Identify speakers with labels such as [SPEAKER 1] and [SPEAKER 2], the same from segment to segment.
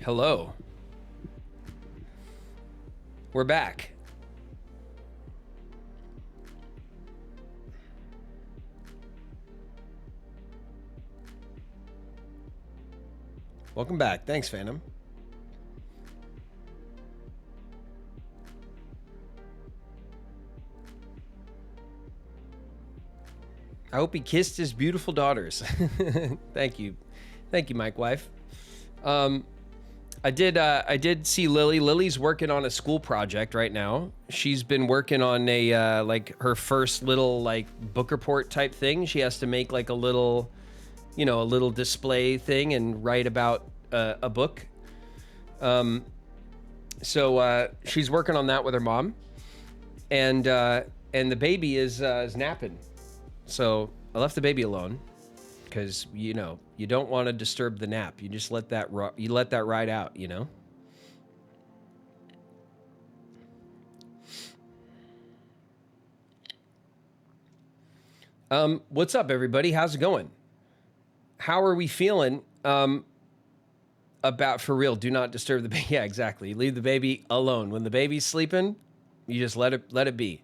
[SPEAKER 1] Hello. We're back. Welcome back. Thanks, Phantom. I hope he kissed his beautiful daughters. Thank you. Thank you, Mike Wife. I did see Lily. Lily's working on a school project right now. She's been working on a like her first little like book report type thing. She has to make like a little, you know, a little display thing and write about a book. So she's working on that with her mom, and the baby is napping. So I left the baby alone because, you know, you don't want to disturb the nap. You just let that ride out, you know. What's up, everybody? How's it going? How are we feeling about, for real, do not disturb the baby? Yeah, exactly. Leave the baby alone. When the baby's sleeping, you just let it be.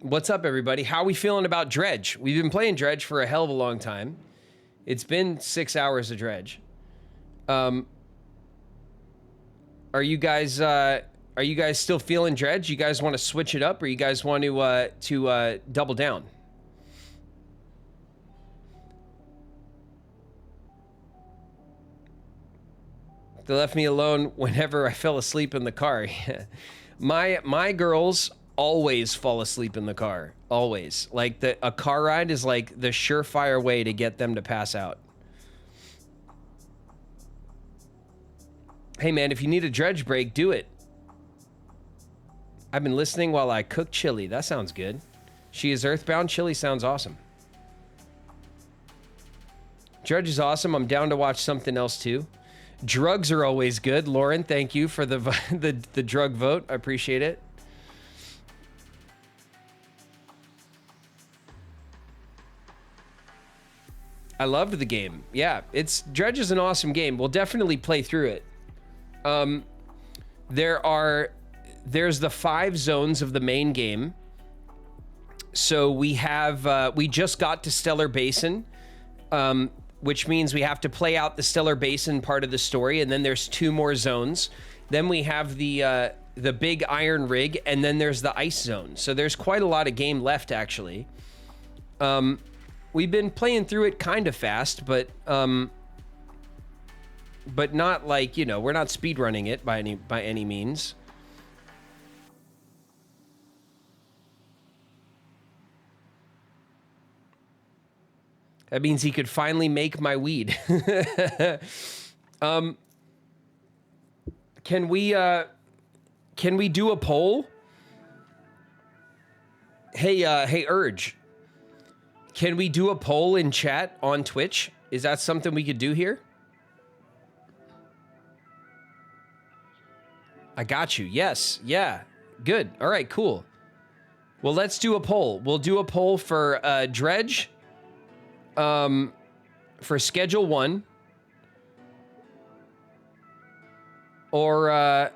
[SPEAKER 1] What's up, everybody? How are we feeling about Dredge? We've been playing Dredge for a hell of a long time. It's been 6 hours of Dredge. Are you guys still feeling Dredge? You guys want to switch it up, or you guys want to double down? They left me alone whenever I fell asleep in the car. My girls always fall asleep in the car. Always. Like a car ride is like the surefire way to get them to pass out. Hey man, if you need a Dredge break, do it. I've been listening while I cook chili. That sounds good. She is Earthbound. Chili sounds awesome. Dredge is awesome. I'm down to watch something else too. Drugs are always good. Lauren, thank you for the drug vote. I appreciate it. I loved the game. Yeah, Dredge is an awesome game. We'll definitely play through it. There's the 5 zones of the main game. So we just got to Stellar Basin, which means we have to play out the Stellar Basin part of the story, and then there's 2 more zones. Then we have the big iron rig, and then there's the ice zone. So there's quite a lot of game left, actually. We've been playing through it kind of fast, but not like, you know, we're not speedrunning it by any means. That means he could finally make my weed. Can we do a poll? Hey, Urge. Can we do a poll in chat on Twitch? Is that something we could do here? I got you. Yes. Yeah. Good. All right, cool. Well, let's do a poll. We'll do a poll for Dredge. For Schedule 1. Or I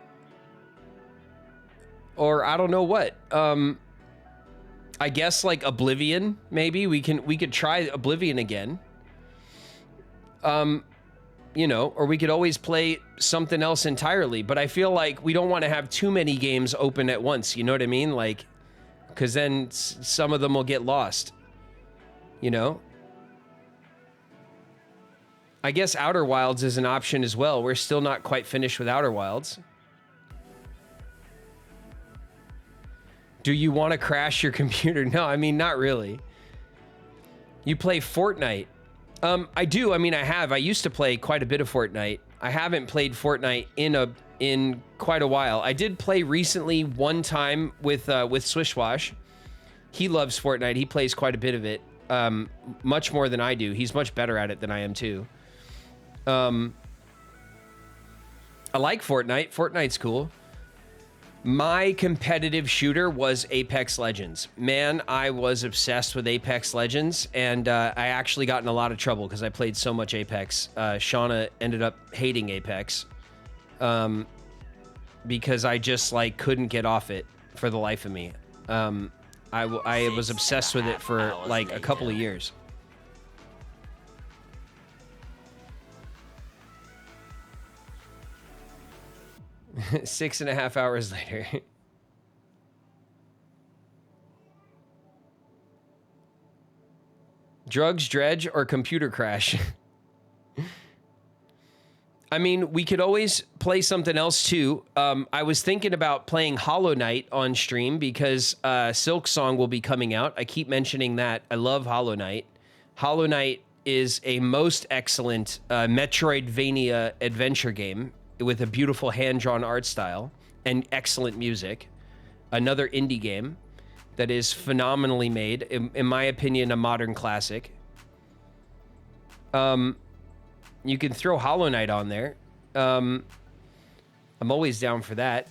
[SPEAKER 1] don't know what. I guess like Oblivion, maybe we could try Oblivion again. You know, or we could always play something else entirely, but I feel like we don't want to have too many games open at once, you know what I mean? Like, because then some of them will get lost, you know? I guess Outer Wilds is an option as well. We're still not quite finished with Outer Wilds. Do you want to crash your computer? No, I mean, not really. You play Fortnite. I do. I mean, I have. I used to play quite a bit of Fortnite. I haven't played Fortnite in quite a while. I did play recently one time with Swishwash. He loves Fortnite. He plays quite a bit of it. Much more than I do. He's much better at it than I am too. I like Fortnite. Fortnite's cool. My competitive shooter was Apex Legends. Man, I was obsessed with Apex Legends, and I actually got in a lot of trouble because I played so much Apex. Shauna ended up hating Apex because I just like couldn't get off it for the life of me. I was obsessed with it for like a couple of years. Six and a half hours later. Drugs, dredge, or computer crash? I mean, we could always play something else too. I was thinking about playing Hollow Knight on stream because Silk Song will be coming out. I keep mentioning that. I love Hollow Knight. Hollow Knight is a most excellent Metroidvania adventure game with a beautiful hand-drawn art style and excellent music. Another indie game that is phenomenally made. In my opinion, a modern classic. You can throw Hollow Knight on there. I'm always down for that.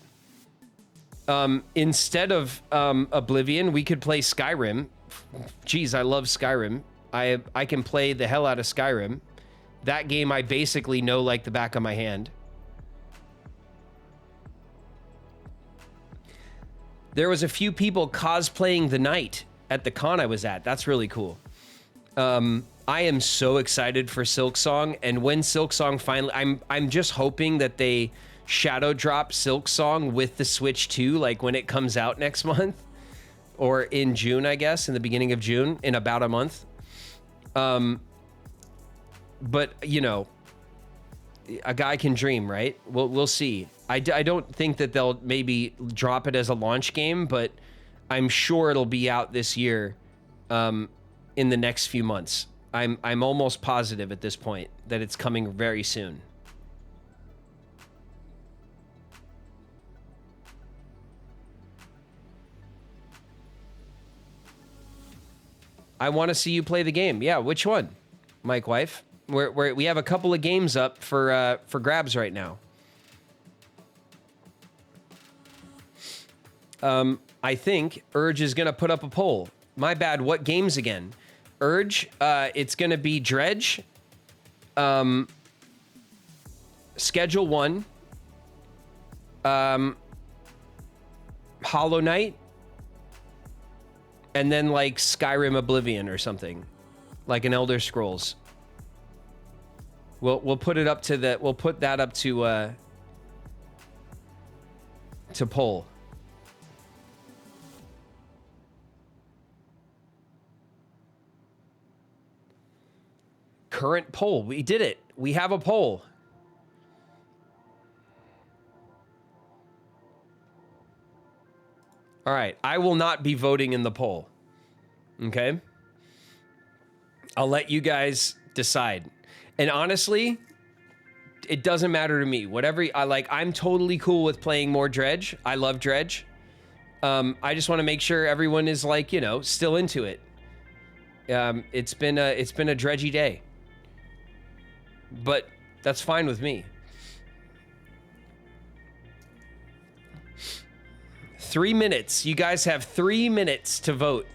[SPEAKER 1] Instead of Oblivion, we could play Skyrim. Geez, I love Skyrim. I can play the hell out of Skyrim. That game I basically know like the back of my hand. There was a few people cosplaying the knight at the con I was at. That's really cool. I am so excited for Silk Song, and when Silk Song finally, I'm just hoping that they shadow drop Silk Song with the Switch 2, like when it comes out next month, or in June, I guess, in the beginning of June, in about a month. But you know, a guy can dream, right? We'll see. I don't think that they'll maybe drop it as a launch game, but I'm sure it'll be out this year, in the next few months. I'm almost positive at this point that it's coming very soon. I want to see you play the game. Yeah, which one, Mike Wife? We have a couple of games up for grabs right now. I think Urge is gonna put up a poll. My bad. What games again? Urge. It's gonna be Dredge. Schedule 1. Hollow Knight. And then like Skyrim Oblivion or something, like an Elder Scrolls. We'll put it up to the. We'll put that up to poll. Current poll. We did it. We have a poll. All right. I will not be voting in the poll. Okay? I'll let you guys decide. And honestly, it doesn't matter to me. Whatever I like, I'm totally cool with playing more Dredge. I love Dredge. I just want to make sure everyone is like, you know, still into it. It's been a dredgy day. But that's fine with me. 3 minutes. You guys have 3 minutes to vote.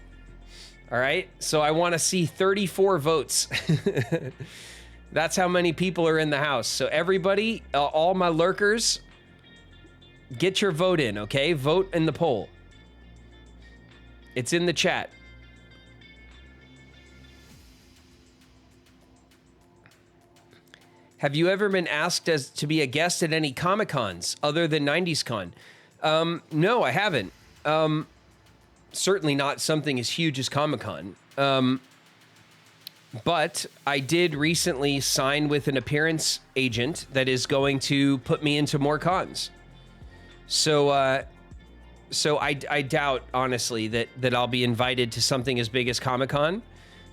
[SPEAKER 1] All right? So I want to see 34 votes. That's how many people are in the house. So everybody, all my lurkers, get your vote in, okay? Vote in the poll. It's in the chat. Have you ever been asked as to be a guest at any Comic-Cons other than 90s Con? No, I haven't. Certainly not something as huge as Comic-Con. But I did recently sign with an appearance agent that is going to put me into more cons. So I doubt, honestly, that I'll be invited to something as big as Comic-Con.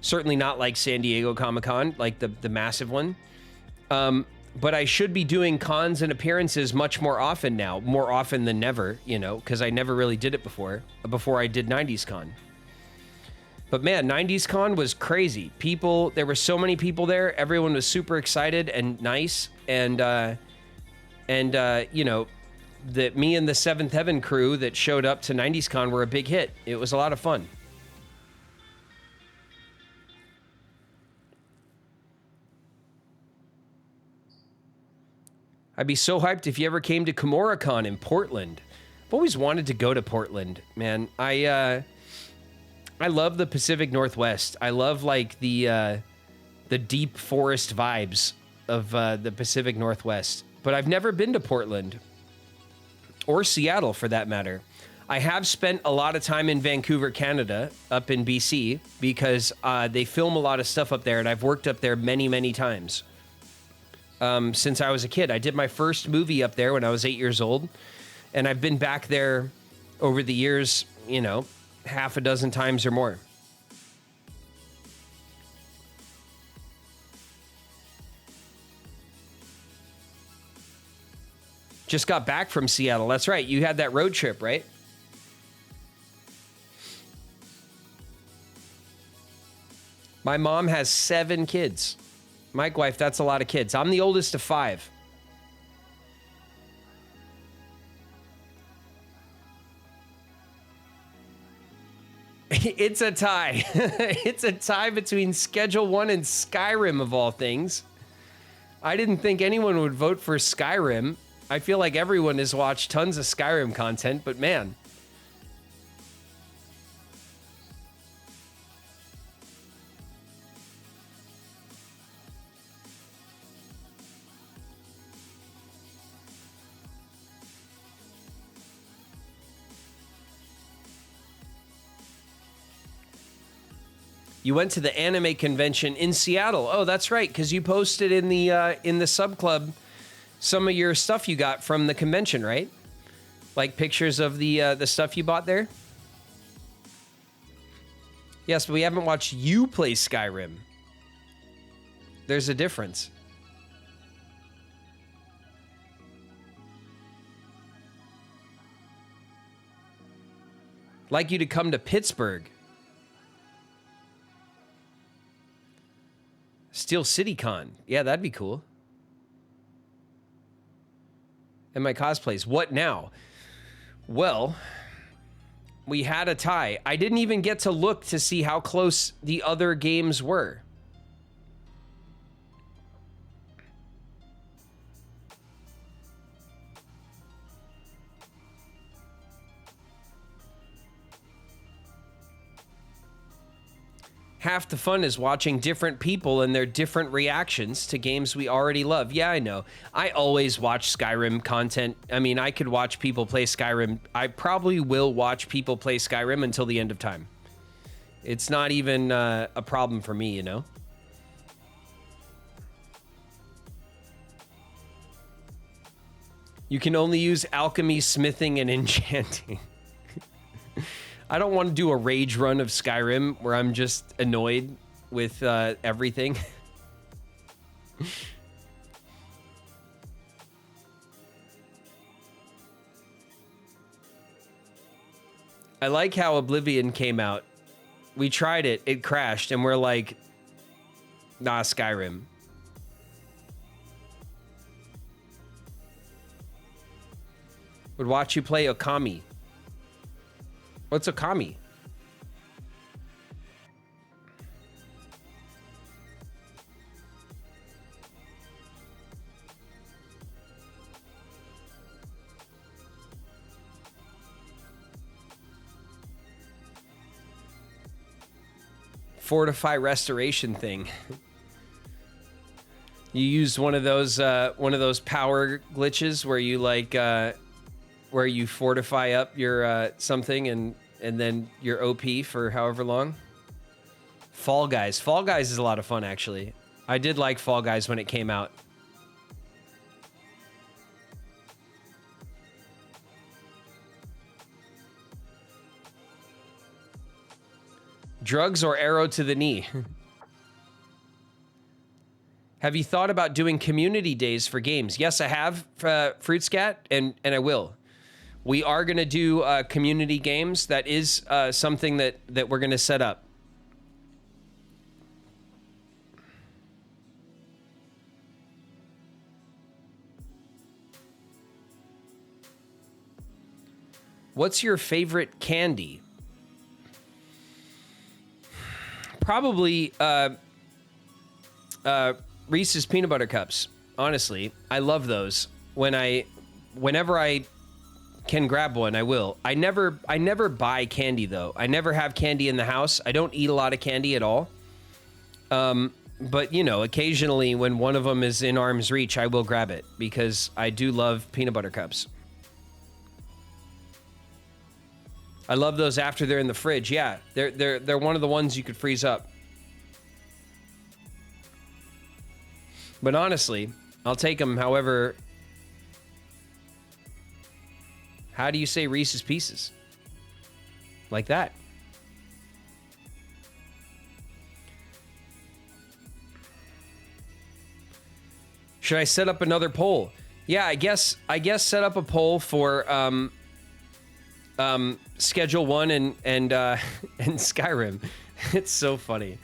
[SPEAKER 1] Certainly not like San Diego Comic-Con, like the massive one. But I should be doing cons and appearances much more often now, more often than never, you know, because I never really did it before I did 90s Con. But man, 90s Con was crazy. There were so many people there. Everyone was super excited and nice. And you know, that me and the Seventh Heaven crew that showed up to 90s Con were a big hit. It was a lot of fun. I'd be so hyped if you ever came to KimuraCon in Portland. I've always wanted to go to Portland, man. I love the Pacific Northwest. I love like the deep forest vibes of the Pacific Northwest. But I've never been to Portland or Seattle for that matter. I have spent a lot of time in Vancouver, Canada, up in BC, because they film a lot of stuff up there, and I've worked up there many, many times. Since I was a kid. I did my first movie up there when I was 8 years old, and I've been back there over the years, you know, half a dozen times or more. Just got back from Seattle. That's right. You had that road trip, right? My mom has 7 kids. Mike wife, that's a lot of kids. I'm the oldest of 5. It's a tie. It's a tie between Schedule 1 and Skyrim, of all things. I didn't think anyone would vote for Skyrim. I feel like everyone has watched tons of Skyrim content, but man. You went to the anime convention in Seattle. Oh, that's right, because you posted in the sub club some of your stuff you got from the convention, right? Like pictures of the stuff you bought there. Yes, but we haven't watched you play Skyrim. There's a difference. I'd like you to come to Pittsburgh. Steel City Con. Yeah, that'd be cool. And my cosplays. What now? Well, we had a tie. I didn't even get to look to see how close the other games were. Half the fun is watching different people and their different reactions to games we already love. Yeah, I know. I always watch Skyrim content. I mean, I could watch people play Skyrim. I probably will watch people play Skyrim until the end of time. It's not even a problem for me, you know? You can only use alchemy, smithing, and enchanting. I don't want to do a rage run of Skyrim where I'm just annoyed with everything. I like how Oblivion came out. We tried it, it crashed, and we're like, nah, Skyrim. Would watch you play Okami. What's Okami? Fortify restoration thing. You used one of those power glitches where you like where you fortify up your something and then your OP for however long. Fall Guys. Fall Guys is a lot of fun, actually. I did like Fall Guys when it came out. Drugs or arrow to the knee? Have you thought about doing community days for games? Yes, I have, Fruit Scat, and I will. We are going to do community games. That is something that we're going to set up. What's your favorite candy? Probably Reese's peanut butter cups. Honestly, I love those. Whenever I can grab one, I will. I never buy candy though. I never have candy in the house. I don't eat a lot of candy at all. But you know, occasionally when one of them is in arm's reach, I will grab it because I do love peanut butter cups. I love those after they're in the fridge. Yeah, they're one of the ones you could freeze up. But honestly, I'll take them however. How do you say Reese's Pieces? Like that. Should I set up another poll? Yeah, I guess set up a poll for Schedule 1 and Skyrim. It's so funny.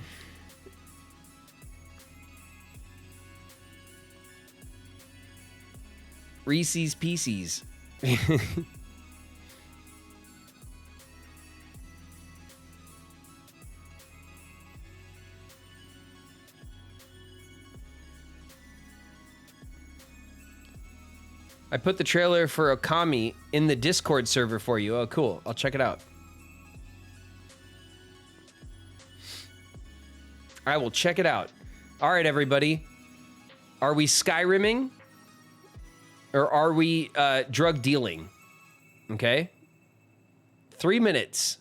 [SPEAKER 1] Reese's Pieces. I put the trailer for Okami in the Discord server for you. Oh, cool. I'll check it out. I will check it out. All right, everybody. Are we Skyrimming? Or are we drug dealing? Okay. 3 minutes.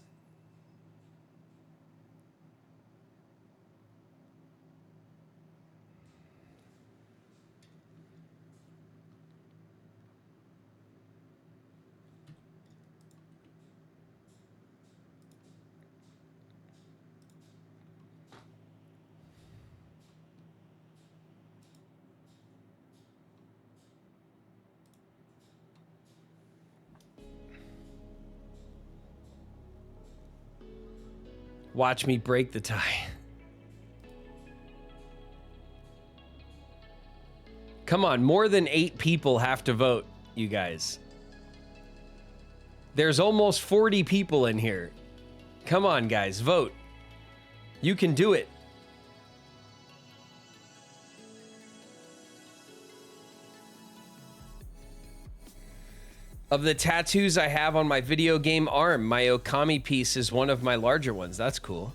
[SPEAKER 1] Watch me break the tie. Come on, more than 8 people have to vote, you guys. There's almost 40 people in here. Come on, guys, vote. You can do it. Of the tattoos I have on my video game arm, my Okami piece is one of my larger ones. That's cool.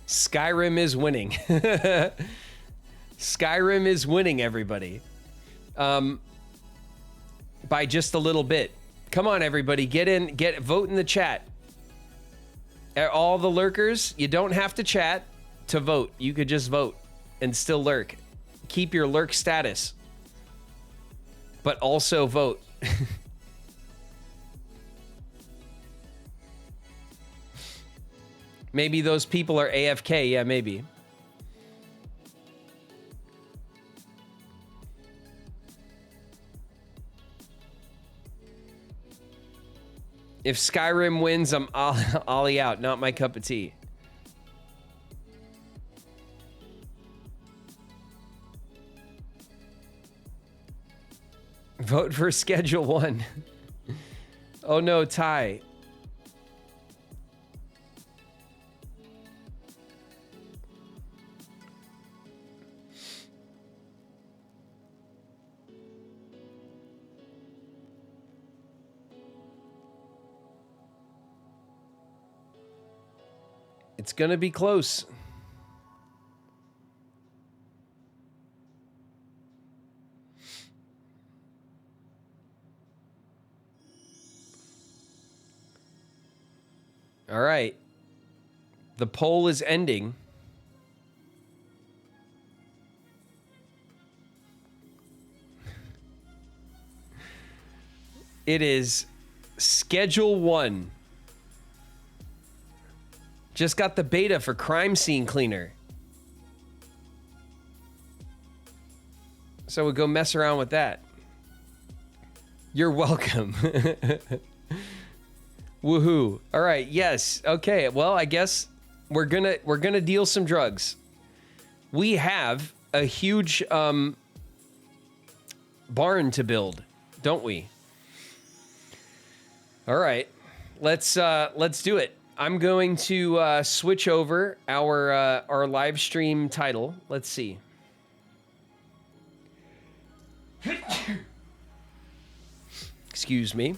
[SPEAKER 1] Skyrim is winning. Skyrim is winning, everybody. By just a little bit. Come on, everybody. Vote in the chat. All the lurkers, you don't have to chat to vote. You could just vote and still lurk. Keep your lurk status. But also vote. Maybe those people are AFK. Yeah, maybe. If Skyrim wins, I'm ollie out. Not my cup of tea. Vote for Schedule 1. Oh no, tie. It's gonna be close. All right. The poll is ending. It is Schedule 1. Just got the beta for Crime Scene Cleaner. So we'll go mess around with that. You're welcome. Woohoo. All right. Yes. Okay. Well, I guess we're gonna deal some drugs. We have a huge barn to build, don't we? All right. Let's do it. I'm going to switch over our live stream title. Let's see. Excuse me.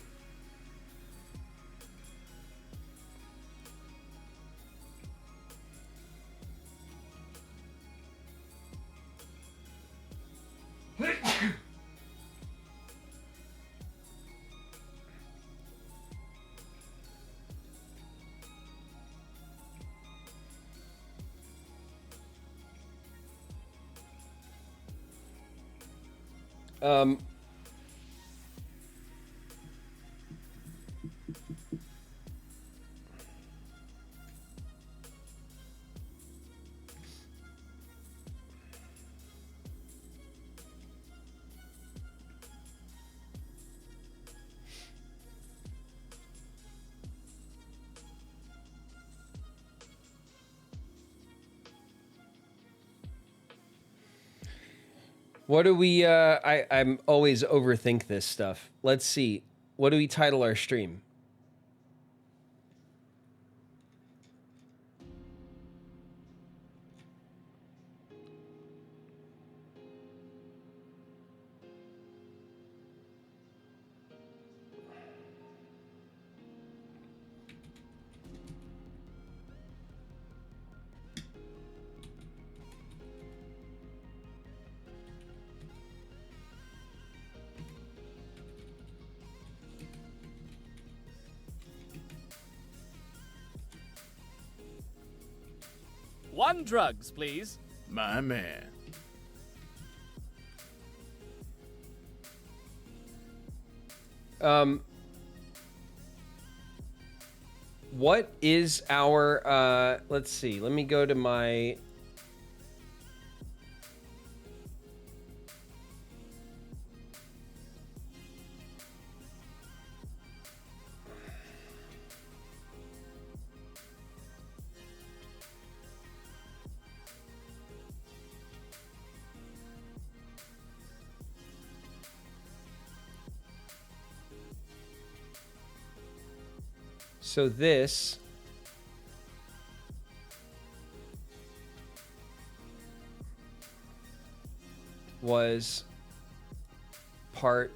[SPEAKER 1] Um, What do we, I'm always overthink this stuff. Let's see. What do we title our stream?
[SPEAKER 2] One drugs, please.
[SPEAKER 3] My man.
[SPEAKER 1] What is our, let's see, let me go to my, so this was part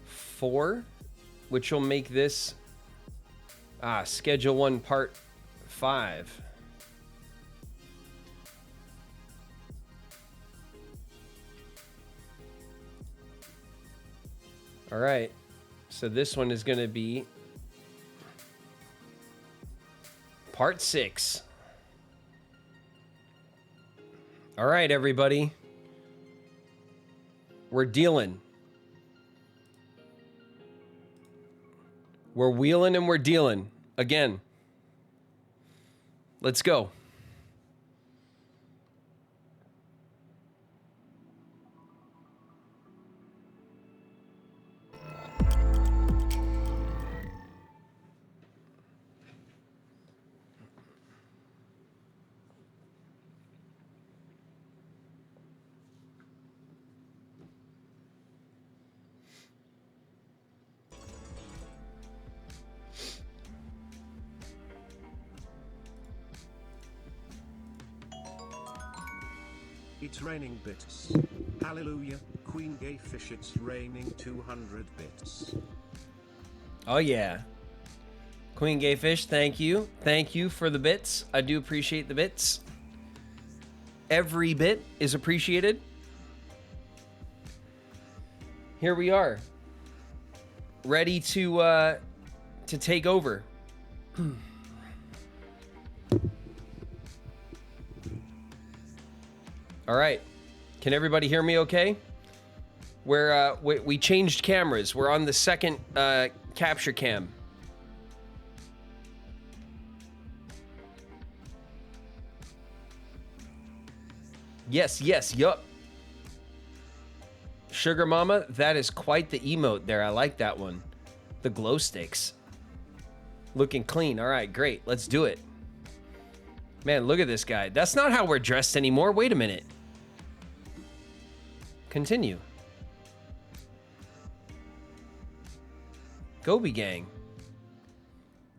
[SPEAKER 1] 4, which will make this schedule 1 part 5. All right. So this one is going to be part 6. All right, everybody. We're dealing. We're wheeling and we're dealing again. Let's go.
[SPEAKER 4] It's raining bits. Hallelujah, Queen Gay Fish, it's raining 200 bits.
[SPEAKER 1] Oh, yeah. Queen Gayfish, thank you. Thank you for the bits. I do appreciate the bits. Every bit is appreciated. Here we are. Ready to take over. All right. Can everybody hear me okay? We changed cameras. We're on the second capture cam. Yes, yup. Sugar Mama, that is quite the emote there. I like that one. The glow sticks. Looking clean. All right, great. Let's do it. Man, look at this guy. That's not how we're dressed anymore. Wait a minute. Continue. Gobi Gang.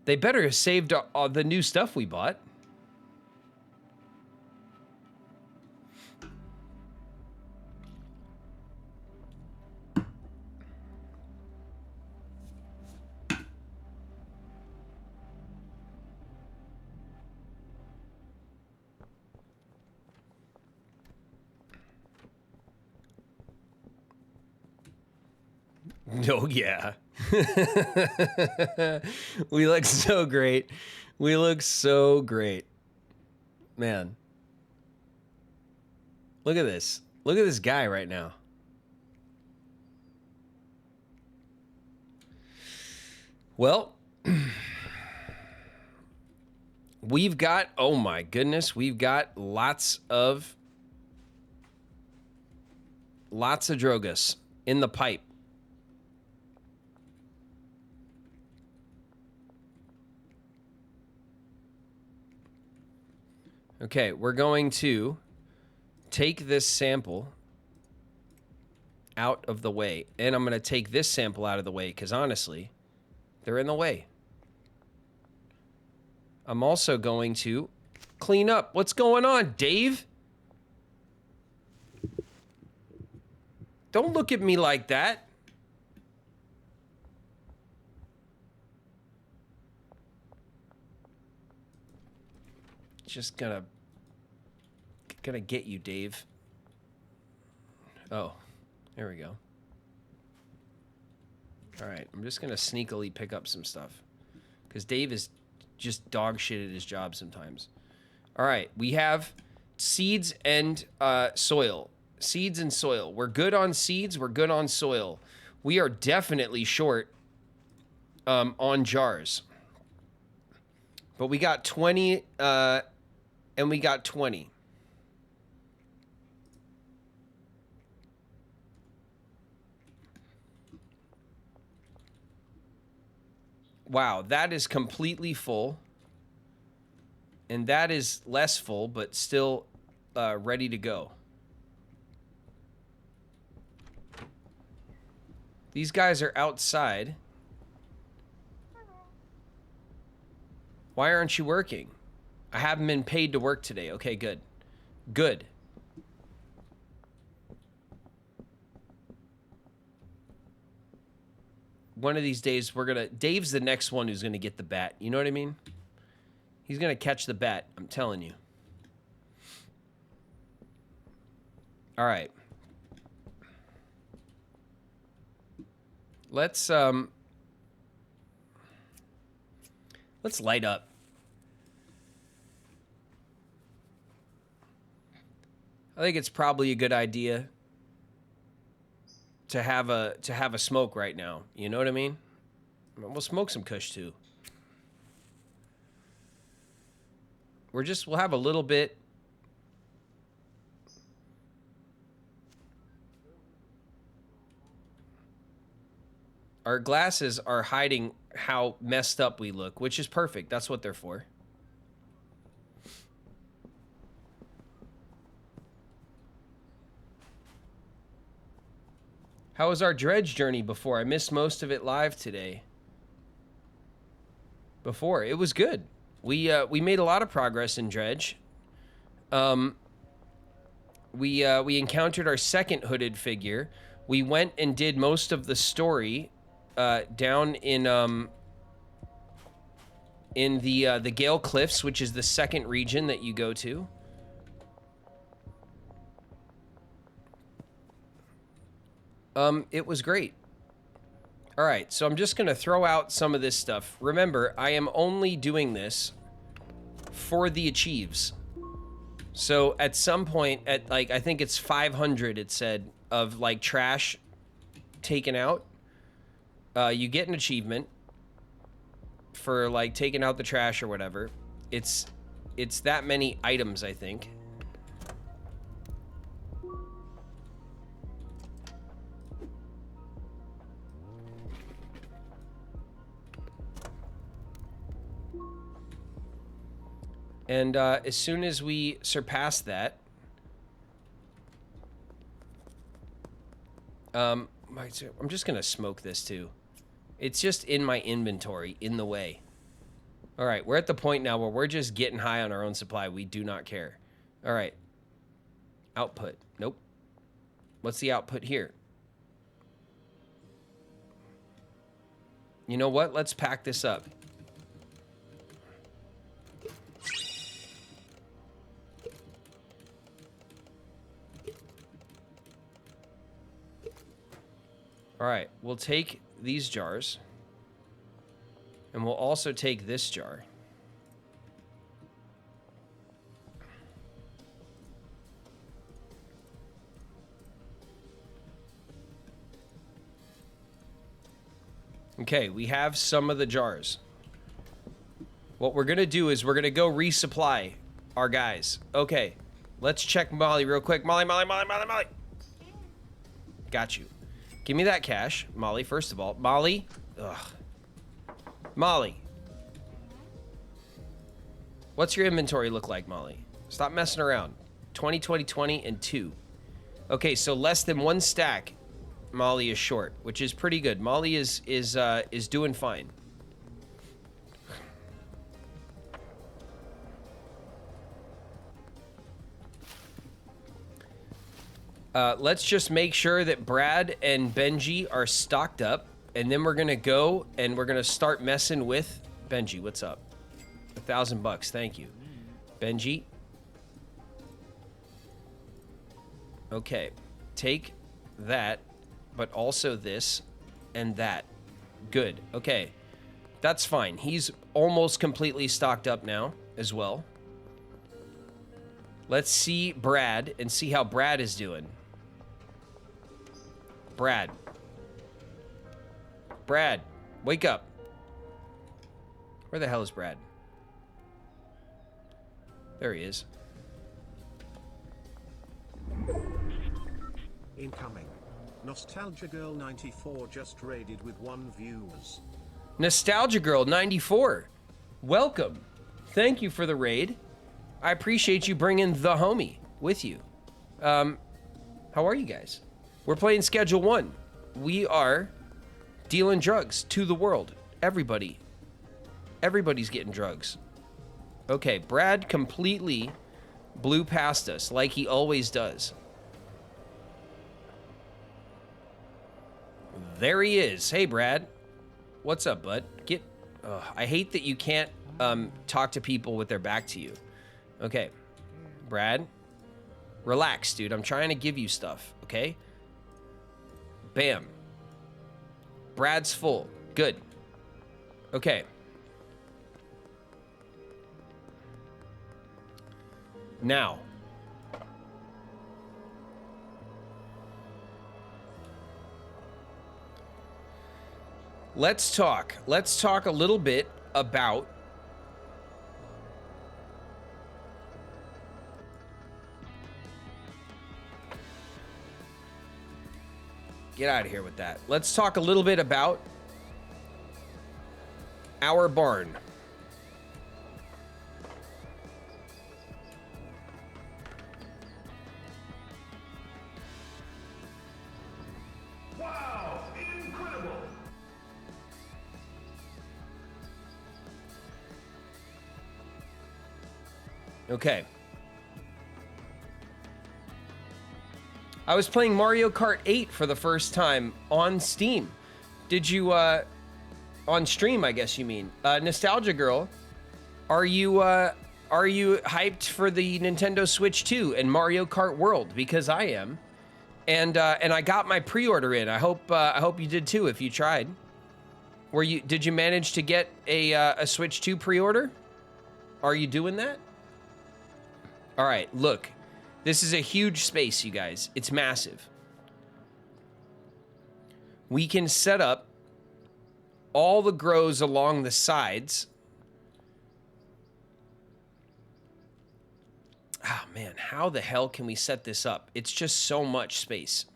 [SPEAKER 1] They better have saved all the new stuff we bought. Oh, yeah. We look so great. We look so great. Man. Look at this. Look at this guy right now. Well, we've got, oh my goodness, we've got lots of Drogus in the pipe. Okay, we're going to take this sample out of the way. And I'm going to take this sample out of the way because honestly, they're in the way. I'm also going to clean up. What's going on, Dave? Don't look at me like that. Just gonna get you, Dave. Oh, there we go. All right, I'm just gonna sneakily pick up some stuff because Dave is just dog shit at his job sometimes. All right, we have seeds and soil. Seeds and soil. We're good on seeds. We're good on soil. We are definitely short on jars. But we got 20 and we got 20. Wow, that is completely full. And that is less full, but still ready to go. These guys are outside. Why aren't you working? I haven't been paid to work today. Okay, good. Good. One of these days, Dave's the next one who's gonna get the bat. You know what I mean? He's gonna catch the bat. I'm telling you. All right. Let's light up. I think it's probably a good idea to have a smoke right now. You know what I mean? We'll smoke some kush too. We'll have a little bit. Our glasses are hiding how messed up we look, which is perfect. That's what they're for. How was our dredge journey before? I missed most of it live today. Before, it was good. We made a lot of progress in dredge. We encountered our second hooded figure. We went and did most of the story down in the Gale Cliffs, which is the second region that you go to. It was great. All right, so I'm just gonna throw out some of this stuff. Remember, I am only doing this for the achieves. So at some point, at like, I think it's 500, it said, of like trash taken out, you get an achievement for like taking out the trash or whatever. It's that many items, I think. And as soon as we surpass that, I'm just going to smoke this too. It's just in my inventory, in the way. All right, we're at the point now where we're just getting high on our own supply. We do not care. All right. Output. Nope. What's the output here? You know what? Let's pack this up. All right, we'll take these jars. And we'll also take this jar. Okay, we have some of the jars. What we're going to do is we're going to go resupply our guys. Okay, let's check Molly real quick. Molly. Got you. Give me that cash, Molly, first of all. Molly. Ugh. Molly. What's your inventory look like, Molly? Stop messing around. 20, 20, 20, and 2. Okay, so less than 1 stack. Molly is short, which is pretty good. Molly is doing fine. Let's just make sure that Brad and Benji are stocked up, and then we're gonna go and we're gonna start messing with Benji. What's up? $1,000, thank you, Benji. Okay, take that. But also this and that. Good. Okay. That's fine. He's almost completely stocked up now as well. Let's see Brad and see how Brad is doing. Brad. Brad, wake up. Where the hell is Brad? There he is.
[SPEAKER 4] Incoming. Nostalgia Girl 94 just raided with 1 viewers.
[SPEAKER 1] Nostalgia Girl 94. Welcome. Thank you for the raid. I appreciate you bringing the homie with you. How are you guys? We're playing Schedule 1. We are dealing drugs to the world. Everybody's getting drugs. Okay, Brad completely blew past us like he always does. There he is. Hey, Brad. What's up, bud? I hate that you can't talk to people with their back to you. Okay. Brad. Relax, dude. I'm trying to give you stuff, okay? Bam. Brad's full. Good. Okay. Now. Let's talk. Let's talk a little bit about get out of here with that. Let's talk a little bit about our barn.
[SPEAKER 3] Wow, incredible.
[SPEAKER 1] Okay. I was playing Mario Kart 8 for the first time on Steam. Did you, on stream, I guess you mean. Nostalgia Girl, are you hyped for the Nintendo Switch 2 and Mario Kart World? Because I am. And I got my pre-order in. I hope you did too if you tried. Did you manage to get a Switch 2 pre-order? Are you doing that? All right, look. This is a huge space, you guys. It's massive. We can set up all the grows along the sides. Oh, man, how the hell can we set this up? It's just so much space.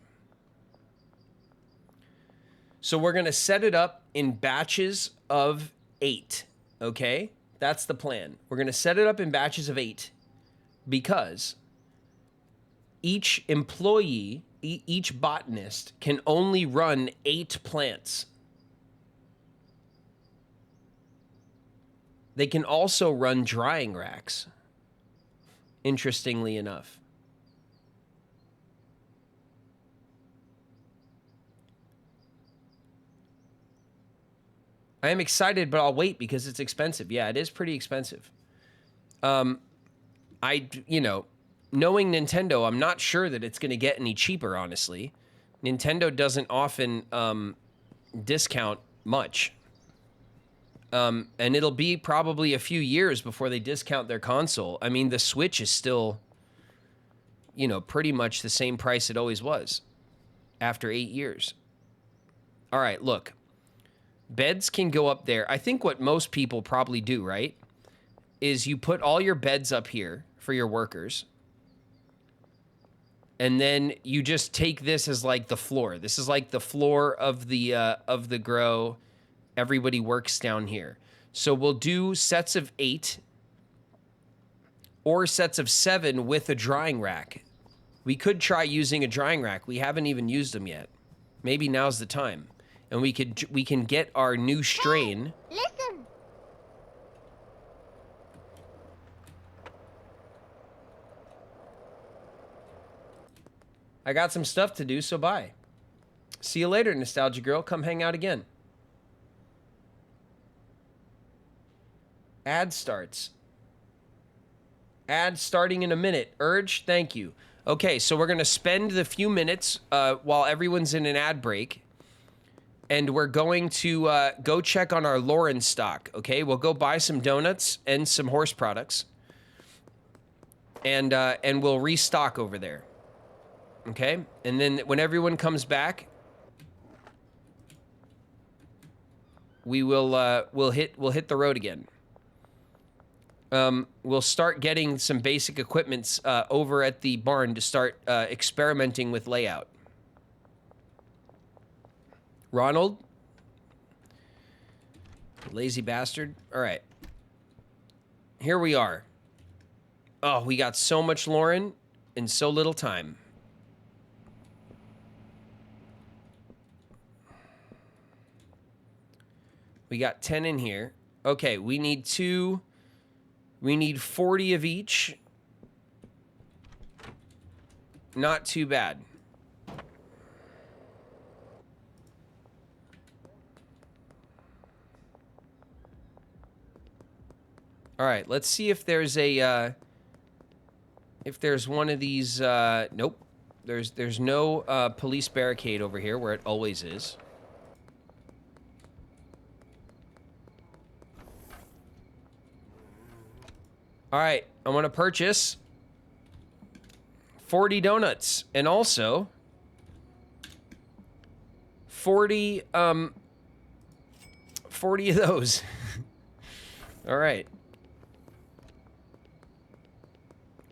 [SPEAKER 1] So we're going to set it up in batches of 8, okay? That's the plan. We're going to set it up in batches of 8 because each employee, each botanist can only run 8 plants. They can also run drying racks, interestingly enough. I am excited, but I'll wait because it's expensive. Yeah, it is pretty expensive. Knowing Nintendo, I'm not sure that it's going to get any cheaper, honestly. Nintendo doesn't often discount much. And it'll be probably a few years before they discount their console. I mean, the Switch is still, pretty much the same price it always was after 8 years. All right, look. Beds can go up there. I think what most people probably do, right, is you put all your beds up here for your workers. And then you just take this as like the floor. This is like the floor of the grow. Everybody works down here. So we'll do sets of 8 or sets of 7 with a drying rack. We could try using a drying rack. We haven't even used them yet. Maybe now's the time. And we can get our new strain.
[SPEAKER 3] Hey, listen.
[SPEAKER 1] I got some stuff to do, so bye. See you later, Nostalgia Girl. Come hang out again. Ad starts. Ad starting in a minute. Urge, thank you. Okay, so we're going to spend the few minutes while everyone's in an ad break. And we're going to go check on our Lauren stock, okay? We'll go buy some donuts and some horse products. And we'll restock over there. Okay? And then when everyone comes back, we'll hit the road again. We'll start getting some basic equipments over at the barn to start experimenting with layout. Ronald? Lazy bastard. All right. Here we are. Oh, we got so much Lauren in so little time. We got 10 in here. Okay, we need 2. We need 40 of each. Not too bad. All right, let's see if there's a if there's one of these. Nope, there's no police barricade over here where it always is. All right, I want to purchase 40 donuts and also 40 of those. All right.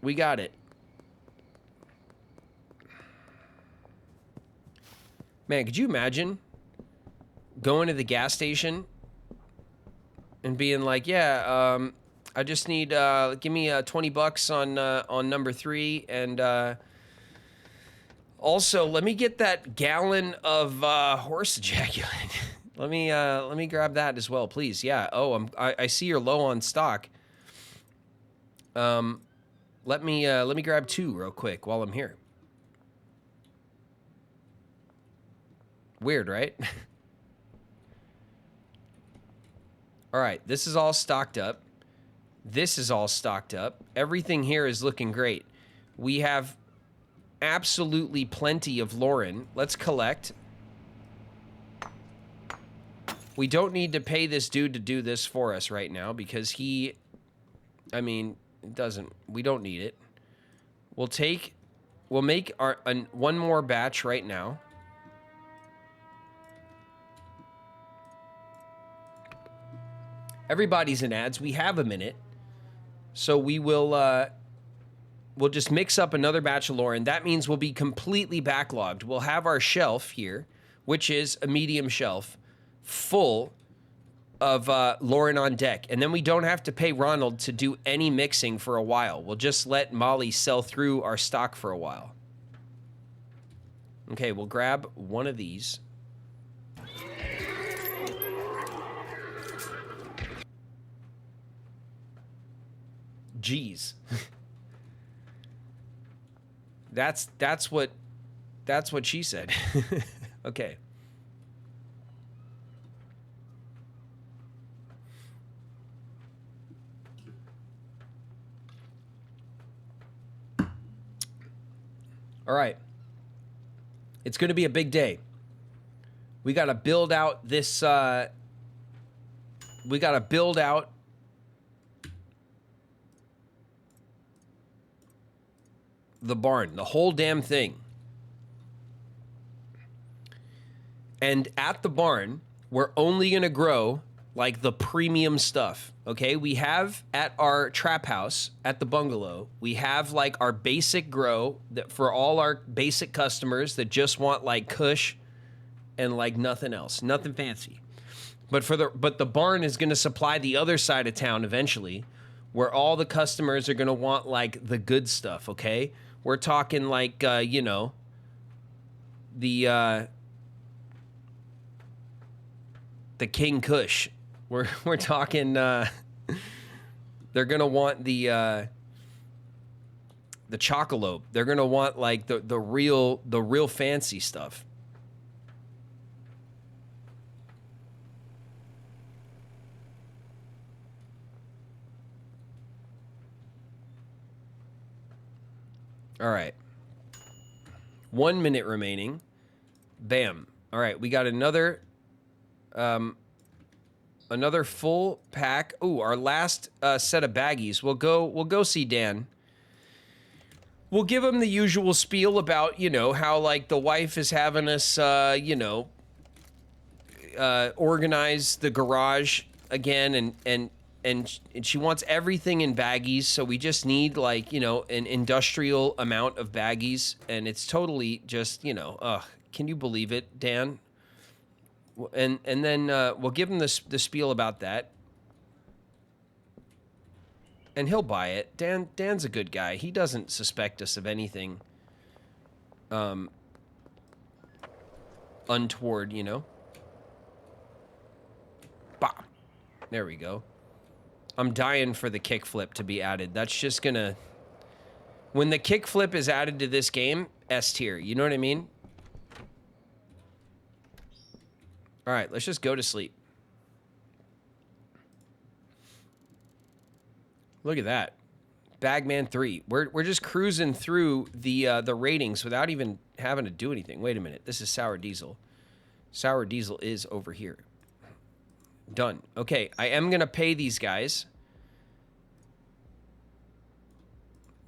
[SPEAKER 1] We got it. Man, could you imagine going to the gas station and being like, yeah, I just need, give me $20 on number 3, and also let me get that gallon of horse ejaculate. let me grab that as well, please. Yeah. Oh, I see you're low on stock. Let me grab 2 real quick while I'm here. Weird, right? All right, this is all stocked up. This is all stocked up. Everything here is looking great. We have absolutely plenty of Lauren. Let's collect. We don't need to pay this dude to do this for us right now because he, I mean, it doesn't, we don't need it. We'll make one more batch right now. Everybody's in ads. We have a minute. So we will, we'll just mix up another batch of Lauren. That means we'll be completely backlogged. We'll have our shelf here, which is a medium shelf, full of Lauren on deck. And then we don't have to pay Ronald to do any mixing for a while. We'll just let Molly sell through our stock for a while. Okay, we'll grab one of these. Jeez. That's what she said. Okay. All right. It's going to be a big day. We got to build out this we got to build out the barn, the whole damn thing. And at the barn, we're only going to grow like the premium stuff, okay? We have at our trap house, at the bungalow, we have like our basic grow that for all our basic customers that just want like Kush and like nothing else, nothing fancy. But the barn is going to supply the other side of town eventually, where all the customers are going to want like the good stuff, okay? We're talking like you know, the King Kush. We're talking they're gonna want the Chocolope. They're gonna want like the real fancy stuff. All right. 1 minute remaining. Bam. All right, we got another full pack. Ooh, our last set of baggies. We'll go see Dan. We'll give him the usual spiel about, you know, how like the wife is having us you know, organize the garage again and she wants everything in baggies, so we just need like, you know, an industrial amount of baggies, and it's totally just, you know, can you believe it, Dan? And then we'll give him the spiel about that, and he'll buy it. Dan's a good guy. He doesn't suspect us of anything untoward, you know. Bah. There we go. I'm dying for the kickflip to be added. That's just gonna... When the kickflip is added to this game, S tier. You know what I mean? All right, let's just go to sleep. Look at that. Bagman 3. We're just cruising through the ratings without even having to do anything. Wait a minute. This is Sour Diesel. Sour Diesel is over here. Done. Okay, I am going to pay these guys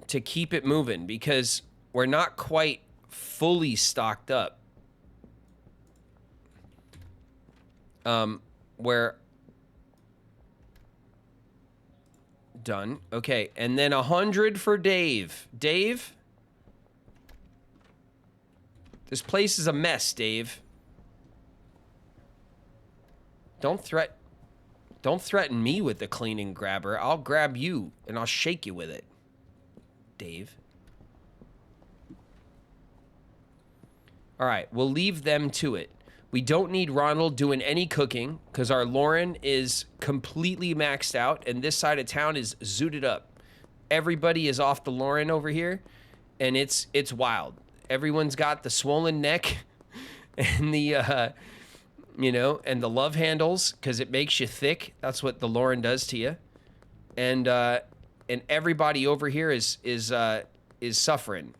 [SPEAKER 1] to keep it moving because we're not quite fully stocked up. Where... Done. Okay, and then 100 for Dave. Dave? This place is a mess, Dave. Don't threaten me with the cleaning grabber. I'll grab you, and I'll shake you with it. Dave. All right, we'll leave them to it. We don't need Ronald doing any cooking because our Lauren is completely maxed out and this side of town is zooted up. Everybody is off the Lauren over here and it's wild. Everyone's got the swollen neck and the, you know, and the love handles because it makes you thick. That's what the Lauren does to you. And everybody over here is suffering.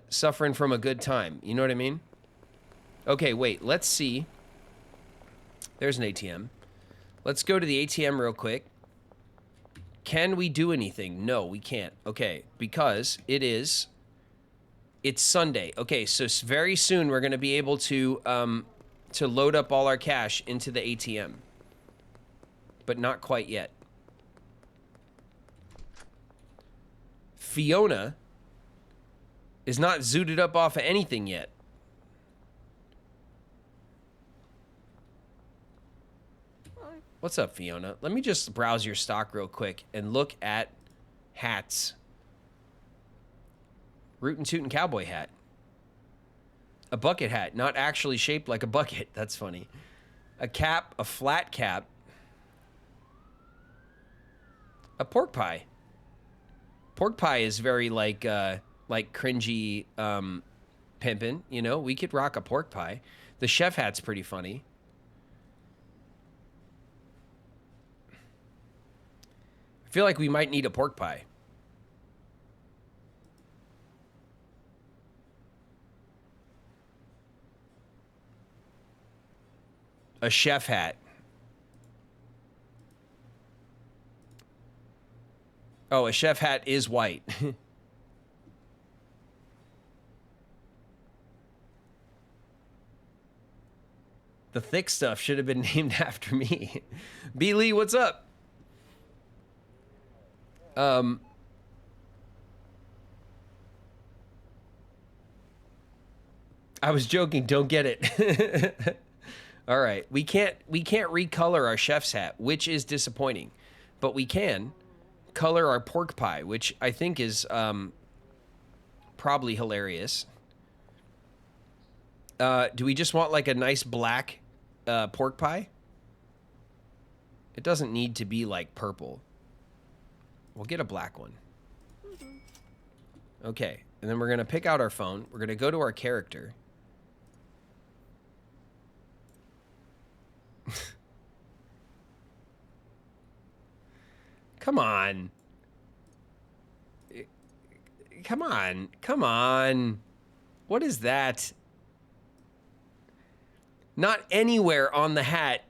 [SPEAKER 1] Suffering from a good time. You know what I mean? Okay, wait, let's see. There's an ATM. Let's go to the ATM real quick. Can we do anything? No, we can't. Okay, because it's Sunday. Okay, so very soon we're going to be able to load up all our cash into the ATM. But not quite yet. Fiona is not zooted up off of anything yet. What's up, Fiona? Let me just browse your stock real quick and look at hats. Rootin' Tootin' Cowboy hat. A bucket hat, not actually shaped like a bucket. That's funny. A cap, a flat cap. A pork pie. Pork pie is very like cringy pimpin', you know? We could rock a pork pie. The chef hat's pretty funny. I feel like we might need a pork pie. A chef hat. Oh, a chef hat is white. The thick stuff should have been named after me. B. Lee, what's up? I was joking, don't get it. All right, we can't recolor our chef's hat, which is disappointing, but we can color our pork pie, which I think is probably hilarious. Do we just want like a nice black pork pie? It doesn't need to be like purple. We'll get a black one. Okay, and then we're gonna pick out our phone. We're gonna go to our character. Come on. Come on. Come on. What is that? Not anywhere on the hat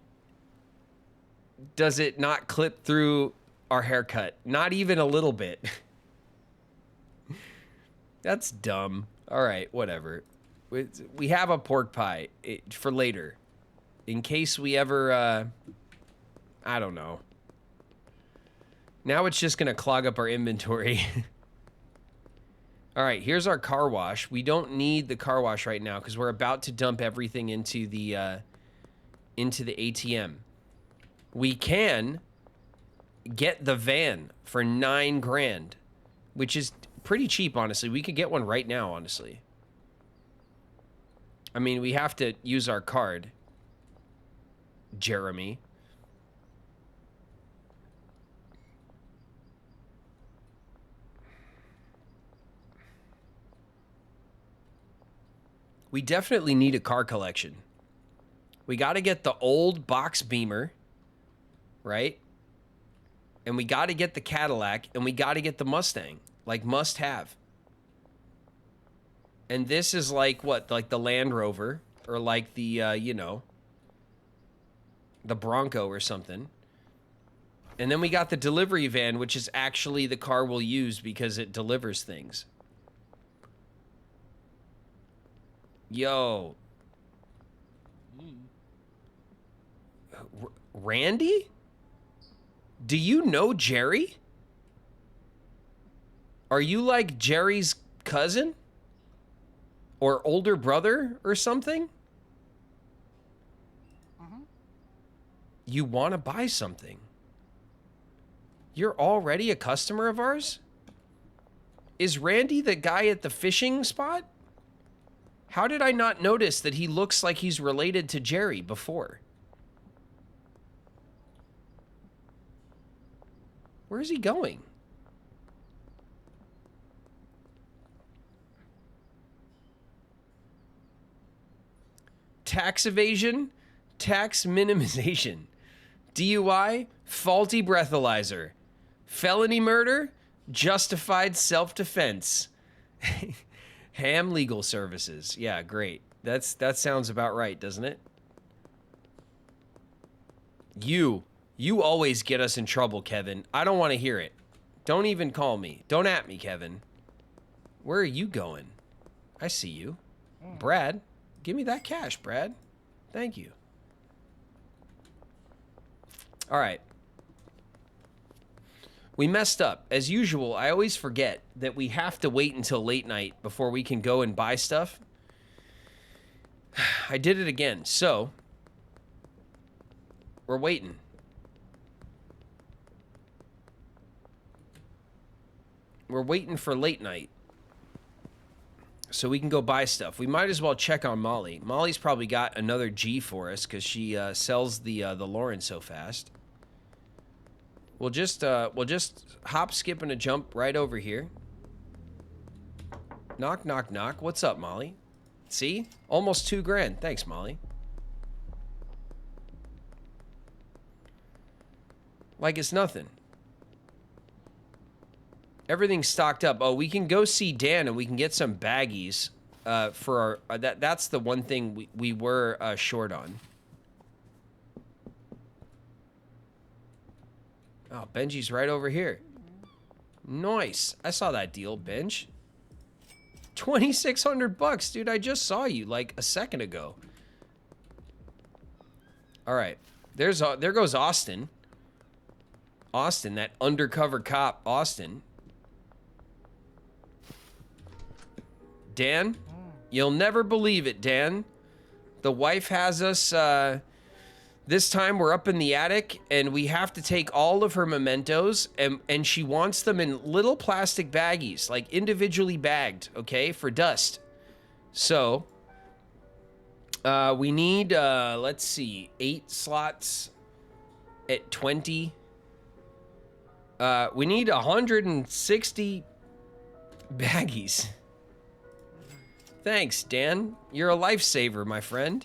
[SPEAKER 1] does it not clip through our haircut. Not even a little bit. That's dumb. All right, whatever. We have a pork pie for later. In case we ever, I don't know. Now it's just going to clog up our inventory. All right, here's our car wash. We don't need the car wash right now because we're about to dump everything into the ATM. We can get the van for $9 grand, which is pretty cheap, honestly. We could get one right now, honestly. I mean, we have to use our card, Jeremy. We definitely need a car collection. We got to get the old box Beamer, right? And we got to get the Cadillac, and we got to get the Mustang, like must have. And this is like what, like the Land Rover, or like the, you know, the Bronco or something. And then we got the delivery van, which is actually the car we'll use because it delivers things. Yo. Randy? Do you know Jerry? Are you like Jerry's cousin? Or older brother or something? You want to buy something. You're already a customer of ours? Is Randy the guy at the fishing spot? How did I not notice that he looks like he's related to Jerry before? Where is he going? Tax evasion, tax minimization, DUI, faulty breathalyzer, felony murder, justified self-defense. Ham legal services. Yeah, great. That sounds about right, doesn't it? You always get us in trouble, Kevin. I don't want to hear it. Don't even call me. Don't at me, Kevin. Where are you going? I see you. Brad, give me that cash, Brad. Thank you. All right. We messed up. As usual, I always forget that we have to wait until late night before we can go and buy stuff. I did it again. So, we're waiting. We're waiting for late night. So we can go buy stuff. We might as well check on Molly. Molly's probably got another G for us because she sells the Lauren so fast. We'll just hop, skip, and a jump right over here. Knock, knock, knock. What's up, Molly? See? Almost $2,000. Thanks, Molly. Like it's nothing. Everything's stocked up. Oh, we can go see Dan and we can get some baggies for our... that's the one thing we were short on. Oh, Benji's right over here. Nice. I saw that deal, Benj. 2,600 bucks, dude. I just saw you like a second ago. All right. There goes Austin. Austin, that undercover cop, Austin. Dan, you'll never believe it, Dan. The wife has us, this time we're up in the attic and we have to take all of her mementos and she wants them in little plastic baggies, like individually bagged, okay, for dust. So, we need, let's see, 8 slots at 20. We need 160 baggies. Thanks, Dan. You're a lifesaver, my friend.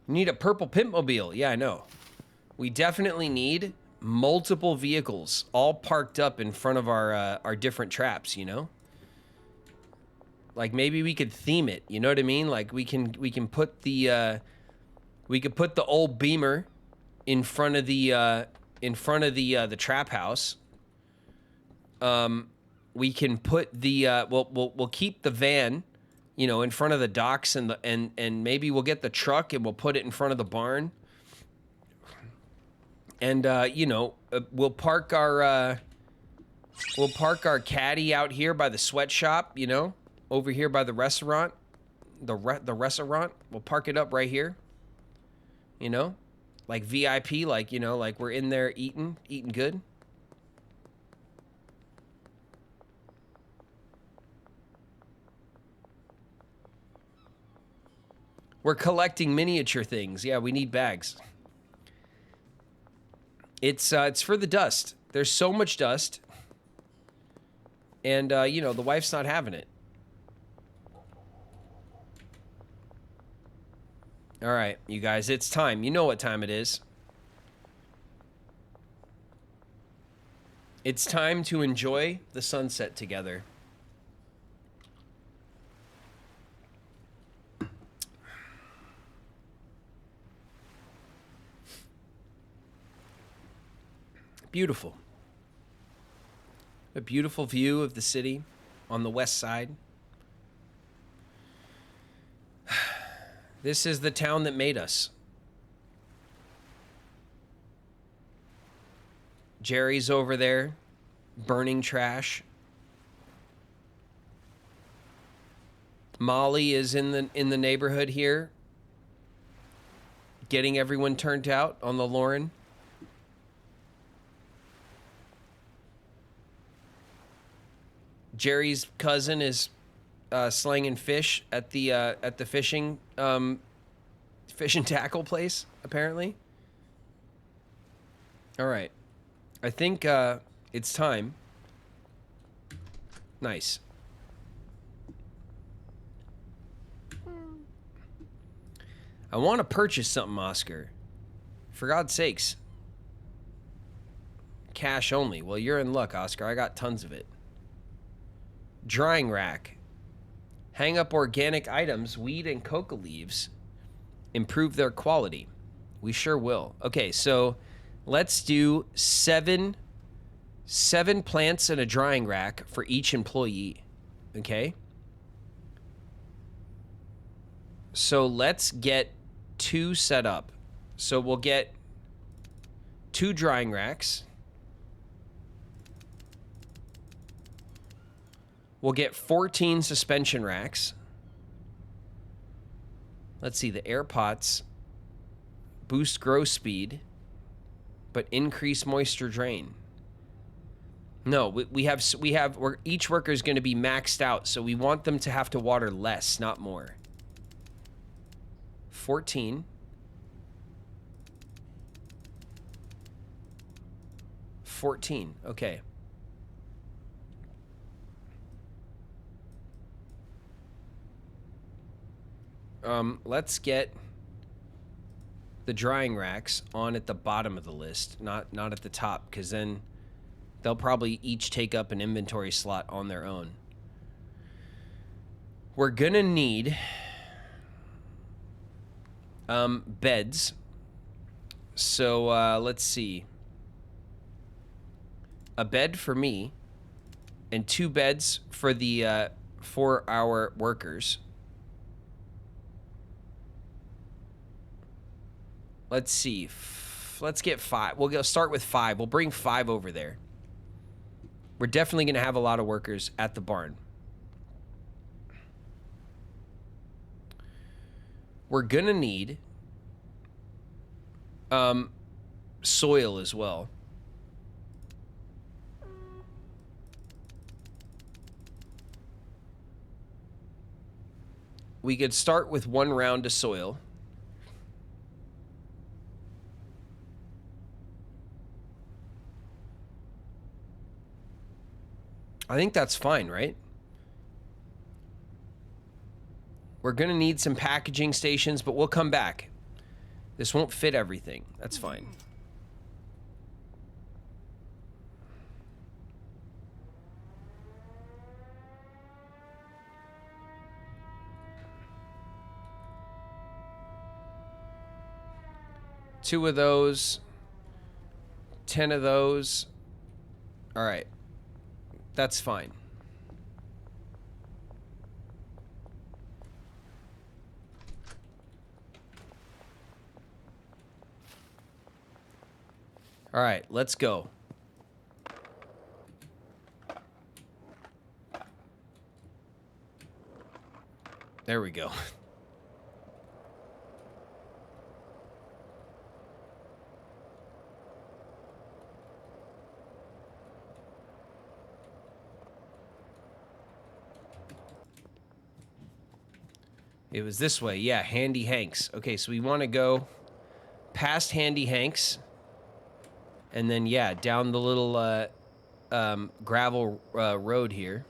[SPEAKER 1] You need a purple Pimpmobile. Yeah, I know. We definitely need multiple vehicles all parked up in front of our different traps, you know? Like maybe we could theme it, you know what I mean? Like we can put the we could put the old Beamer in front of the trap house. We can put the we'll keep the van, you know, in front of the docks and maybe we'll get the truck and we'll put it in front of the barn. And you know, we'll park our caddy out here by the sweatshop, you know, over here by the restaurant, the restaurant. We'll park it up right here, you know, like VIP, like, you know, like we're in there eating good. We're collecting miniature things. Yeah, we need bags. It's for the dust. There's so much dust. And, you know, the wife's not having it. All right, you guys, it's time. You know what time it is. It's time to enjoy the sunset together. Beautiful. A beautiful view of the city on the west side. This is the town that made us. Jerry's over there, burning trash. Molly is in the neighborhood here, getting everyone turned out on the Lauren. Jerry's cousin is slanging fish at the fishing fish and tackle place, apparently. All right. I think it's time. Nice. I want to purchase something, Oscar. For God's sakes. Cash only. Well, you're in luck, Oscar. I got tons of it. Drying rack. Hang up organic items, weed and coca leaves. Improve their quality. We sure will. Okay, so let's do seven plants in a drying rack for each employee. Okay? So let's get 2 set up. So we'll get 2 drying racks. We'll get 14 suspension racks. Let's see, the air pots boost grow speed, but increase moisture drain. No, each worker is going to be maxed out, so we want them to have to water less, not more. 14. 14, okay. Let's get the drying racks on at the bottom of the list, not at the top, because then they'll probably each take up an inventory slot on their own. We're gonna need beds. So let's see. A bed for me and 2 beds for the for our workers. Let's see. Let's get 5. We'll start with 5. We'll bring 5 over there. We're definitely going to have a lot of workers at the barn. We're going to need soil as well. We could start with 1 round of soil. I think that's fine, right? We're going to need some packaging stations, but we'll come back. This won't fit everything. That's fine. Two of those. 10 of those. All right. That's fine. All right, let's go. There we go. It was this way. Yeah, Handy Hanks. Okay, so we want to go past Handy Hanks. And then, yeah, down the little gravel road here.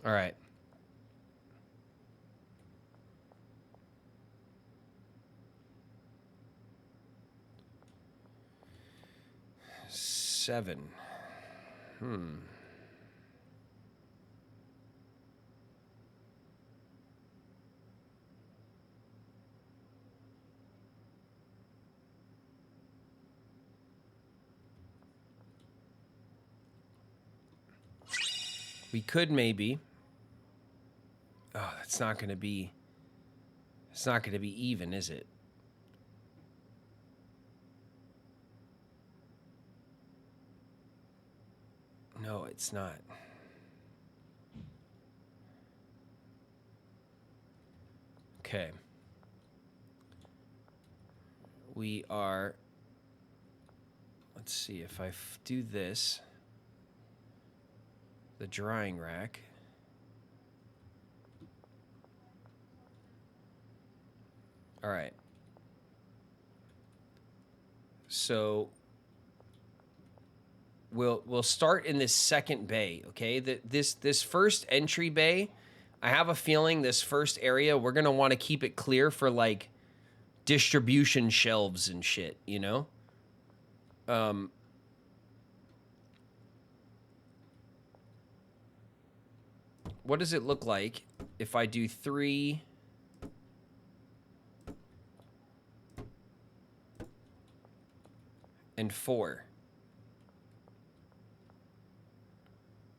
[SPEAKER 1] All right. Seven. We could maybe. Oh, that's not going to be. It's not going to be even, is it? No, it's not. Okay. We are. Let's see if I do this. The drying rack. All right. So we'll start in this second bay, okay? This first entry bay, I have a feeling this first area we're going to want to keep it clear for like distribution shelves and shit, you know? What does it look like if I do 3 and 4?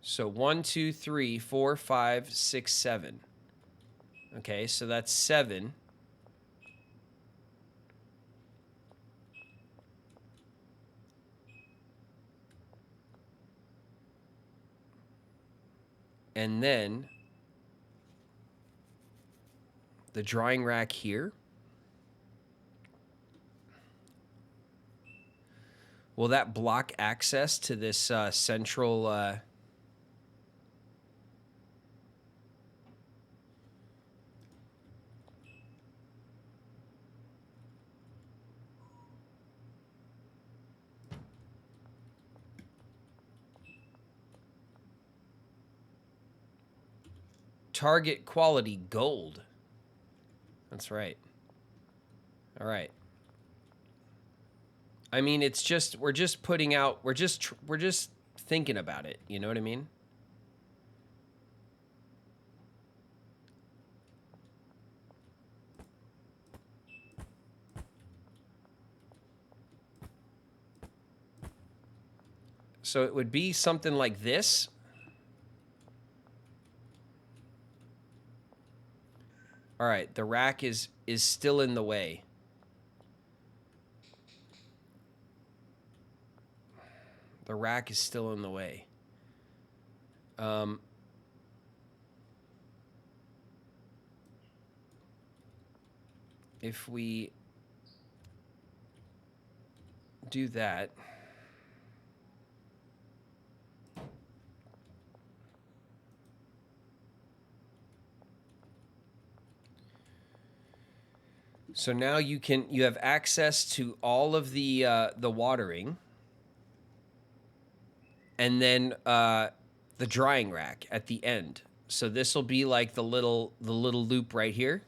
[SPEAKER 1] So 1, 2, 3, 4, 5, 6, 7. Okay, so that's 7. And then the drying rack here. Will that block access to this central... target quality gold. That's right. All right. I mean, it's just we're just putting out we're just thinking about it, you know what I mean? So it would be something like this. All right, the rack is still in the way. The rack is still in the way. If we do that, so now you have access to all of the watering, and then the drying rack at the end. So this will be like the little loop right here.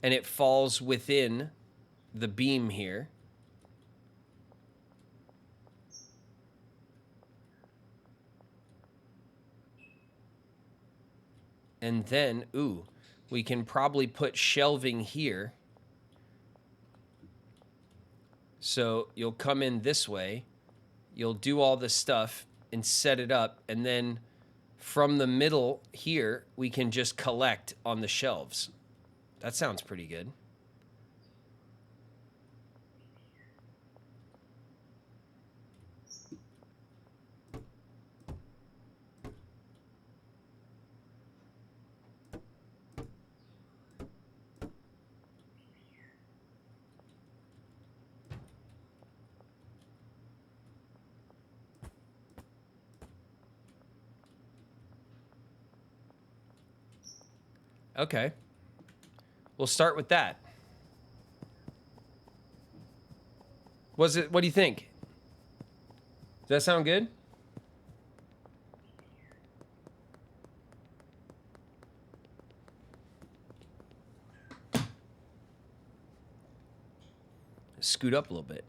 [SPEAKER 1] And it falls within the beam here. And then, ooh, we can probably put shelving here. So you'll come in this way, you'll do all this stuff and set it up, and then from the middle here, we can just collect on the shelves. That sounds pretty good. Okay. We'll start with that. What do you think? Does that sound good? Scoot up a little bit.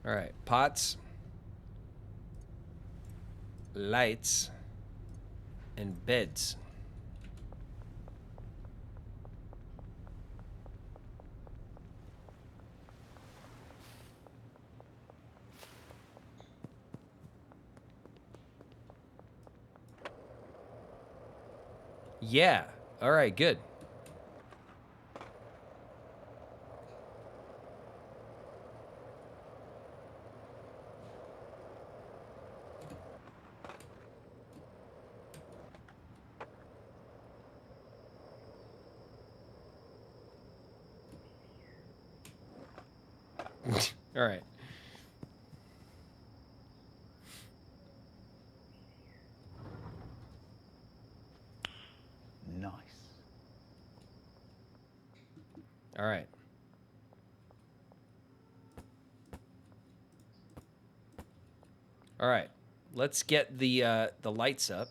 [SPEAKER 1] All right, pots, lights, and beds. Yeah. All right, good. All right.
[SPEAKER 3] Nice.
[SPEAKER 1] All right. All right. Let's get the lights up.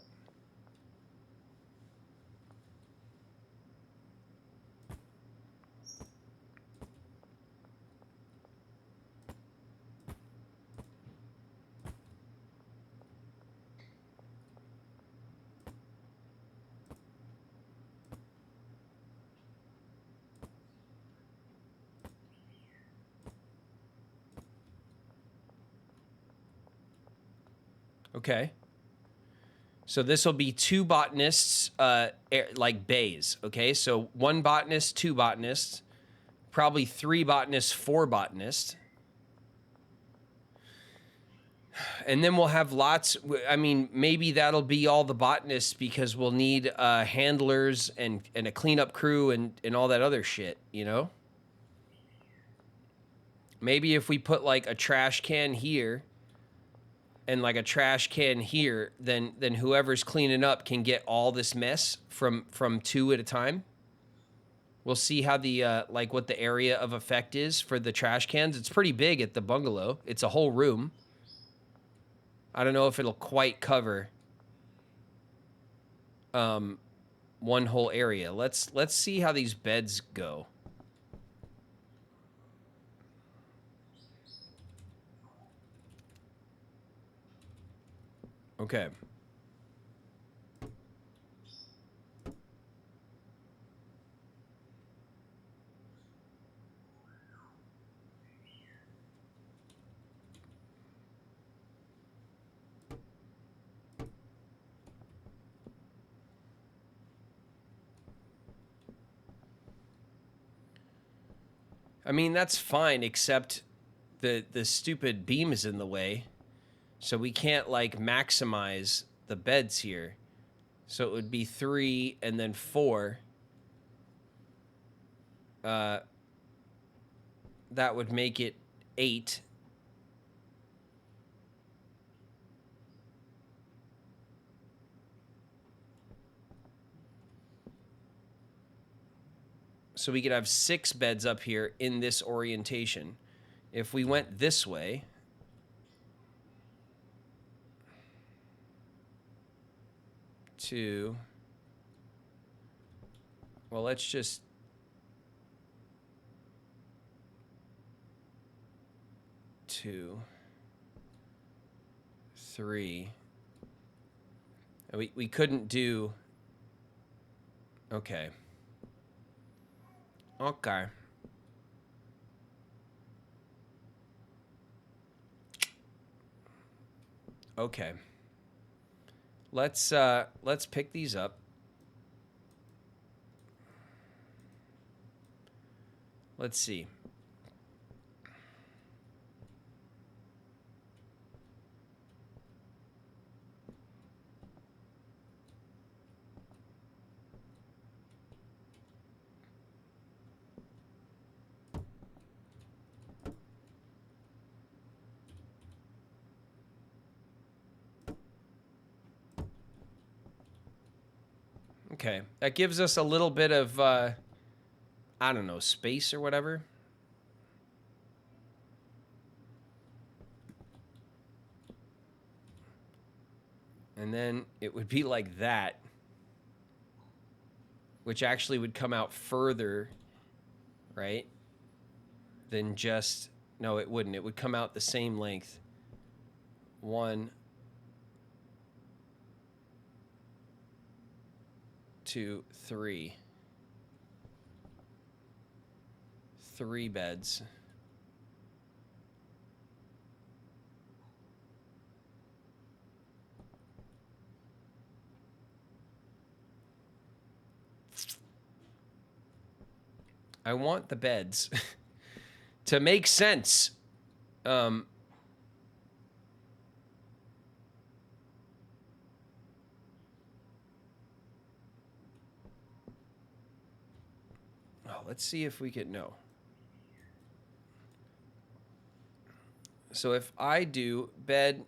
[SPEAKER 1] Okay. So this will be 2 botanists, like bays. Okay. So 1 botanist, 2 botanists, probably 3 botanists, 4 botanists. And then we'll have lots. I mean, maybe that'll be all the botanists because we'll need handlers and a cleanup crew and all that other shit, you know? Maybe if we put like a trash can here and like a trash can here, then whoever's cleaning up can get all this mess from 2 at a time. We'll see how the like what the area of effect is for the trash cans. It's pretty big at the bungalow. It's a whole room. I don't know if it'll quite cover one whole area. Let's see how these beds go. Okay. I mean, that's fine, except the stupid beam is in the way. So we can't like maximize the beds here. So it would be 3 and then 4. That would make it 8. So we could have 6 beds up here in this orientation. If we went this way, to, well, let's just, two, 3. We couldn't do, okay. Okay. Okay. Let's pick these up. Let's see. Okay, that gives us a little bit of, I don't know, space or whatever. And then it would be like that, which actually would come out further, right? Than just, no, it wouldn't. It would come out the same length. 1, 2, 3. 3 beds. I want the beds to make sense. Oh, let's see if we can, no. So if I do bed.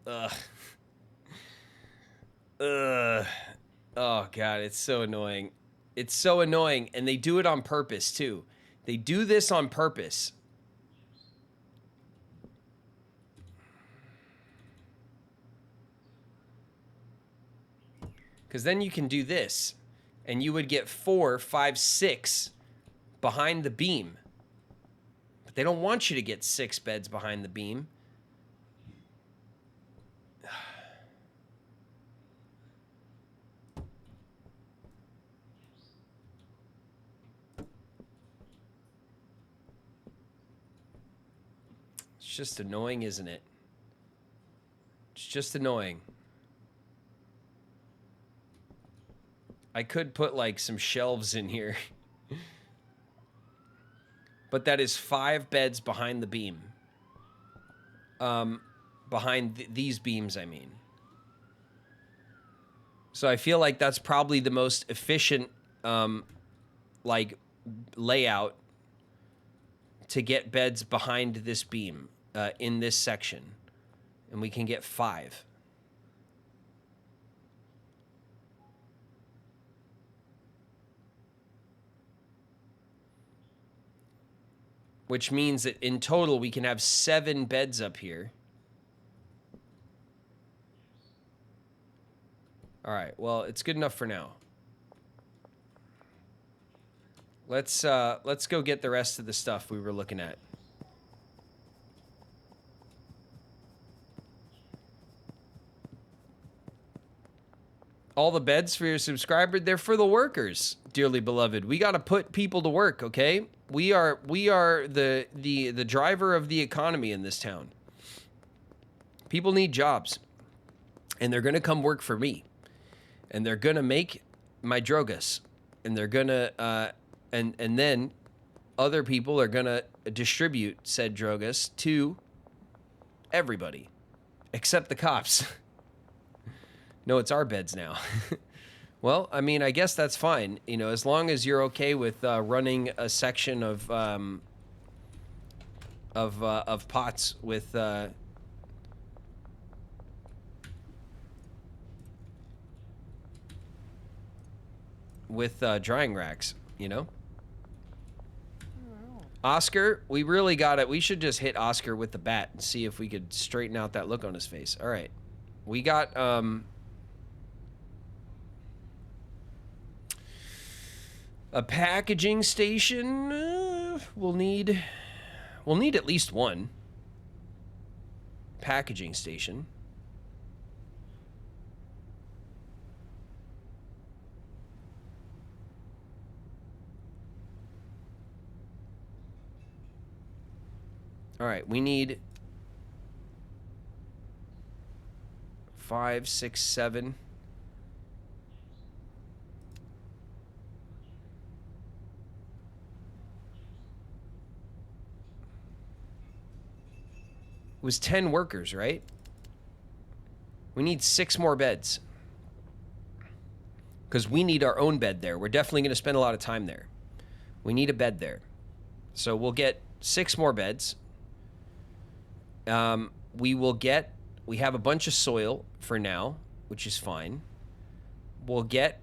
[SPEAKER 1] Ugh. Ugh. Oh, God, it's so annoying. It's so annoying, and they do it on purpose, too. They do this on purpose. Because then you can do this, and you would get 4, 5, 6 behind the beam. But they don't want you to get 6 beds behind the beam. It's just annoying, isn't it? It's just annoying. I could put like some shelves in here. But that is 5 beds behind the beam. Behind these beams, I mean. So I feel like that's probably the most efficient like layout to get beds behind this beam in this section. And we can get 5. Which means that in total we can have 7 beds up here. All right, well, it's good enough for now. Let's go get the rest of the stuff we were looking at. All the beds for your subscriber, they're for the workers, dearly beloved. We got to put people to work, okay? We are the driver of the economy in this town. People need jobs, and they're going to come work for me. And they're going to make my drogas, and they're going to and then other people are going to distribute said drogas to everybody except the cops. No, it's our beds now. Well, I mean, I guess that's fine. You know, as long as you're okay with running a section of pots with drying racks, you know. Oscar, we really got it. We should just hit Oscar with the bat and see if we could straighten out that look on his face. All right, we got a packaging station. We'll need at least one packaging station. All right, we need 5, 6, 7. It was 10 workers, right? We need 6 more beds. Because we need our own bed there. We're definitely going to spend a lot of time there. We need a bed there. So we'll get 6 more beds. We have a bunch of soil for now, which is fine. We'll get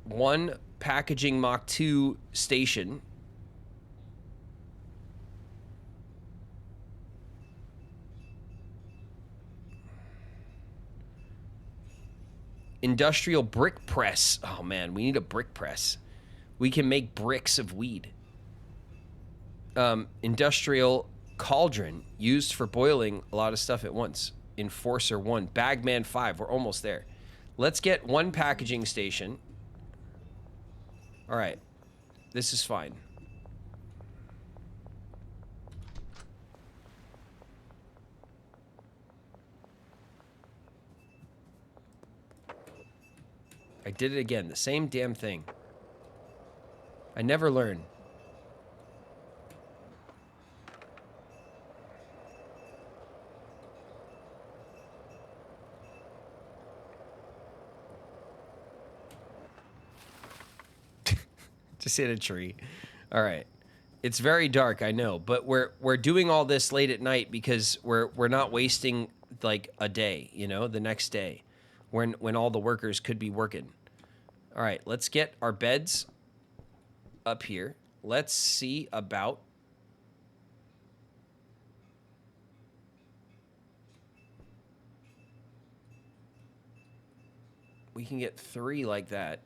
[SPEAKER 1] 1 packaging Mach 2 station. Industrial brick press. Oh man, we need a brick press. We can make bricks of weed. Industrial cauldron used for boiling a lot of stuff at once. Enforcer 1. Bagman 5. We're almost there. Let's get 1 packaging station. All right. This is fine. I did it again. The same damn thing. I never learn. Just hit a tree. All right. It's very dark, I know, but we're doing all this late at night because we're not wasting like a day, you know, the next day, when all the workers could be working. All right, let's get our beds up here. Let's see about we can get 3 like that.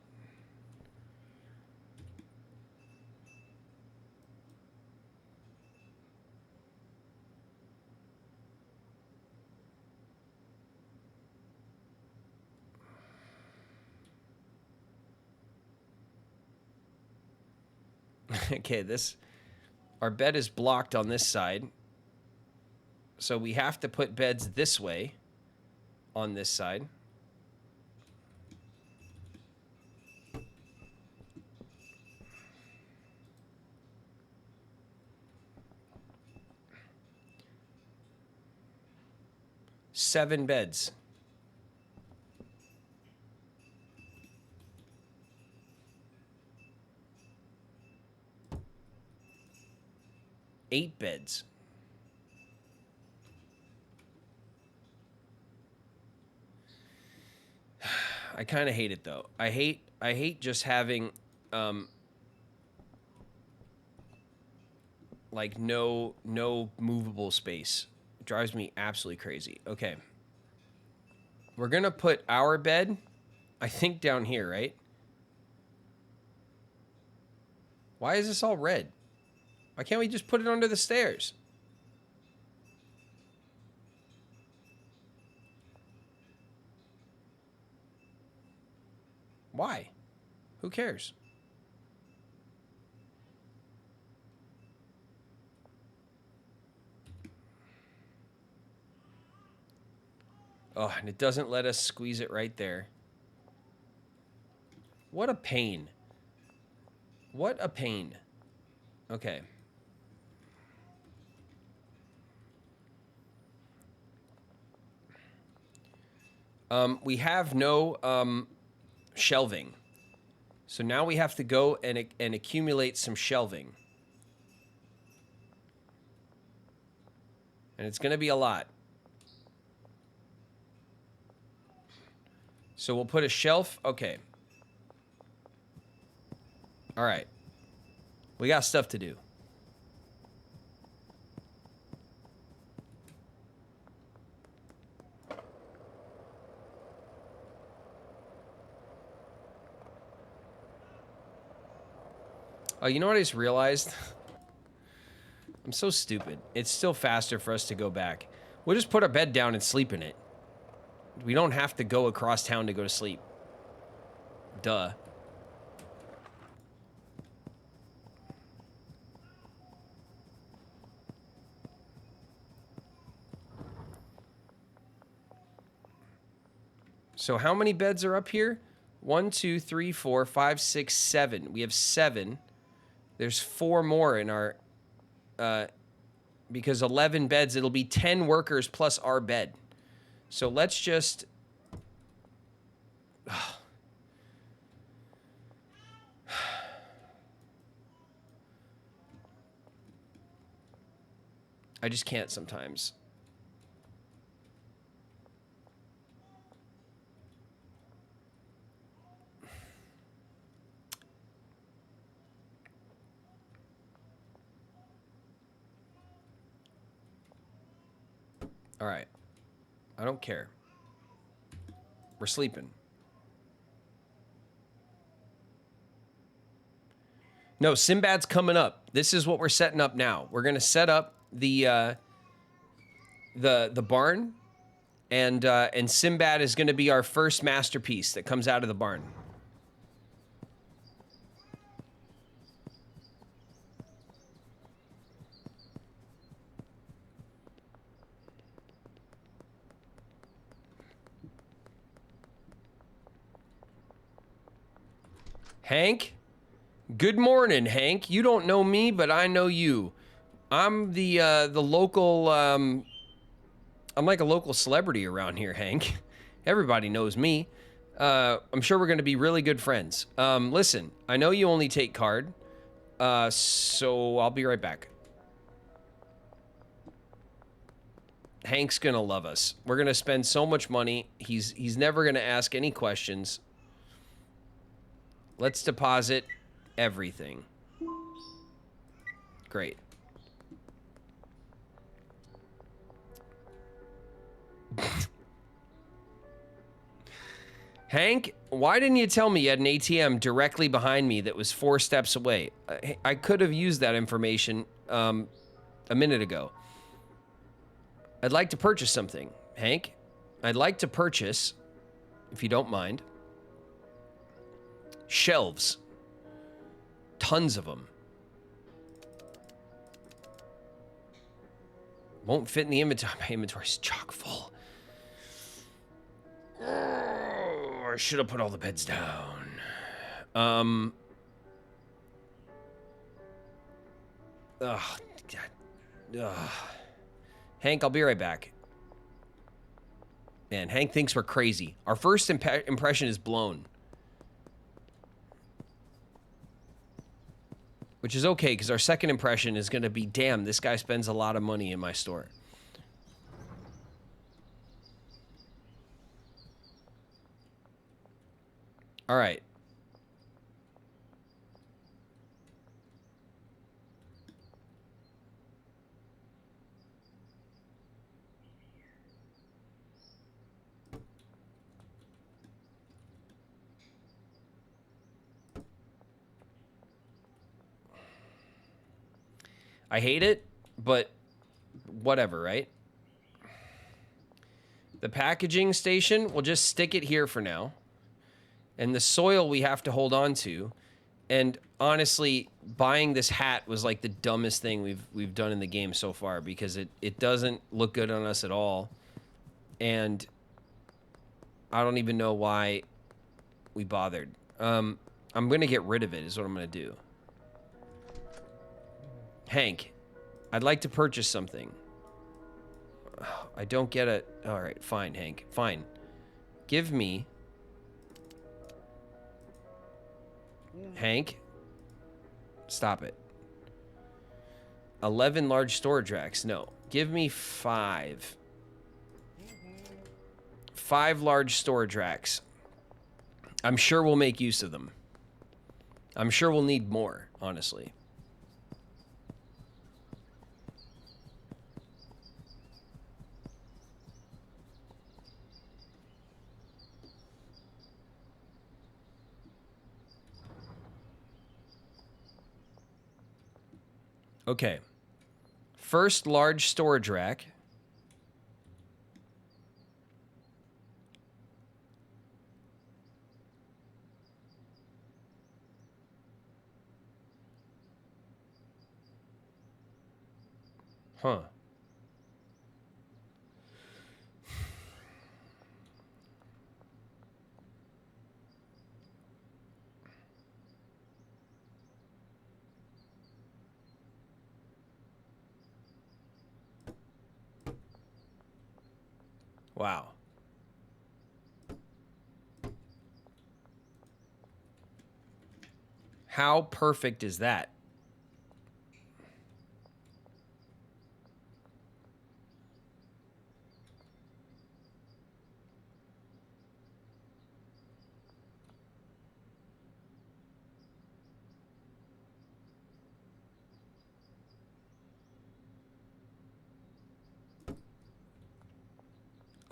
[SPEAKER 1] Okay, our bed is blocked on this side. So we have to put beds this way on this side. Seven beds. Eight beds. I kind of hate it though. I hate just having like no movable space. It drives me absolutely crazy. Okay. We're going to put our bed I think down here, right? Why is this all red? Why can't we just put it under the stairs? Why? Who cares? Oh, and it doesn't let us squeeze it right there. What a pain. What a pain. Okay. We have no shelving. So now we have to go and accumulate some shelving. And it's going to be a lot. So we'll put a shelf. Okay. All right. We got stuff to do. Oh, you know what I just realized? I'm so stupid. It's still faster for us to go back. We'll just put our bed down and sleep in it. We don't have to go across town to go to sleep. Duh. So how many beds are up here? 1, 2, 3, 4, 5, 6, 7. We have 7. There's 4 more in our... because 11 beds, it'll be 10 workers plus our bed. So let's just... I just can't sometimes. All right. I don't care. We're sleeping. No, Sinbad's coming up. This is what we're setting up now. We're going to set up the barn, and Sinbad is going to be our first masterpiece that comes out of the barn. Hank? Good morning, Hank. You don't know me, but I know you. I'm the local, I'm like a local celebrity around here, Hank. Everybody knows me. I'm sure we're going to be really good friends. Listen, I know you only take card, so I'll be right back. Hank's going to love us. We're going to spend so much money. He's never going to ask any questions. Let's deposit everything. Great. Hank, why didn't you tell me you had an ATM directly behind me that was 4 steps away? I could have used that information a minute ago. I'd like to purchase something. Hank, I'd like to purchase, if you don't mind, shelves. Tons of them. Won't fit in the inventory. My inventory's chock full. I should have put all the beds down. Ugh, God. Ugh. Hank, I'll be right back. Man, Hank thinks we're crazy. Our first impression is blown. Which is okay, because our second impression is going to be, damn, this guy spends a lot of money in my store. All right. I hate it, but whatever, right? The packaging station, we'll just stick it here for now. And the soil we have to hold on to. And honestly, buying this hat was like the dumbest thing we've done in the game so far, because it doesn't look good on us at all. And I don't even know why we bothered. I'm going to get rid of it is what I'm going to do. Hank, I'd like to purchase something. I don't get it. All right, fine, Hank. Fine. Give me... Hank, stop it. 11 large storage racks. No. Give me 5. 5 large storage racks. I'm sure we'll make use of them. I'm sure we'll need more, honestly. Okay. First large storage rack. Huh. Wow. How perfect is that?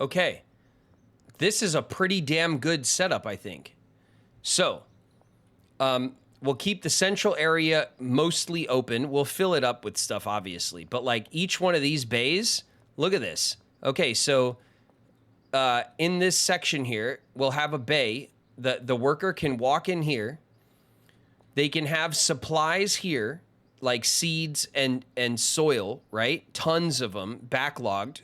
[SPEAKER 1] Okay. This is a pretty damn good setup, I think. So, we'll keep the central area mostly open. We'll fill it up with stuff, obviously. But, like, each one of these bays, look at this. Okay, so in this section here, we'll have a bay. The worker can walk in here. They can have supplies here, like seeds and soil, right? Tons of them, backlogged.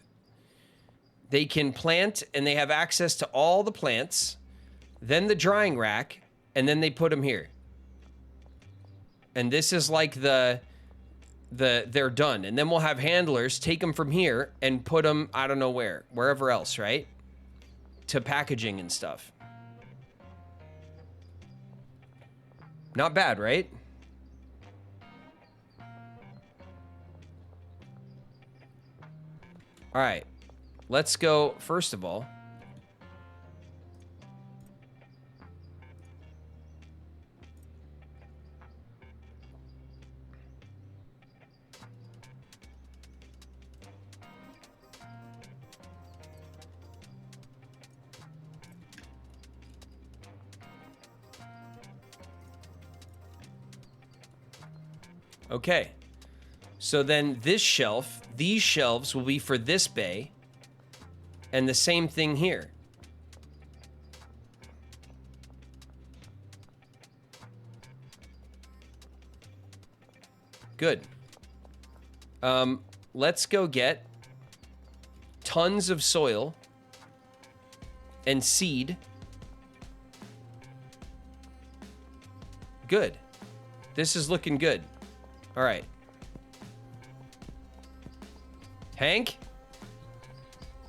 [SPEAKER 1] They can plant, and they have access to all the plants, then the drying rack, and then they put them here. And this is like they're done. And then we'll have handlers take them from here and put them, I don't know wherever else, right? To packaging and stuff. Not bad, right? All right. Let's go, first of all. Okay. So then this shelf, these shelves will be for this bay. And the same thing here. Good. Let's go get tons of soil and seed. Good. This is looking good. All right. Hank?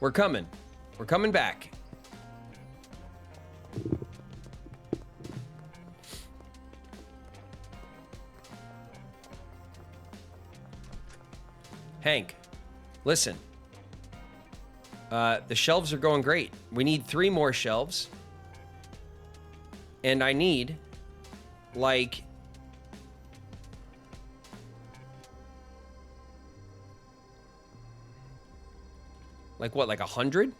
[SPEAKER 1] We're coming. We're coming back. Hank, listen. The shelves are going great. We need 3 more shelves. And I need, like... Like what, like 100?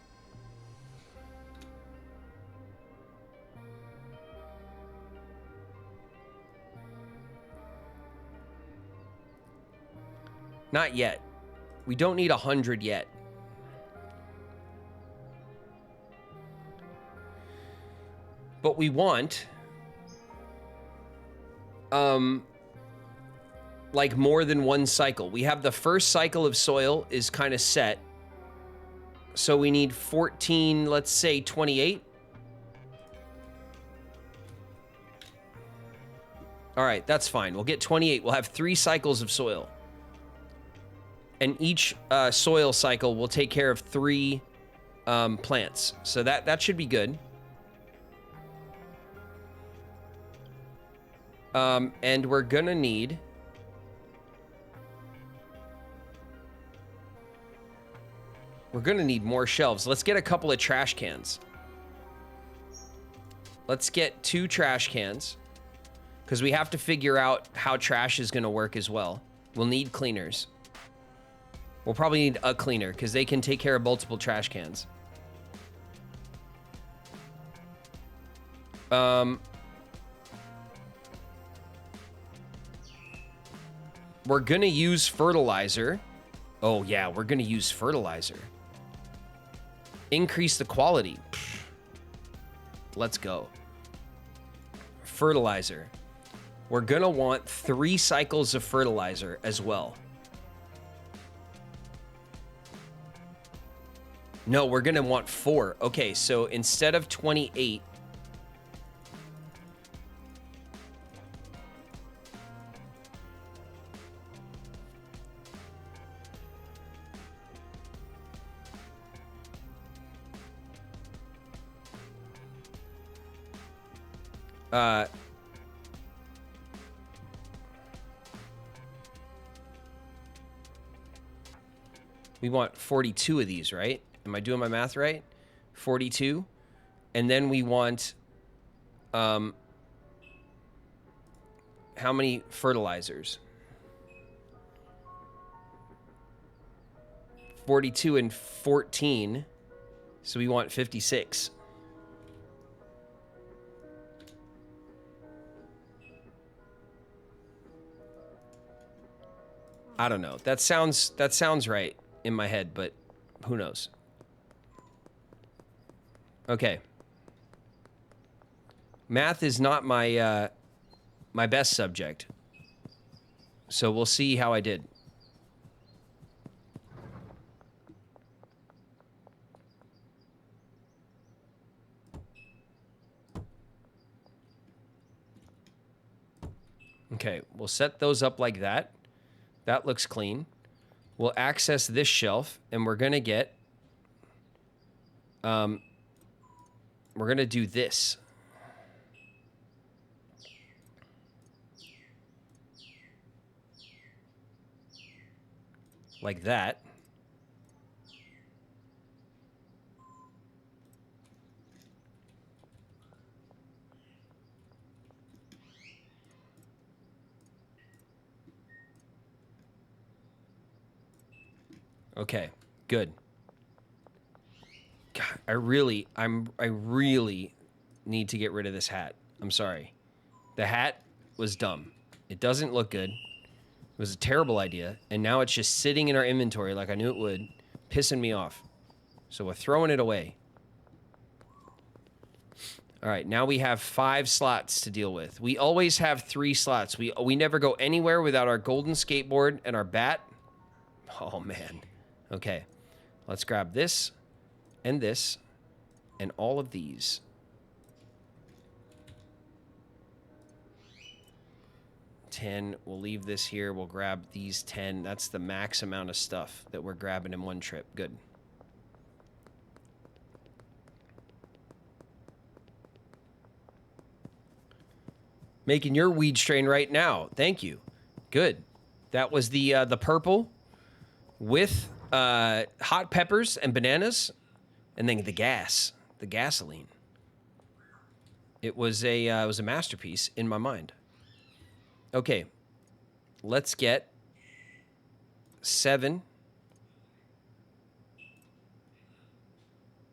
[SPEAKER 1] Not yet. We don't need 100 yet. But we want... like more than one cycle. We have the first cycle of soil is kind of set. So we need 14, let's say 28. All right, that's fine. We'll get 28. We'll have 3 cycles of soil. And each soil cycle will take care of 3 plants. So that should be good. And we're gonna need... We're gonna need more shelves. Let's get a couple of trash cans. Let's get 2 trash cans. Because we have to figure out how trash is gonna work as well. We'll need cleaners. We'll probably need a cleaner, because they can take care of multiple trash cans. We're gonna use fertilizer. Oh yeah, we're gonna use fertilizer. Increase the quality. Pfft. Let's go. Fertilizer. We're gonna want 3 cycles of fertilizer as well. No, we're gonna want 4. Okay, so instead of 28, we want 42 of these, right? Am I doing my math right? 42. And then we want, how many fertilizers? 42 and 14. So we want 56. I don't know. That sounds right in my head, but who knows? Okay. Math is not my my best subject. So we'll see how I did. Okay, we'll set those up like that. That looks clean. We'll access this shelf, and we're going to get... we're going to do this. like that. Okay, good. God, I really need to get rid of this hat. I'm sorry. The hat was dumb. It doesn't look good. It was a terrible idea, and now it's just sitting in our inventory like I knew it would, pissing me off. So we're throwing it away. All right, now we have 5 slots to deal with. We always have 3 slots. We never go anywhere without our golden skateboard and our bat. Oh, man. Okay, let's grab this and all of these. 10. We'll leave this here. We'll grab these 10. That's the max amount of stuff that we're grabbing in one trip. Good. Making your weed strain right now. Thank you. Good. That was the purple with hot peppers and bananas, and then the gasoline. It was a masterpiece in my mind. Okay, let's get 7.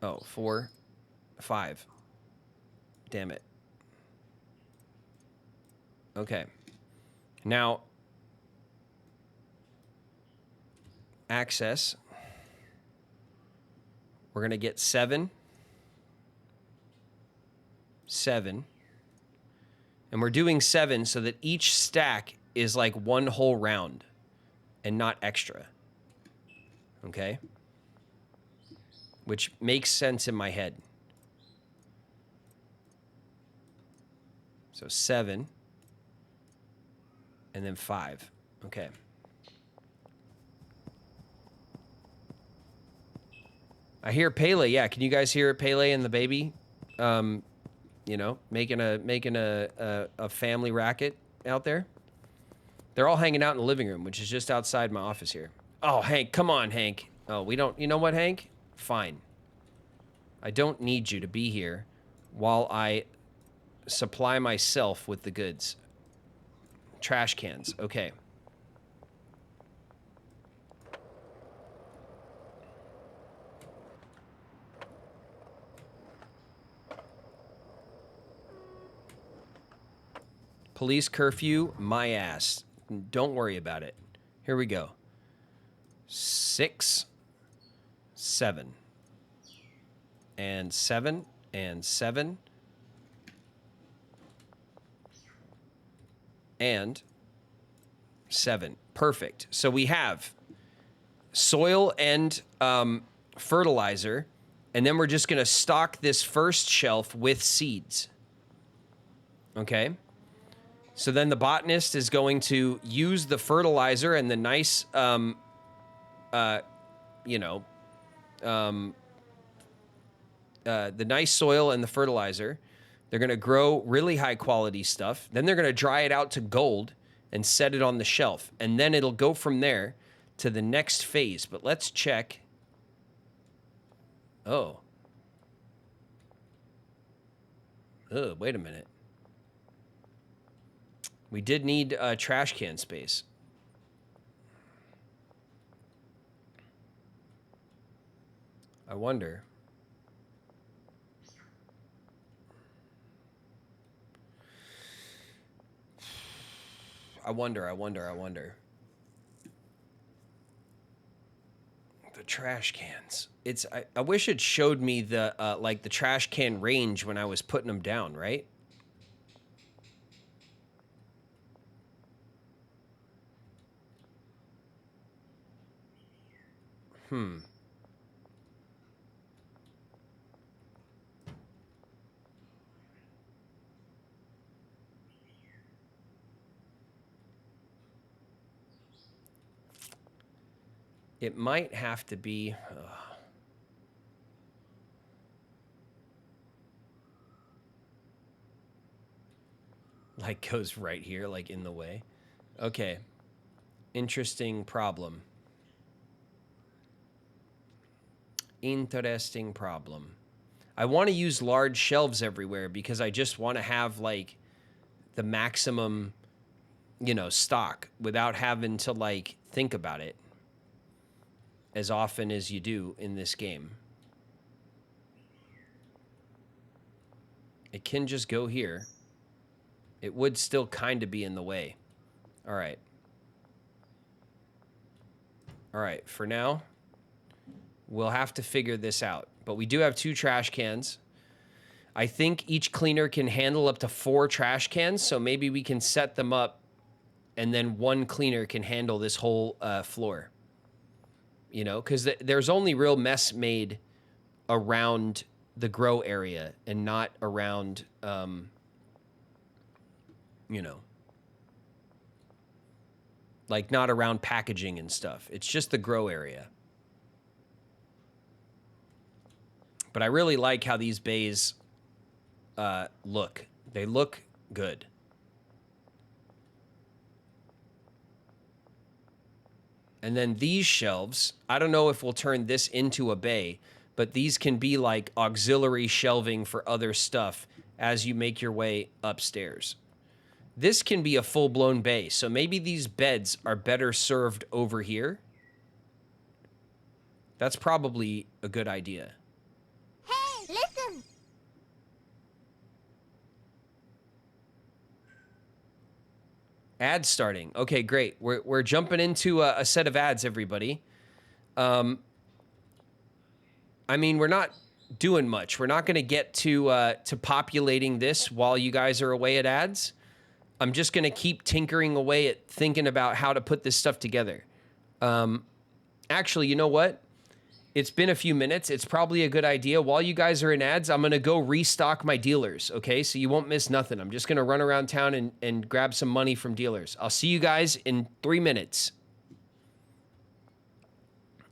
[SPEAKER 1] Oh, 4, 5. Damn it. Okay. Now, access. We're going to get 7. 7. And we're doing 7 so that each stack is like one whole round and not extra. Okay? Which makes sense in my head. So 7. And then 5. Okay. I hear Pele. Yeah, can you guys hear Pele and the baby? You know, making a family racket out there. They're all hanging out in the living room, which is just outside my office here. Oh, Hank, come on, Hank. Oh, we don't. You know what, Hank? Fine. I don't need you to be here while I supply myself with the goods. Trash cans. Okay. Police curfew, my ass. Don't worry about it. Here we go. 6, 7. And 7, and 7. And 7. Perfect. So we have soil and fertilizer, and then we're just going to stock this first shelf with seeds. Okay? So then the botanist is going to use the fertilizer and the nice, the nice soil and the fertilizer. They're going to grow really high quality stuff. Then they're going to dry it out to gold and set it on the shelf. And then it'll go from there to the next phase. But let's check. Oh. Wait a minute. We did need trash can space. I wonder. I wonder. The trash cans. I wish it showed me the like the trash can range when I was putting them down, right? It might have to be... like goes right here, like in the way. Okay. Interesting problem. Interesting problem. I want to use large shelves everywhere because I just want to have like the maximum, you know, stock without having to like think about it as often as you do in this game. It can just go here. It would still kind of be in the way. All right. All right, for now, we'll have to figure this out. But we do have 2 trash cans. I think each cleaner can handle up to 4 trash cans, so maybe we can set them up and then 1 cleaner can handle this whole floor. You know, because there's only real mess made around the grow area and not around, you know, like not around packaging and stuff. It's just the grow area. But I really like how these bays look. They look good. And then these shelves, I don't know if we'll turn this into a bay, but these can be like auxiliary shelving for other stuff as you make your way upstairs. This can be a full-blown bay, so maybe these beds are better served over here. That's probably a good idea.
[SPEAKER 3] Hey, listen!
[SPEAKER 1] Ads starting. Okay, great. We're jumping into a set of ads, everybody. I mean, we're not doing much. We're not going to get to populating this while you guys are away at ads. I'm just going to keep tinkering away at thinking about how to put this stuff together. Actually, you know what? It's been a few minutes. It's probably a good idea. While you guys are in ads, I'm going to go restock my dealers, okay? So you won't miss nothing. I'm just going to run around town and grab some money from dealers. I'll see you guys in 3 minutes.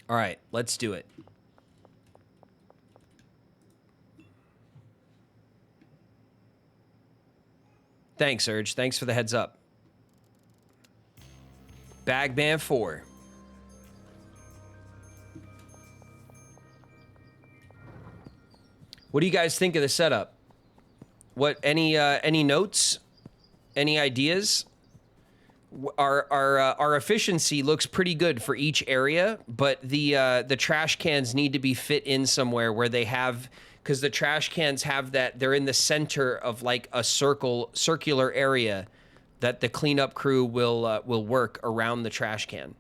[SPEAKER 1] All right, let's do it. Thanks, Urge. Thanks for the heads up. Bagman 4. What do you guys think of the setup? What any notes? Any ideas? Our efficiency looks pretty good for each area, but the trash cans need to be fit in somewhere where they have, because the trash cans have that, they're in the center of like a circular area that the cleanup crew will work around the trash can.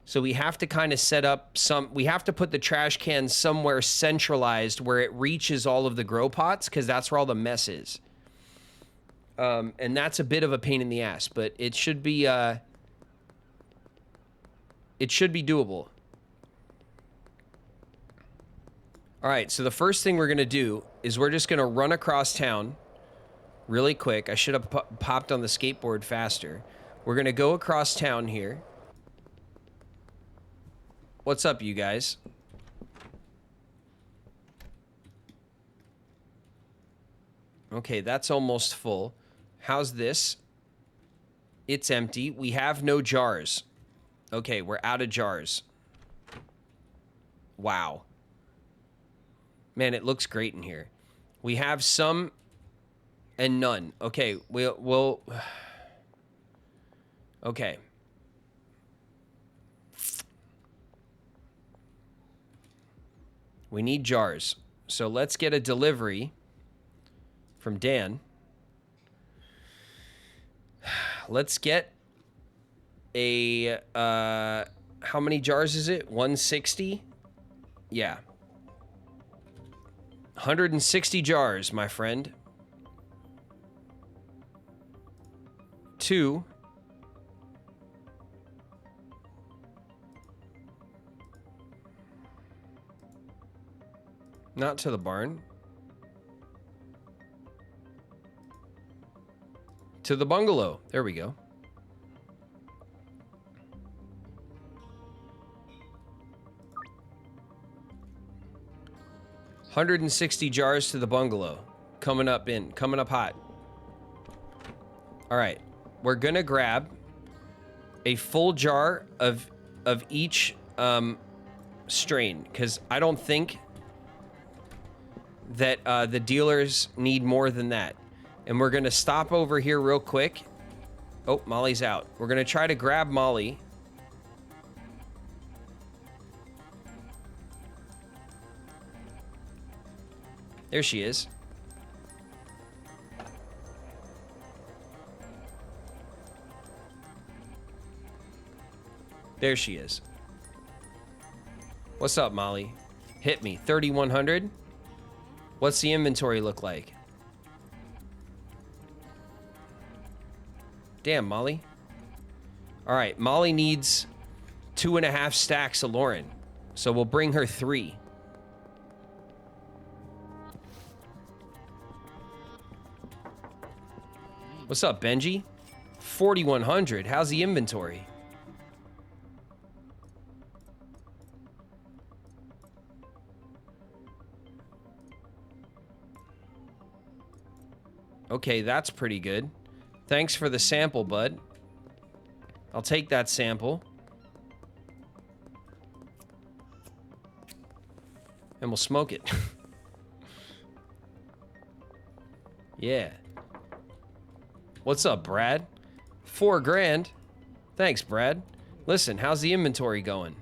[SPEAKER 1] So we have to kind of set up we have to put the trash can somewhere centralized where it reaches all of the grow pots, because that's where all the mess is. And that's a bit of a pain in the ass, but it should be doable. All right, so the first thing we're going to do is we're just going to run across town really quick. I should have popped on the skateboard faster. We're going to go across town here. What's up, you guys? Okay, that's almost full. How's this? It's empty. We have no jars. Okay, we're out of jars. Wow. Man, it looks great in here. We have some and none. Okay, we'll okay. We need jars. So let's get a delivery from Dan. Let's get a, how many jars is it? 160? Yeah. 160 jars, my friend. 2. Not to the barn. To the bungalow. There we go. $160 jars to the bungalow. Coming up hot. All right. We're going to grab a full jar of each strain, because I don't think that the dealers need more than that. And we're going to stop over here real quick. Oh, Molly's out. We're going to try to grab Molly. There she is. There she is. What's up, Molly? Hit me. 3,100. What's the inventory look like? Damn, Molly. All right, Molly needs 2.5 stacks of Lauren. So we'll bring her 3. What's up, Benji? 4,100. How's the inventory? Okay, that's pretty good. Thanks for the sample, bud. I'll take that sample. And we'll smoke it. Yeah. What's up, Brad? 4 grand. Thanks, Brad. Listen, how's the inventory going?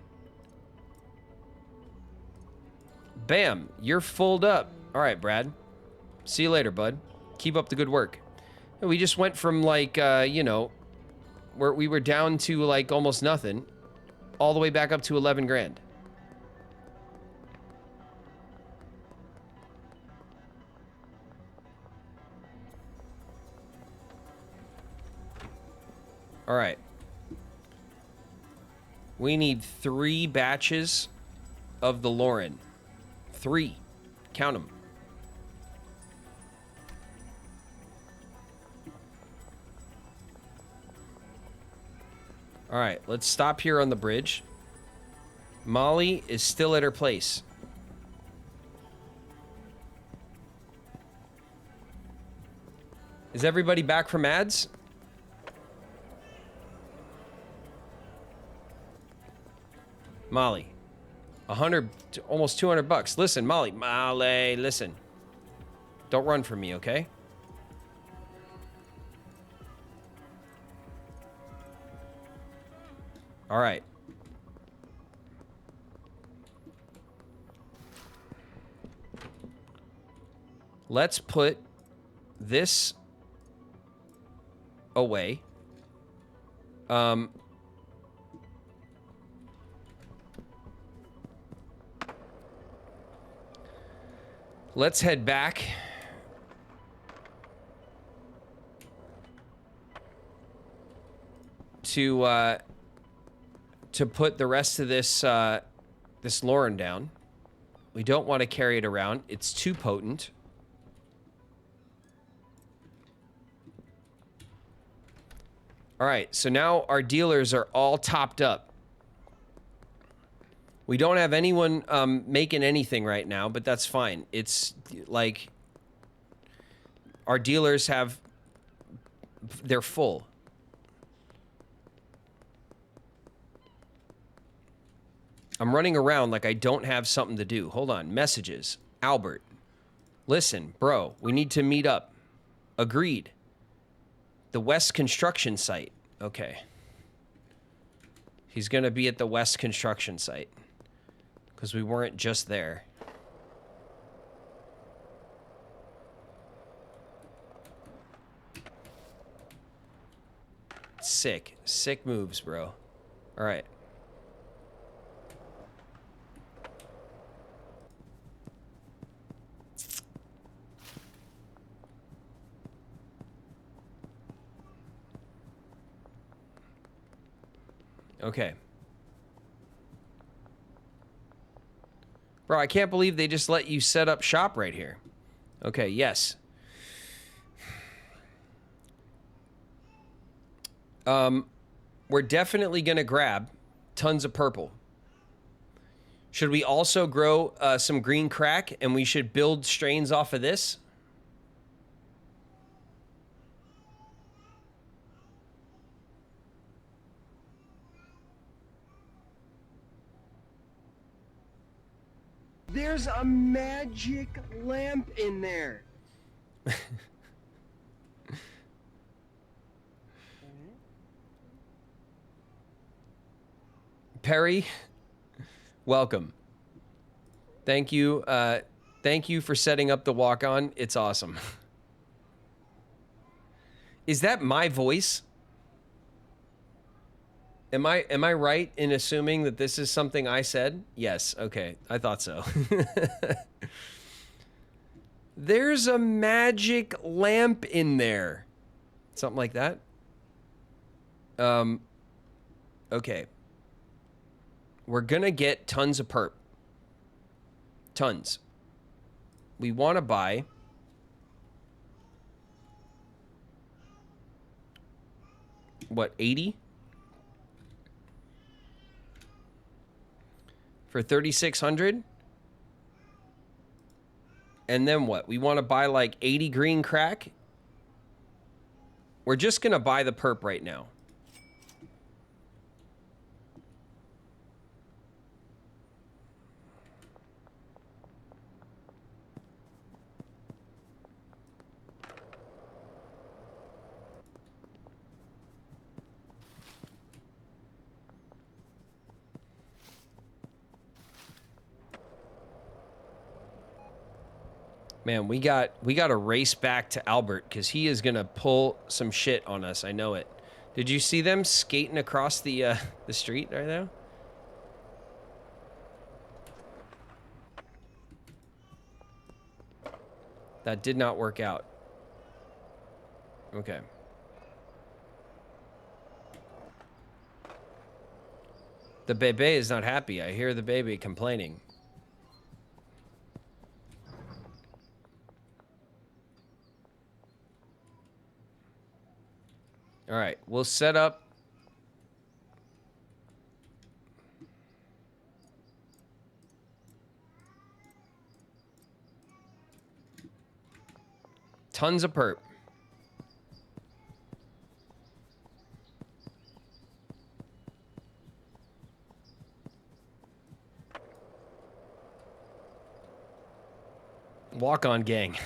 [SPEAKER 1] Bam, you're fulled up. All right, Brad. See you later, bud. Keep up the good work. We just went from like, you know, where we were down to like almost nothing, all the way back up to 11 grand. All right. We need 3 batches of the Lauren. 3. Count them. All right, let's stop here on the bridge. Molly is still at her place. Is everybody back from ads? Molly, 100, almost 200 bucks. Listen, Molly, listen. Don't run from me, okay? All right. Let's put this away. Let's head back. To put the rest of this this Lauren down. We don't want to carry it around. It's too potent. All right, so now our dealers are all topped up. We don't have anyone making anything right now, but that's fine. It's like our dealers have, they're full. I'm running around like I don't have something to do. Hold on. Messages. Albert. Listen, bro, we need to meet up. Agreed. The West construction site. Okay. He's going to be at the West construction site. Because we weren't just there. Sick. Sick moves, bro. All right. Okay. Bro, I can't believe they just let you set up shop right here. Okay, yes. We're definitely going to grab tons of purple. Should we also grow some green crack and we should build strains off of this? There's a magic lamp in there. Perry, welcome. Thank you. Thank you for setting up the walk-on. It's awesome. Is that my voice? Am I right in assuming that this is something I said? Yes. Okay. I thought so. There's a magic lamp in there. Something like that. Okay. We're gonna get tons of perp. Tons. We want to buy what, 80? For 3,600? And then what? We want to buy like 80 green crack? We're just going to buy the perp right now. Man, we got to race back to Albert because he is gonna pull some shit on us. I know it. Did you see them skating across the street right now? That did not work out. Okay. The bebe is not happy. I hear the baby complaining. All right, we'll set up. Tons of perp. Walk on gang.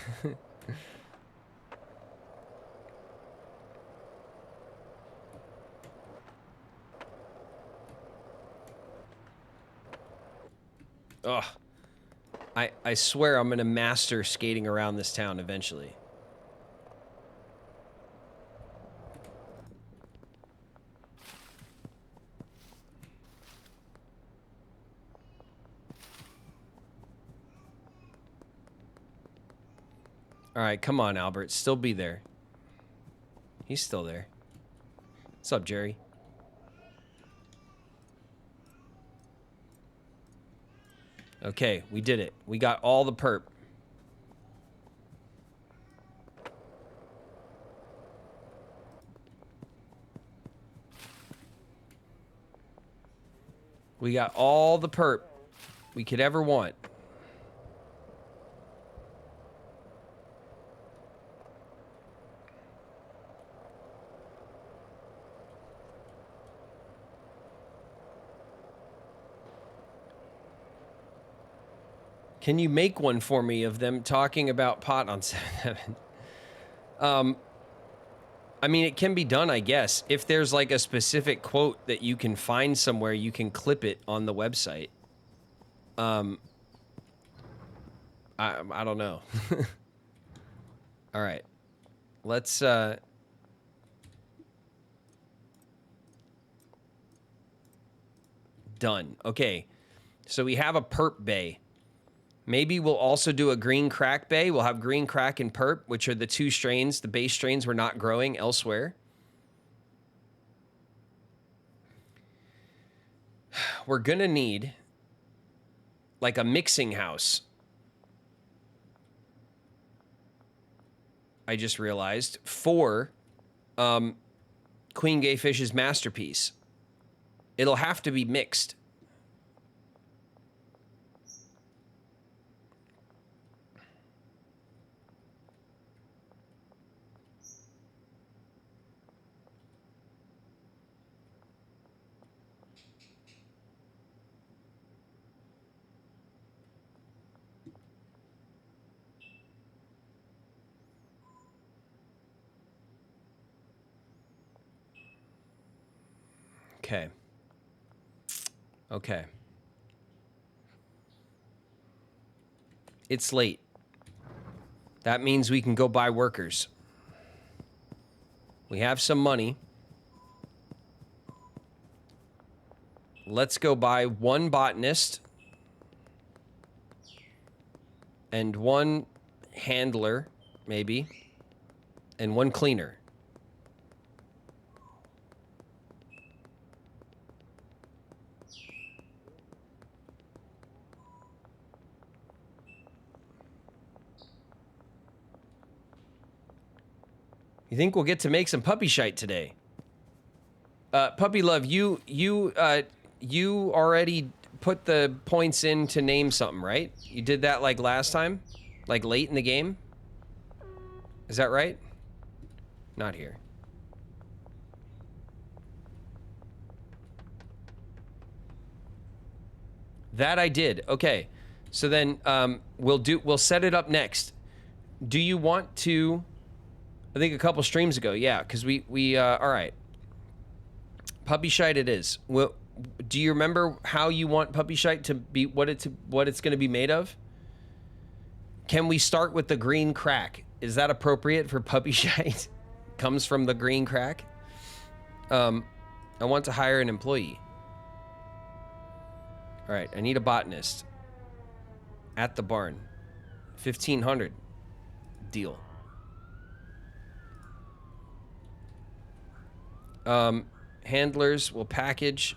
[SPEAKER 1] Ugh. I swear I'm gonna master skating around this town eventually. All right, come on, Albert. Still be there. He's still there. What's up, Jerry? Okay, we did it. We got all the perp. We got all the perp we could ever want. Can you make one for me of them talking about pot on 7-Eleven? I mean, it can be done, I guess. If there's like a specific quote that you can find somewhere, you can clip it on the website. I don't know. All right. Let's done. Okay. So we have a perp bay. Maybe we'll also do a green crack bay. We'll have green crack and perp, which are the two strains, the base strains we're not growing elsewhere. We're going to need like a mixing house. I just realized for Queen Gay Fish's masterpiece. It'll have to be mixed. Okay. Okay. It's late. That means we can go buy workers. We have some money. Let's go buy one botanist and one handler, maybe, and one cleaner. You think we'll get to make some puppy shite today? Puppy Love, you already put the points in to name something, right? You did that like last time? Like late in the game? Is that right? Not here. That I did. Okay. So then we'll set it up next. Do you want to, I think a couple streams ago, yeah, because we all right. Puppy shite it is. Well, do you remember how you want puppy shite to be, what it's going to be made of? Can we start with the green crack? Is that appropriate for puppy shite? Comes from the green crack? I want to hire an employee. All right, I need a botanist. At the barn. 1,500. Deal. Handlers will package,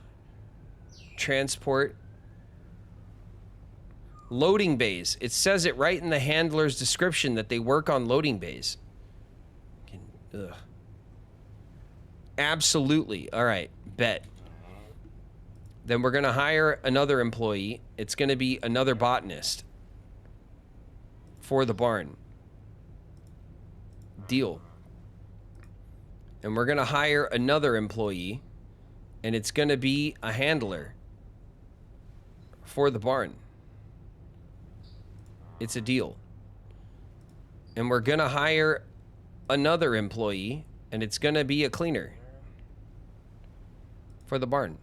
[SPEAKER 1] transport, loading bays. It says it right in the handler's description that they work on loading bays. Ugh. Absolutely. All right, bet. Then we're going to hire another employee. It's going to be another botanist for the barn. Deal. And we're going to hire another employee, and it's going to be a handler for the barn. It's a deal. And we're going to hire another employee, and it's going to be a cleaner for the barn.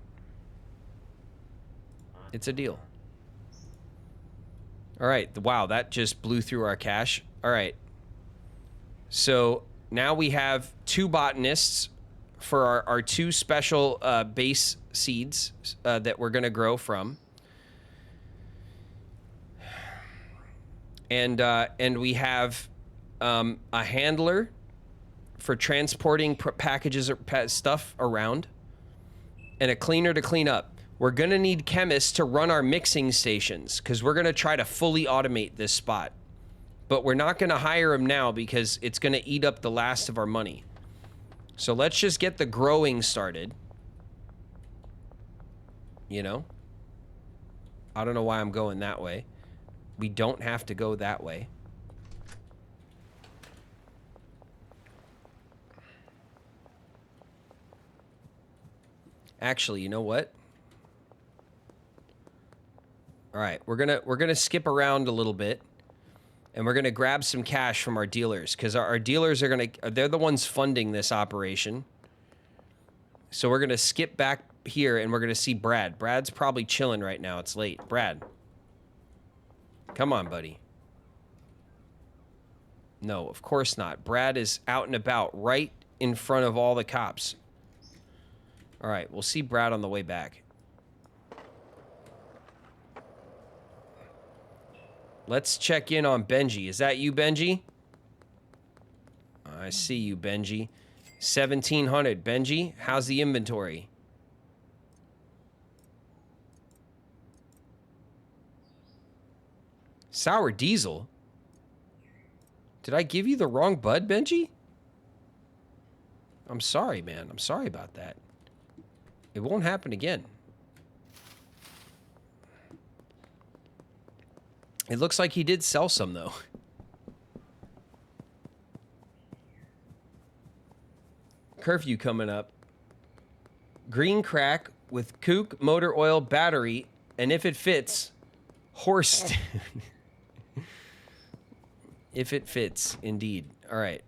[SPEAKER 1] It's a deal. All right. Wow, that just blew through our cash. All right. So now we have 2 botanists for our 2 special base seeds that we're going to grow from. And we have a handler for transporting packages or stuff around, and a cleaner to clean up. We're going to need chemists to run our mixing stations because we're going to try to fully automate this spot. But we're not going to hire them now because it's going to eat up the last of our money. So let's just get the growing started. You know? I don't know why I'm going that way. We don't have to go that way. Actually, you know what? All right, we're gonna skip around a little bit, and we're gonna grab some cash from our dealers because our dealers are they're the ones funding this operation. So we're gonna skip back here, and we're gonna see Brad. Brad's probably chilling right now. It's late. Brad, come on, buddy. No, of course not. Brad is out and about, right in front of all the cops. All right, we'll see Brad on the way back. Let's check in on Benji. Is that you, Benji? I see you, Benji. 1,700. Benji, how's the inventory? Sour diesel? Did I give you the wrong bud, Benji? I'm sorry, man. I'm sorry about that. It won't happen again. It looks like he did sell some, though. Curfew coming up. Green crack with kook, motor oil, battery, and if it fits, horse. If it fits, indeed. All right.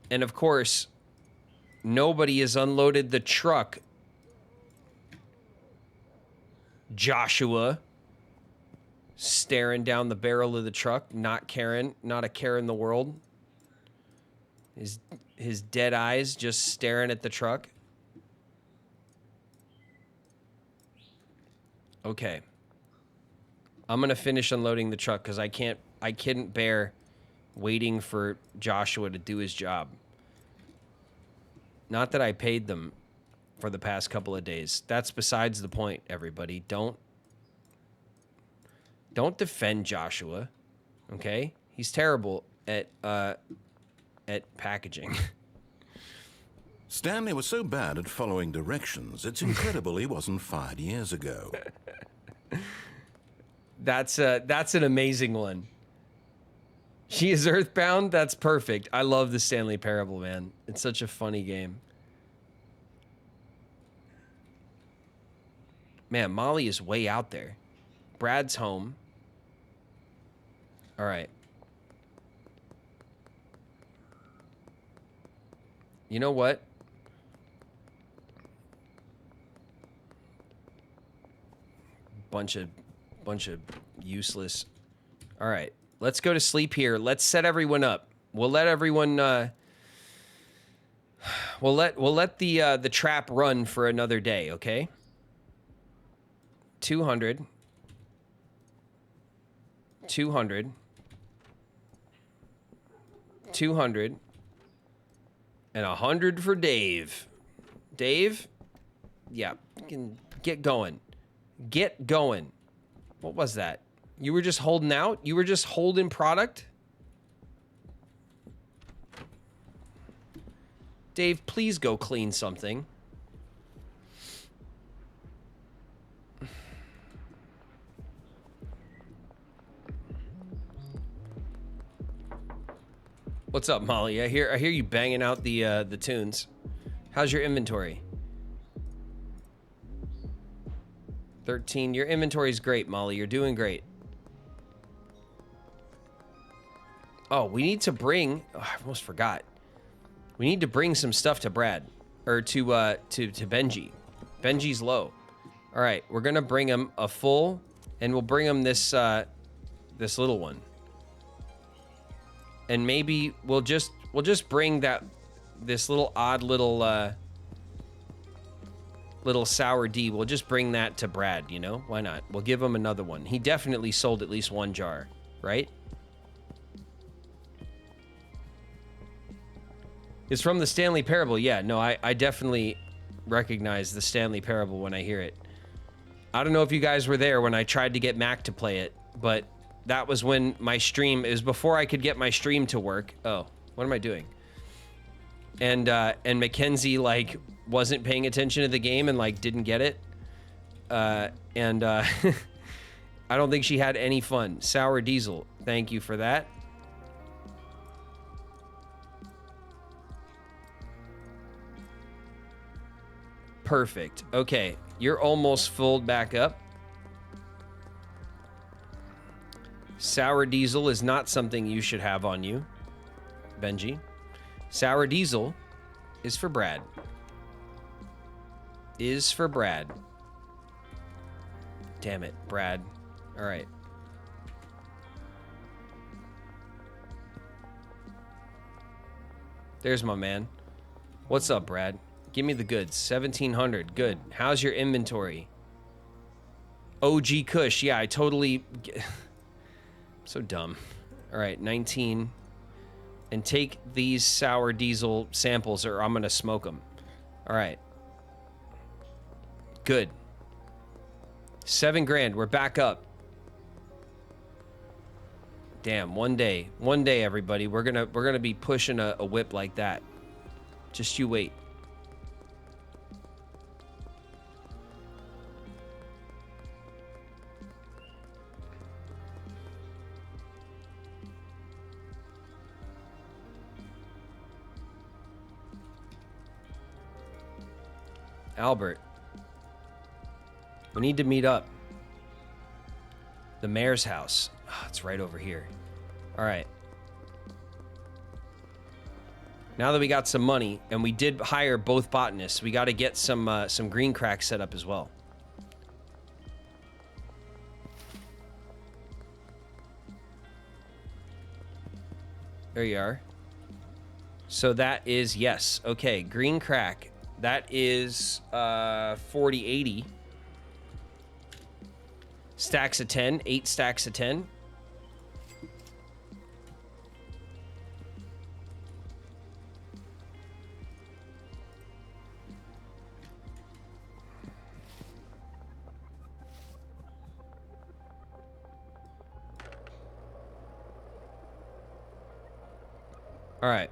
[SPEAKER 1] And of course, Nobody has unloaded the truck. Joshua. Staring down the barrel of the truck, not caring, not a care in the world. His dead eyes just staring at the truck. Okay. I'm going to finish unloading the truck because I couldn't bear waiting for Joshua to do his job. Not that I paid them for the past couple of days. That's besides the point, everybody. Don't defend Joshua, okay? He's terrible at packaging.
[SPEAKER 5] Stanley was so bad at following directions, it's incredible he wasn't fired years ago.
[SPEAKER 1] That's an amazing one. She is Earthbound? That's perfect. I love the Stanley Parable, man. It's such a funny game. Man, Molly is way out there. Brad's home. All right. You know what? Bunch of useless. All right. Let's go to sleep here. Let's set everyone up. We'll let everyone we'll let the trap run for another day, okay? 200 200 200 and 100 for Dave. Dave? Yeah, you can get going. Get going. What was that? You were just holding out? You were just holding product? Dave, please go clean something. What's up, Molly? I hear you banging out the tunes. How's your inventory? 13. Your inventory's great, Molly. You're doing great. Oh, we need to bring... Oh, I almost forgot. We need to bring some stuff to Brad. Or to Benji. Benji's low. All right, we're going to bring him a full... And we'll bring him this this little one. And maybe we'll just bring this little odd little sour D. We'll just bring that to Brad, you know? Why not? We'll give him another one. He definitely sold at least one jar, right? It's from the Stanley Parable. Yeah, no, I definitely recognize the Stanley Parable when I hear it. I don't know if you guys were there when I tried to get Mac to play it, but that was when my stream, it was before I could get my stream to work. Oh, what am I doing? And Mackenzie, like, wasn't paying attention to the game and, like, didn't get it. I don't think she had any fun. Sour Diesel, thank you for that. Perfect. Okay, you're almost filled back up. Sour Diesel is not something you should have on you, Benji. Sour Diesel is for Brad. Is for Brad. Damn it, Brad. All right. There's my man. What's up, Brad? Give me the goods. 1,700. Good. How's your inventory? OG Kush. Yeah, I totally... So dumb. All right, 19. And take these Sour Diesel samples or I'm going to smoke them. All right. Good. 7 grand. We're back up. Damn, one day, everybody, we're gonna be pushing a whip like that. Just you wait. Albert, we need to meet up. The mayor's house. Oh, it's right over here. All right. Now that we got some money, and we did hire both botanists, we got to get some green cracks set up as well. There you are. So that is, yes. Okay, green crack. That is 40-80. Stacks of 10. 8 stacks of 10. All right.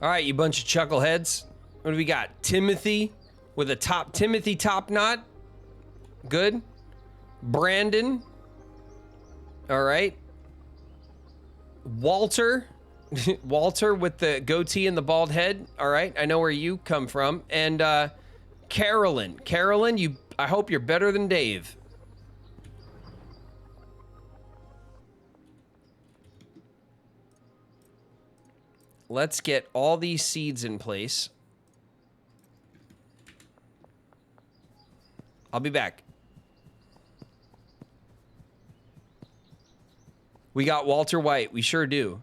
[SPEAKER 1] All right, you bunch of chuckleheads. What do we got? Timothy with a Timothy top knot. Good. Brandon. All right. Walter. Walter with the goatee and the bald head. All right, I know where you come from. And Carolyn. Carolyn, I hope you're better than Dave. Let's get all these seeds in place. I'll be back. We got Walter White. We sure do.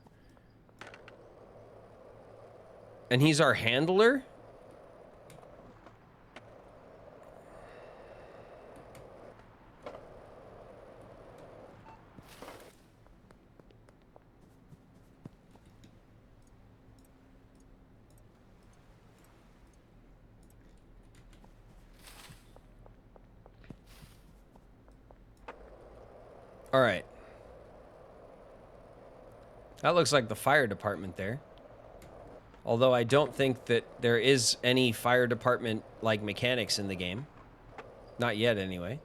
[SPEAKER 1] And he's our handler? All right. That looks like the fire department there. Although I don't think that there is any fire department like mechanics in the game. Not yet, anyway.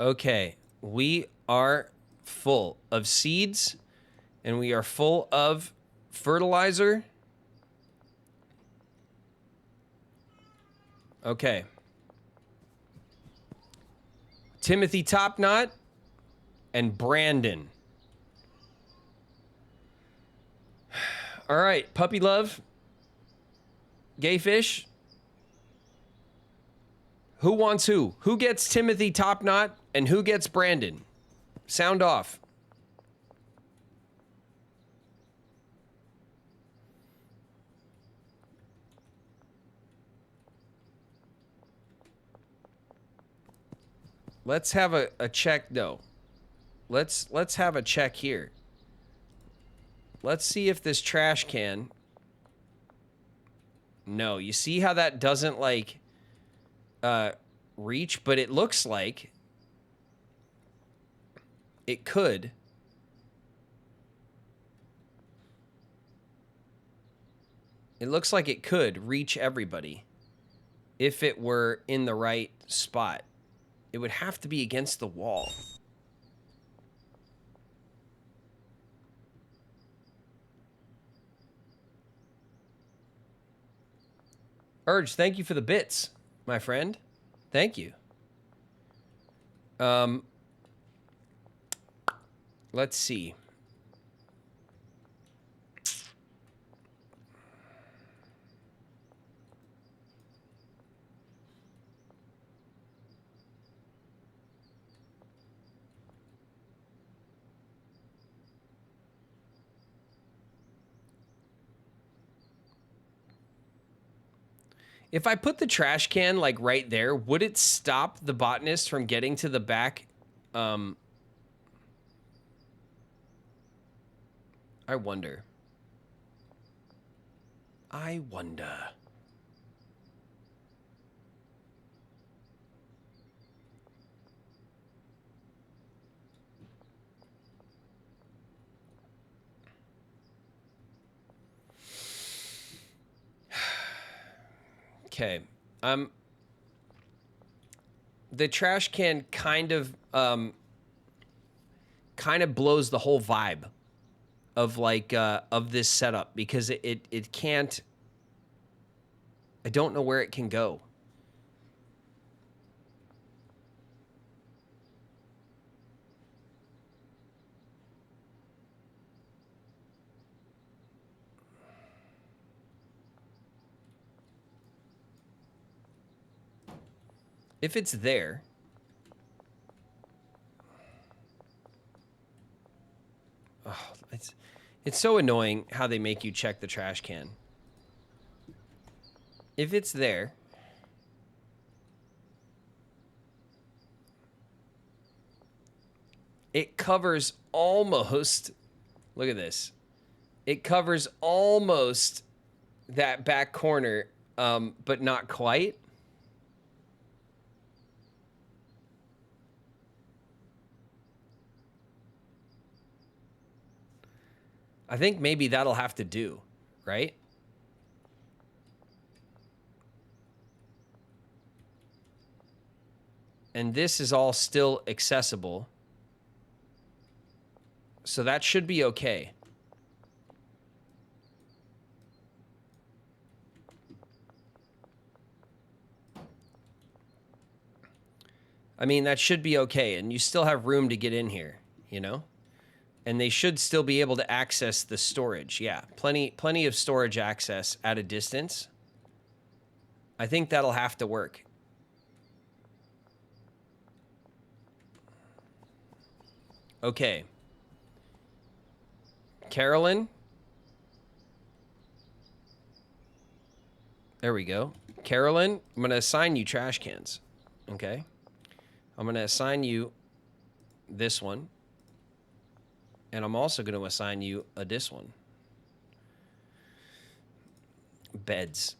[SPEAKER 1] Okay, we are full of seeds and we are full of fertilizer. Okay. Timothy Topknot and Brandon. All right, Puppy Love. Gay Fish. Who wants who? Who gets Timothy Topknot and who gets Brandon? Sound off. Let's have a check. No. Let's have a check here. Let's see if this trash can. No, you see how that doesn't like reach, but it looks like it could. It looks like it could reach everybody if it were in the right spot. It would have to be against the wall. Urge, thank you for the bits, my friend. Thank you. Let's see. If I put the trash can like right there, would it stop the botanist from getting to the back? I wonder. I wonder. Okay. The trash can kind of kind of blows the whole vibe of like of this setup, because it can't. I don't know where it can go. If it's there, oh, it's so annoying how they make you check the trash can. If it's there, it covers almost, look at this. It covers almost that back corner, but not quite. I think maybe that'll have to do, right? And this is all still accessible. So that should be okay. I mean, that should be okay. And you still have room to get in here, you know? And they should still be able to access the storage. Yeah, plenty of storage access at a distance. I think that'll have to work. Okay. Carolyn. There we go. Carolyn, I'm going to assign you trash cans. Okay. I'm going to assign you this one. And I'm also going to assign you this one. Beds.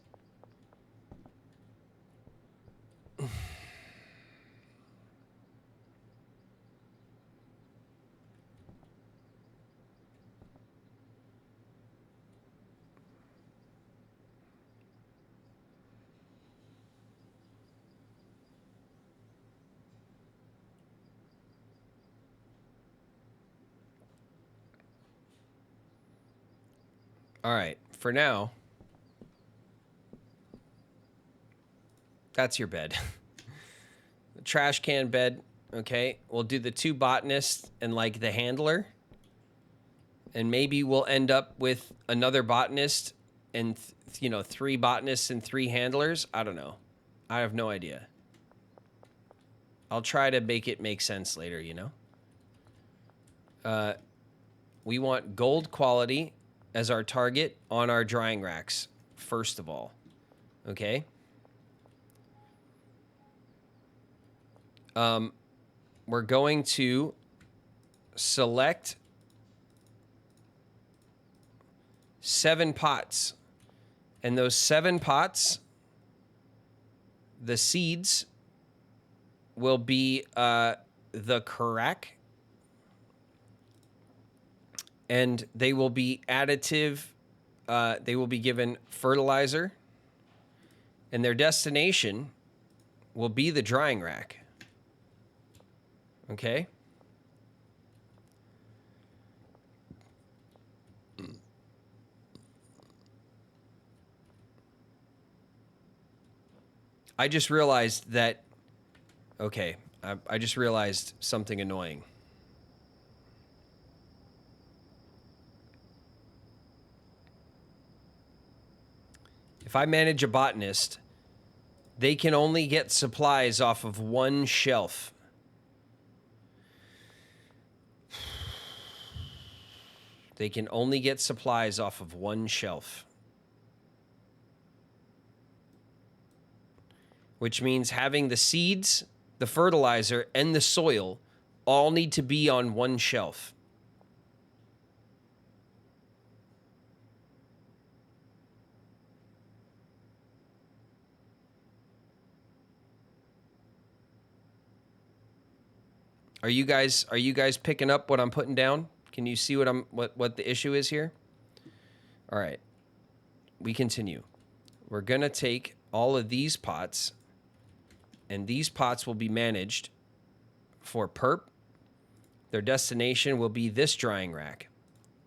[SPEAKER 1] All right, for now, that's your bed. The trash can bed, okay? We'll do the 2 botanists and like the handler. And maybe we'll end up with another botanist and, 3 botanists and 3 handlers. I don't know. I have no idea. I'll try to make it make sense later, you know? We want gold quality as our target on our drying racks, first of all. Okay? We're going to select 7 pots. And those 7 pots, the seeds will be the correct. And they will be additive. They will be given fertilizer. And their destination will be the drying rack. Okay? I just realized that... Okay, I just realized something annoying. If I manage a botanist, they can only get supplies off of 1 shelf. They can only get supplies off of 1 shelf. Which means having the seeds, the fertilizer, and the soil all need to be on 1 shelf. Are you guys picking up what I'm putting down? Can you see what the issue is here? All right. We continue. We're going to take all of these pots, and these pots will be managed for perp, Their destination will be this drying rack,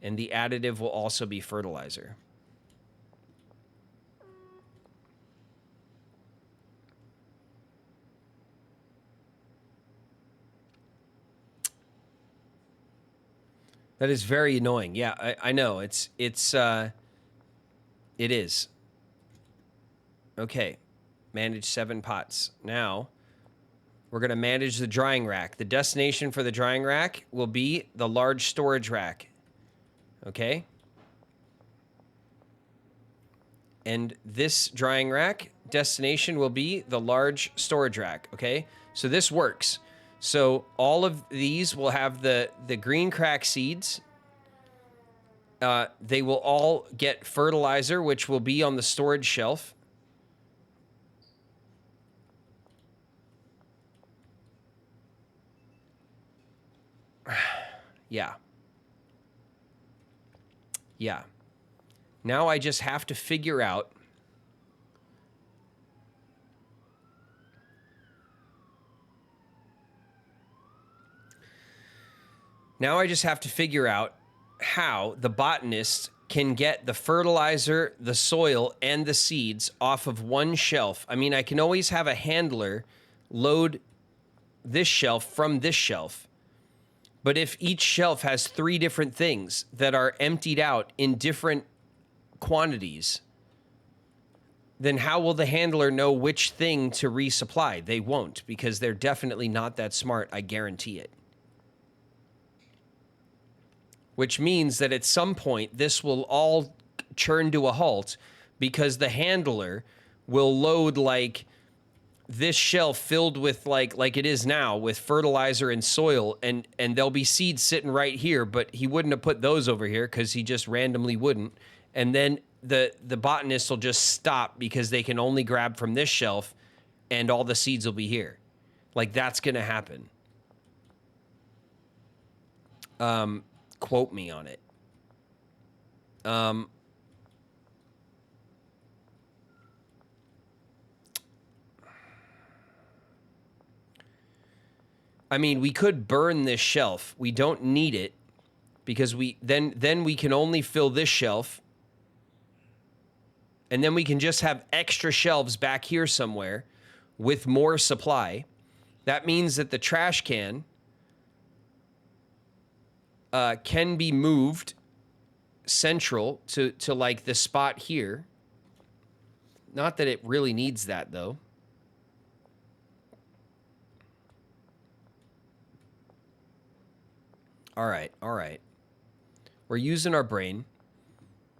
[SPEAKER 1] and the additive will also be fertilizer. That is very annoying. Yeah, I know. It is. Okay. Manage 7 pots. Now, we're going to manage the drying rack. The destination for the drying rack will be the large storage rack. Okay? And this drying rack destination will be the large storage rack. Okay? So this works. So all of these will have the green crack seeds. They will all get fertilizer, which will be on the storage shelf. Yeah. Yeah. Now I just have to figure out how the botanist can get the fertilizer, the soil, and the seeds off of one shelf. I mean, I can always have a handler load this shelf from this shelf. But if each shelf has 3 different things that are emptied out in different quantities, then how will the handler know which thing to resupply? They won't, because they're definitely not that smart, I guarantee it. Which means that at some point, this will all churn to a halt because the handler will load like this shelf filled with like it is now with fertilizer and soil, and there'll be seeds sitting right here, but he wouldn't have put those over here because he just randomly wouldn't. And then the botanist will just stop because they can only grab from this shelf and all the seeds will be here. Like, that's going to happen. Quote me on it. I mean, we could burn this shelf. We don't need it because then we can only fill this shelf. And then we can just have extra shelves back here somewhere with more supply. That means that the trash can can be moved central to like the spot here. Not that it really needs that, though. All right, all right. We're using our brain.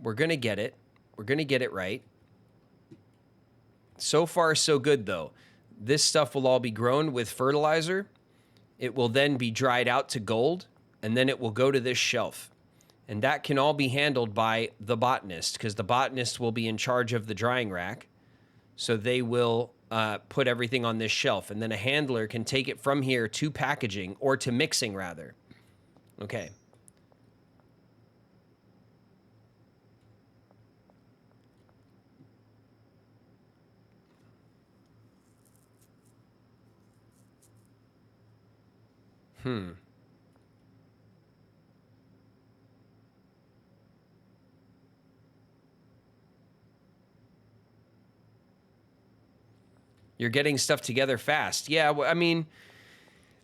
[SPEAKER 1] We're going to get it. We're going to get it right. So far, so good, though. This stuff will all be grown with fertilizer. It will then be dried out to gold, and then it will go to this shelf. And that can all be handled by the botanist, because the botanist will be in charge of the drying rack. So they will put everything on this shelf, and then a handler can take it from here to packaging, or to mixing, rather. Okay. You're getting stuff together fast. Yeah, well, I mean,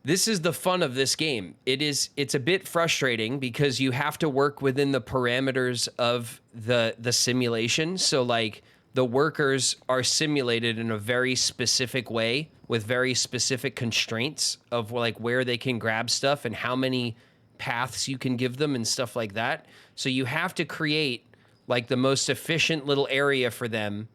[SPEAKER 1] this is the fun of this game. It's a bit frustrating because you have to work within the parameters of the simulation. So like the workers are simulated in a very specific way with very specific constraints of like where they can grab stuff and how many paths you can give them and stuff like that. So you have to create like the most efficient little area for them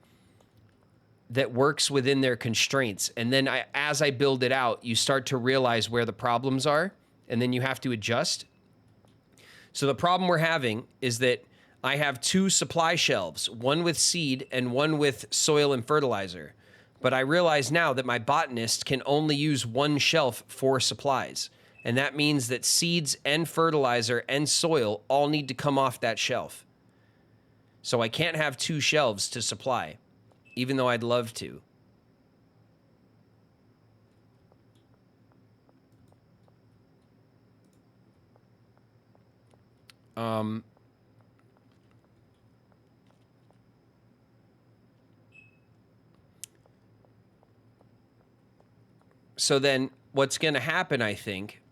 [SPEAKER 1] that works within their constraints. And then as I build it out, you start to realize where the problems are, and then you have to adjust. So the problem we're having is that I have 2 supply shelves, one with seed and one with soil and fertilizer. But I realize now that my botanist can only use one shelf for supplies. And that means that seeds and fertilizer and soil all need to come off that shelf. So I can't have 2 shelves to supply, even though I'd love to. So then what's going to happen, I think,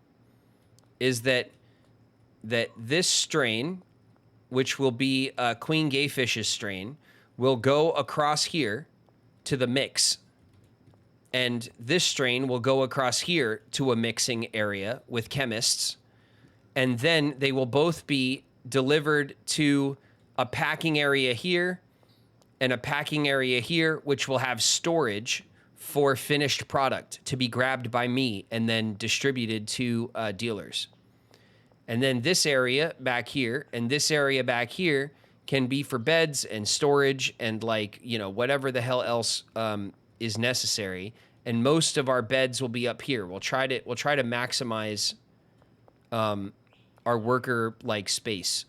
[SPEAKER 1] is that this strain, which will be Queen Gayfish's strain, will go across here to the mix. And this strain will go across here to a mixing area with chemists. And then they will both be delivered to a packing area here and a packing area here, which will have storage for finished product to be grabbed by me and then distributed to dealers. And then this area back here and this area back here can be for beds and storage and, like, you know, whatever the hell else is necessary. And most of our beds will be up here. We'll try to maximize our worker like space.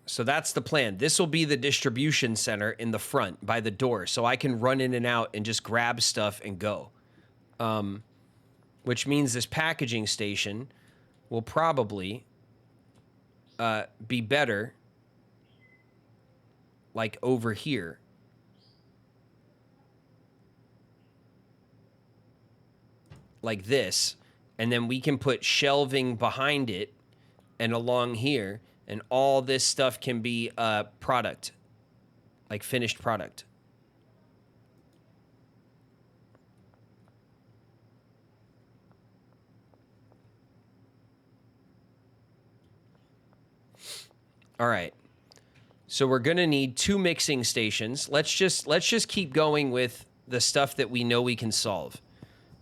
[SPEAKER 1] So that's the plan. This will be the distribution center in the front by the door, so I can run in and out and just grab stuff and go. Which means this packaging station will probably be better, like over here. Like this. And then we can put shelving behind it and along here. And all this stuff can be product, like finished product. All right. So we're going to need 2 mixing stations. Let's just keep going with the stuff that we know we can solve.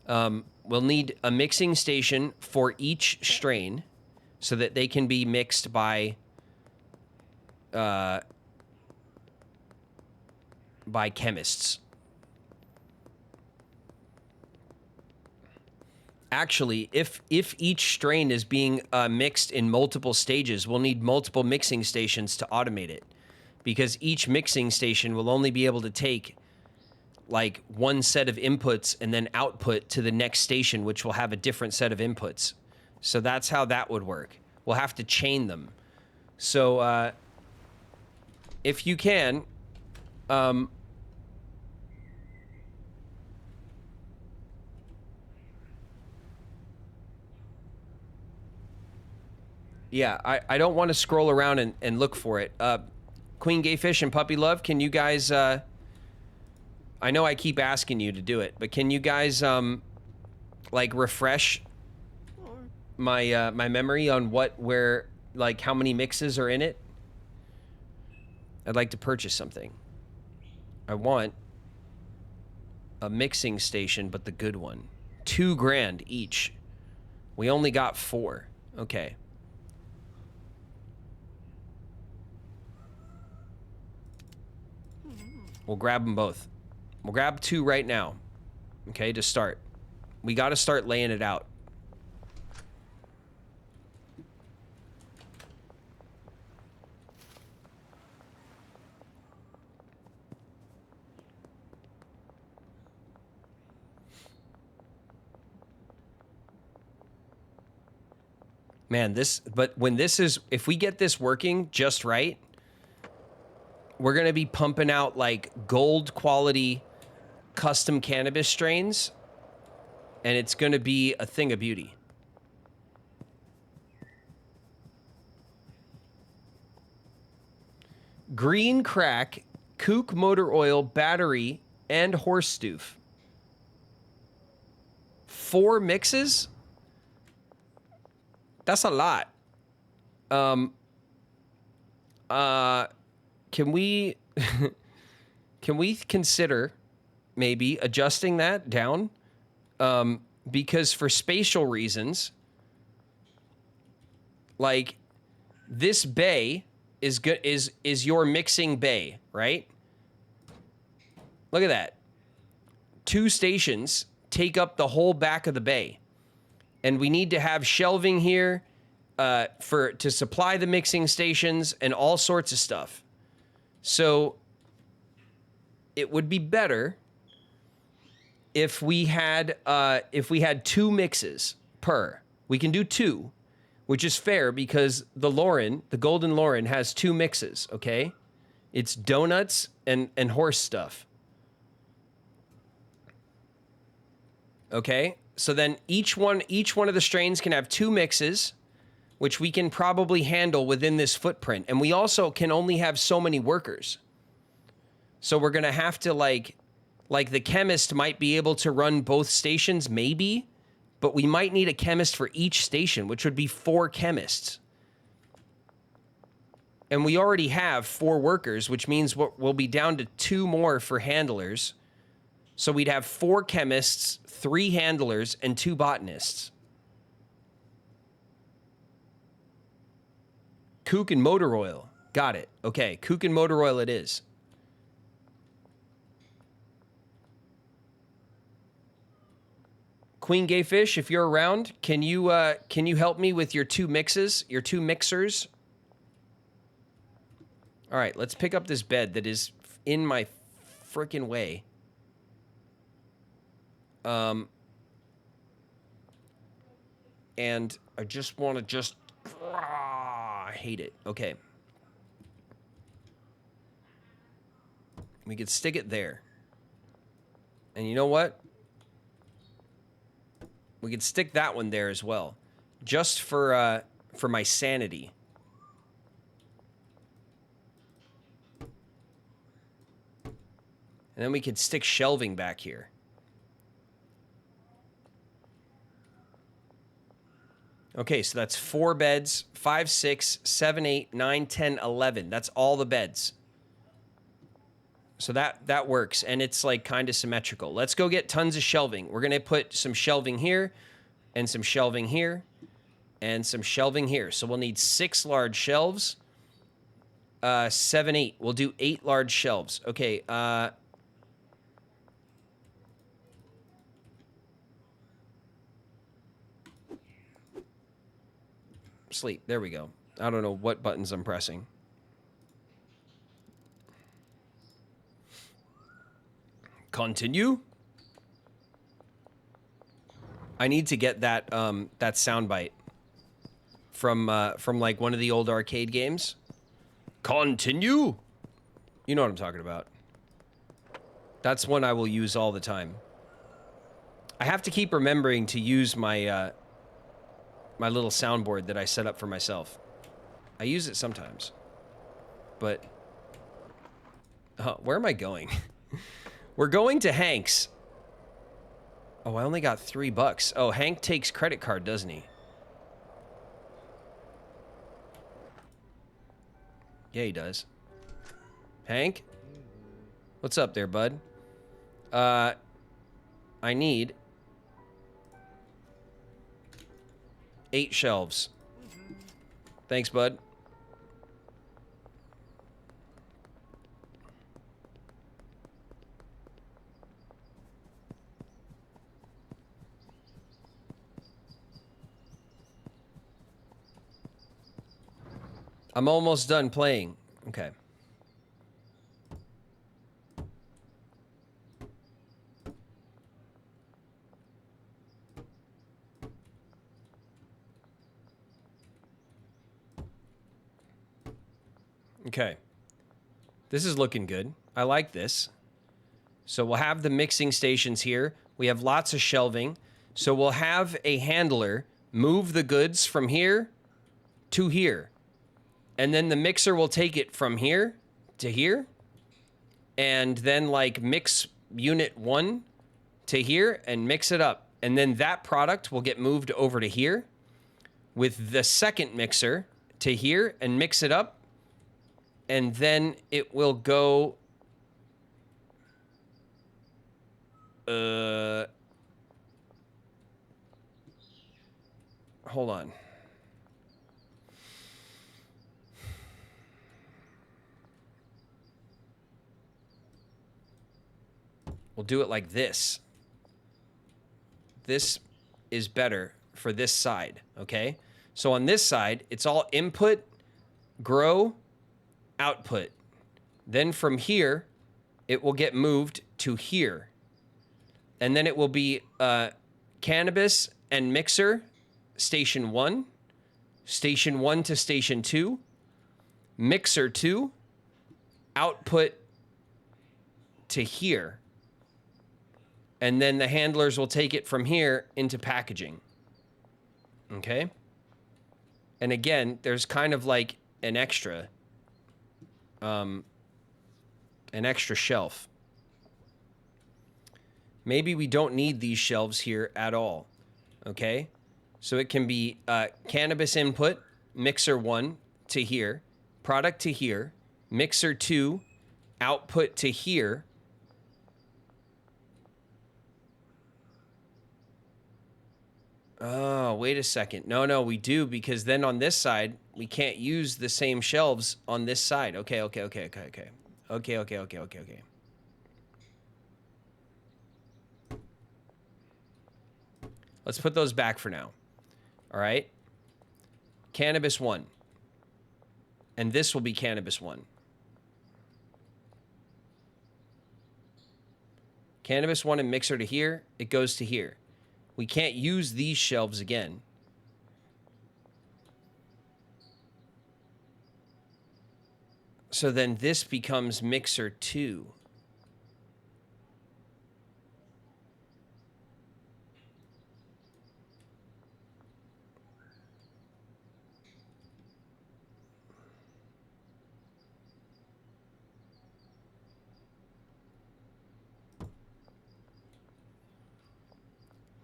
[SPEAKER 1] We'll need a mixing station for each strain, so that they can be mixed by chemists. Actually, if each strain is being mixed in multiple stages, we'll need multiple mixing stations to automate it, because each mixing station will only be able to take like one set of inputs and then output to the next station, which will have a different set of inputs. So that's how that would work. We'll have to chain them. So if you can, yeah, I don't want to scroll around and look for it. Queen Gayfish and Puppy Love, can you guys, I know I keep asking you to do it, but can you guys, like, refresh my my memory on where, like, how many mixes are in it? I'd like to purchase something. I want a mixing station, but the good one. $2,000 each. We only got 4. Okay. We'll grab them both. We'll grab 2 right now. Okay, to start. We got to start laying it out. Man, but when this is, if we get this working just right, we're going to be pumping out like gold quality custom cannabis strains, and it's going to be a thing of beauty. Green crack, kook motor oil, battery, and horse stoof. 4 mixes? That's a lot. Can we can we consider maybe adjusting that down? Because for spatial reasons, like, this bay is good, is your mixing bay, right? Look at that. 2 stations take up the whole back of the bay. And we need to have shelving here to supply the mixing stations and all sorts of stuff. So it would be better if we had 2 mixes per, We can do 2, which is fair because the Lauren, the Golden Lauren, has 2 mixes, okay? It's donuts and horse stuff. Okay, so then each one of the strains can have 2 mixes, which we can probably handle within this footprint. And we also can only have so many workers. So we're gonna have to like the chemist might be able to run both stations, maybe, but we might need a chemist for each station, which would be 4 chemists. And we already have 4 workers, which means we'll be down to 2 more for handlers. So we'd have 4 chemists, 3 handlers, and 2 botanists. Kook and motor oil. Got it. Okay, kook and motor oil it is. Queen Gayfish, if you're around, can you help me with your 2 mixes, your 2 mixers? All right, let's pick up this bed that is in my freaking way. And I just want to I hate it. Okay. We could stick it there. And you know what? We could stick that one there as well. Just for my sanity. And then we could stick shelving back here. Okay, so that's 4 beds, 5, 6, 7, 8, 9, 10, 11. That's all the beds. So that works, and it's like kind of symmetrical. Let's go get tons of shelving. We're going to put some shelving here, and some shelving here, and some shelving here. So we'll need 6 large shelves. 7, 8. We'll do 8 large shelves. Okay, sleep. There we go. I don't know what buttons I'm pressing. Continue. I need to get that that soundbite from like one of the old arcade games. Continue. You know what I'm talking about. That's one I will use all the time. I have to keep remembering to use my my little soundboard that I set up for myself. I use it sometimes. But where am I going? We're going to Hank's. Oh, I only got $3. Oh, Hank takes credit card, doesn't he? Yeah, he does. Hank? What's up there, bud? I need 8 shelves. Thanks, bud. I'm almost done playing. Okay. Okay. This is looking good. I like this. So we'll have the mixing stations here. We have lots of shelving. So we'll have a handler move the goods from here to here. And then the mixer will take it from here to here. And then like mix unit 1 to here and mix it up. And then that product will get moved over to here with the second mixer to here and mix it up. And then it will go... hold on. We'll do it like this. This is better for this side, okay? So on this side, it's all input, grow, output. Then from here, it will get moved to here. And then it will be cannabis and mixer station 1, station 1 to station 2, mixer 2, output to here. And then the handlers will take it from here into packaging. Okay? And again, there's kind of like an extra shelf. Maybe we don't need these shelves here at all. Okay? So it can be cannabis input, mixer 1 to here, product to here, mixer 2, output to here. Oh, wait a second. No, we do, because then on this side, we can't use the same shelves on this side. Okay. Let's put those back for now. All right. Cannabis 1. And this will be cannabis 1. Cannabis 1 and mixer to here. It goes to here. We can't use these shelves again. So then this becomes mixer 2.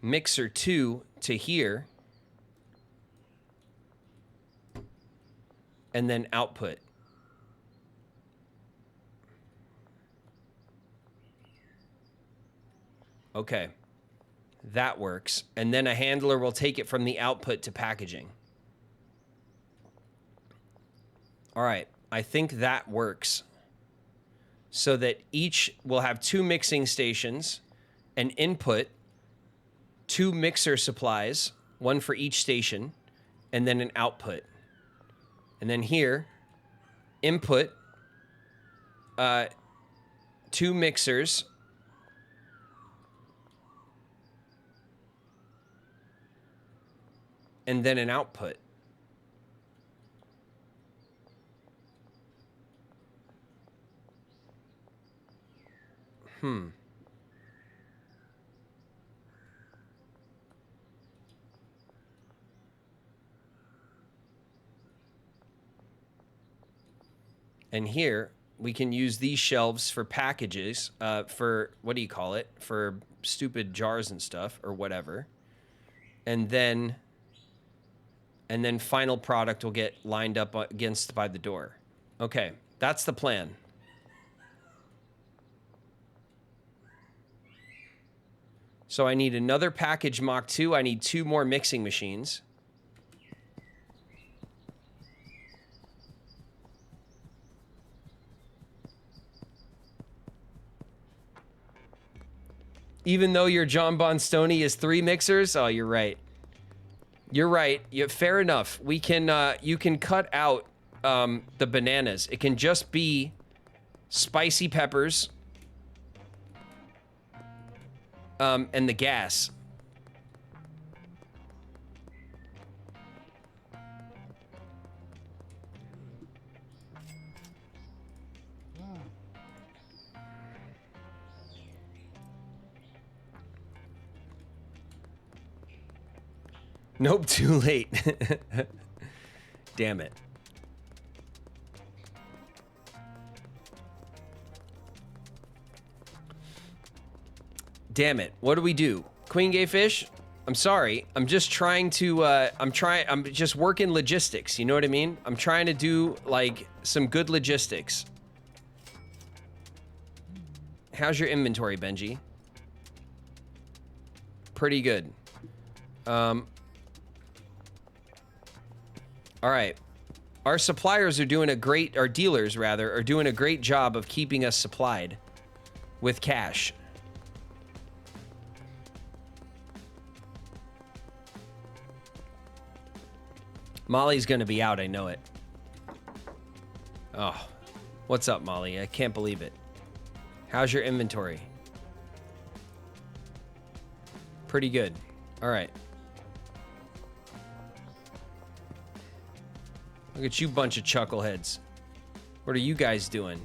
[SPEAKER 1] Mixer 2 to here, and then output. Okay, that works. And then a handler will take it from the output to packaging. All right, I think that works. So that each will have 2 mixing stations, an input, 2 mixer supplies, 1 for each station, and then an output. And then here, input, 2 mixers, and then an output. And here, we can use these shelves for packages, for, what do you call it? For stupid jars and stuff, or whatever. And then final product will get lined up against by the door. Okay, that's the plan. So I need another package Mach 2. I need 2 more mixing machines. Even though your John Bon Stoney is 3 mixers? Oh, you're right. You're right. Fair enough. We can, you can cut out the bananas. It can just be spicy peppers and the gas. Nope, too late. Damn it. Damn it. What do we do? Queen Gay Fish? I'm sorry. I'm just trying to, I'm just working logistics. You know what I mean? I'm trying to do, like, some good logistics. How's your inventory, Benji? Pretty good. All right. Our suppliers are doing a great, our dealers rather, are doing a great job of keeping us supplied with cash. Molly's gonna be out, I know it. Oh, what's up, Molly? I can't believe it. How's your inventory? Pretty good. All right. Look at you bunch of chuckleheads. What are you guys doing?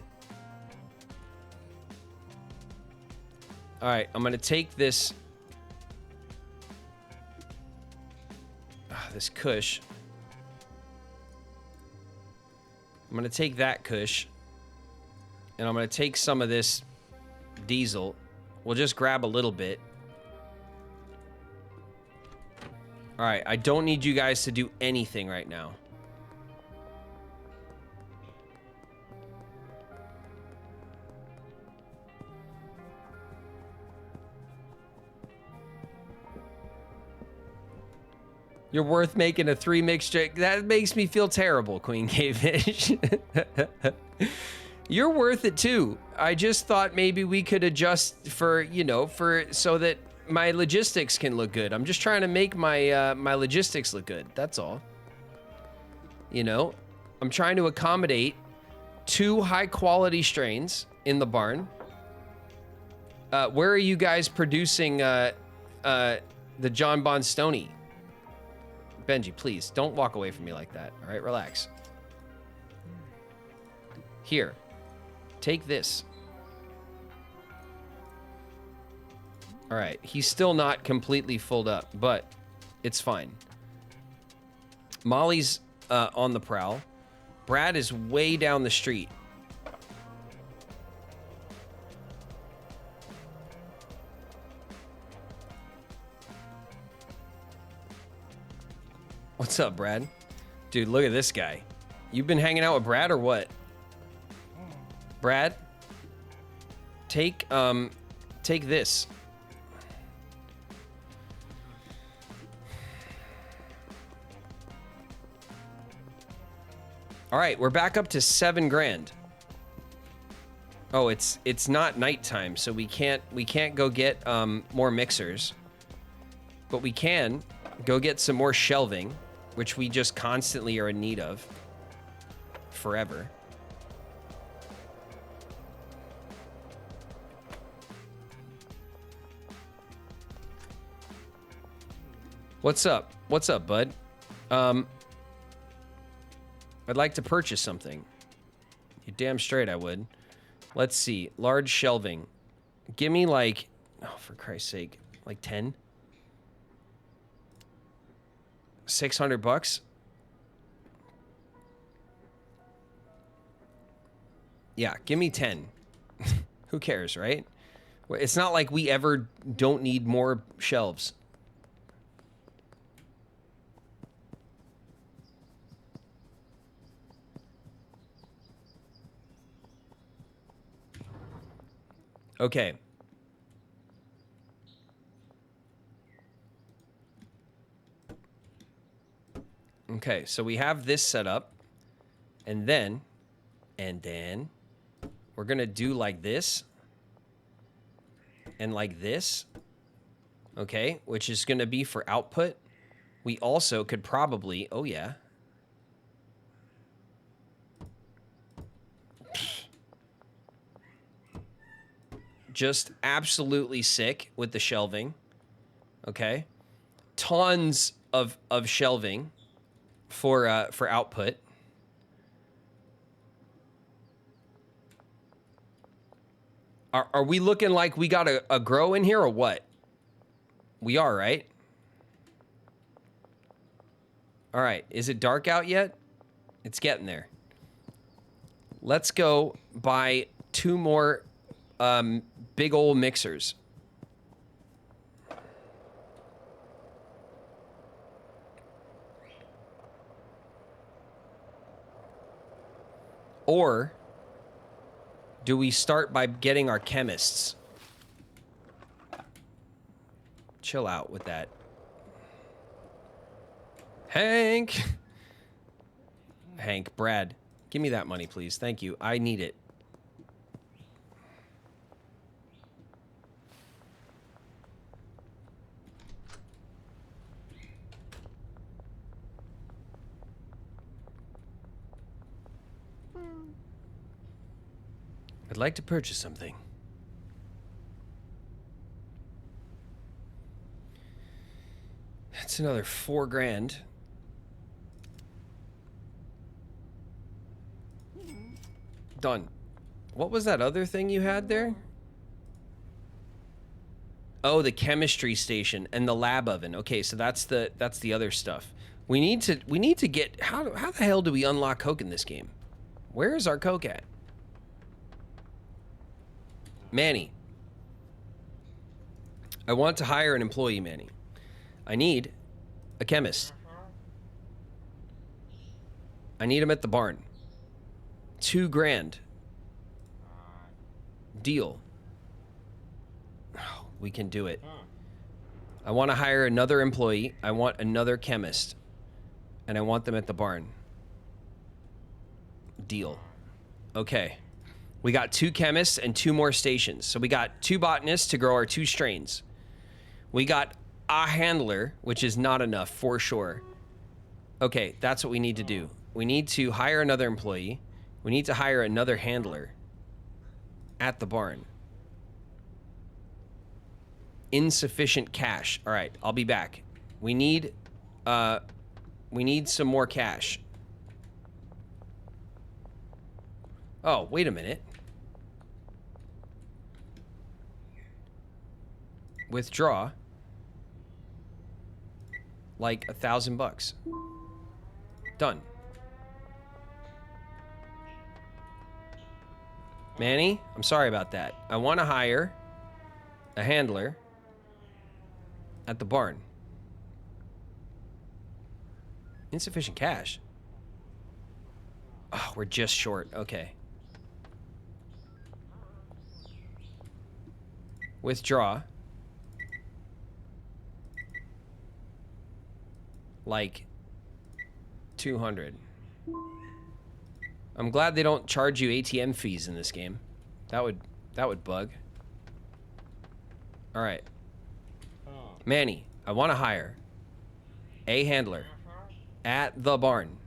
[SPEAKER 1] All right, I'm going to take this... this Kush. I'm going to take that Kush. And I'm going to take some of this diesel. We'll just grab a little bit. All right, I don't need you guys to do anything right now. You're worth making a 3 mixture. That makes me feel terrible, Queen Cavefish. You're worth it too. I just thought maybe we could adjust for, you know, so that my logistics can look good. I'm just trying to make my my logistics look good. That's all. You know, I'm trying to accommodate 2 high quality strains in the barn. Where are you guys producing the John Bon Stoney? Benji, please don't walk away from me like that. All right, relax. Here, take this. All right, he's still not completely filled up, but it's fine. Molly's on the prowl. Brad is way down the street. What's up, Brad? Dude, look at this guy. You've been hanging out with Brad or what? Brad, take this. All right, we're back up to 7 grand. Oh, it's not nighttime, so we can't go get more mixers. But we can go get some more shelving, which we just constantly are in need of. Forever. What's up? What's up, bud? I'd like to purchase something. You're damn straight I would. Let's see. Large shelving. Give me like... Oh, for Christ's sake. Like 10? 600 bucks? Yeah, give me 10. Who cares, right? It's not like we ever don't need more shelves. Okay. Okay, so we have this set up. And then we're going to do like this. And like this. Okay, which is going to be for output. We also could probably, oh yeah. Just absolutely sick with the shelving. Okay. Tons of shelving for output. Are we looking like we got a grow in here or what? We are, right? All right. Is it dark out yet? It's getting there. Let's go buy 2 more big old mixers. Or do we start by getting our chemists? Chill out with that. Hank! Hank, Brad, give me that money, please. Thank you. I need it. I'd like to purchase something. That's another 4 grand. Done. What was that other thing you had there? Oh, the chemistry station and the lab oven. Okay, so that's the other stuff. We need to get how the hell do we unlock Coke in this game? Where is our Coke at? Manny. I want to hire an employee, Manny. I need a chemist. I need him at the barn. $2,000. Deal. Oh, we can do it. I want to hire another employee. I want another chemist. And I want them at the barn. Deal. Okay. We got 2 chemists and 2 more stations. So we got 2 botanists to grow our 2 strains. We got a handler, which is not enough for sure. Okay, that's what we need to do. We need to hire another employee. We need to hire another handler at the barn. Insufficient cash. All right, I'll be back. We need some more cash. Oh, wait a minute. Withdraw. Like $1,000. Done. Manny, I'm sorry about that. I want to hire a handler at the barn. Insufficient cash. Oh, we're just short. Okay. Withdraw. Like 200. I'm glad they don't charge you ATM fees in this game. That would bug. All right. Manny, I want to hire a handler at the barn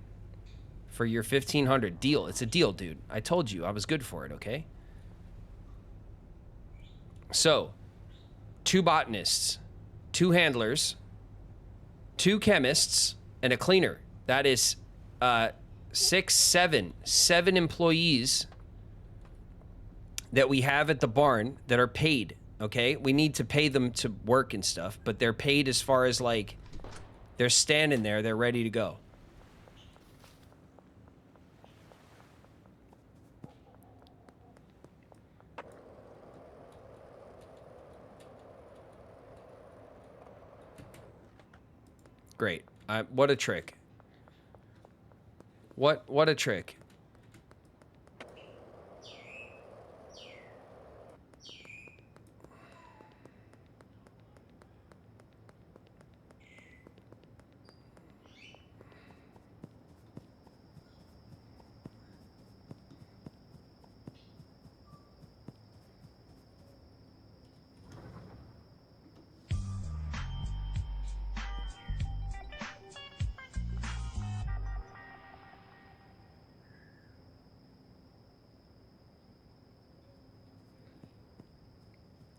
[SPEAKER 1] for your 1,500. Deal. It's a deal, dude. I told you I was good for it, okay? So, 2 botanists, 2 handlers, 2 chemists, and a cleaner. That is 7 employees that we have at the barn that are paid, okay? We need to pay them to work and stuff, but they're paid as far as, like, they're standing there, they're ready to go. Great. What a trick. What a trick.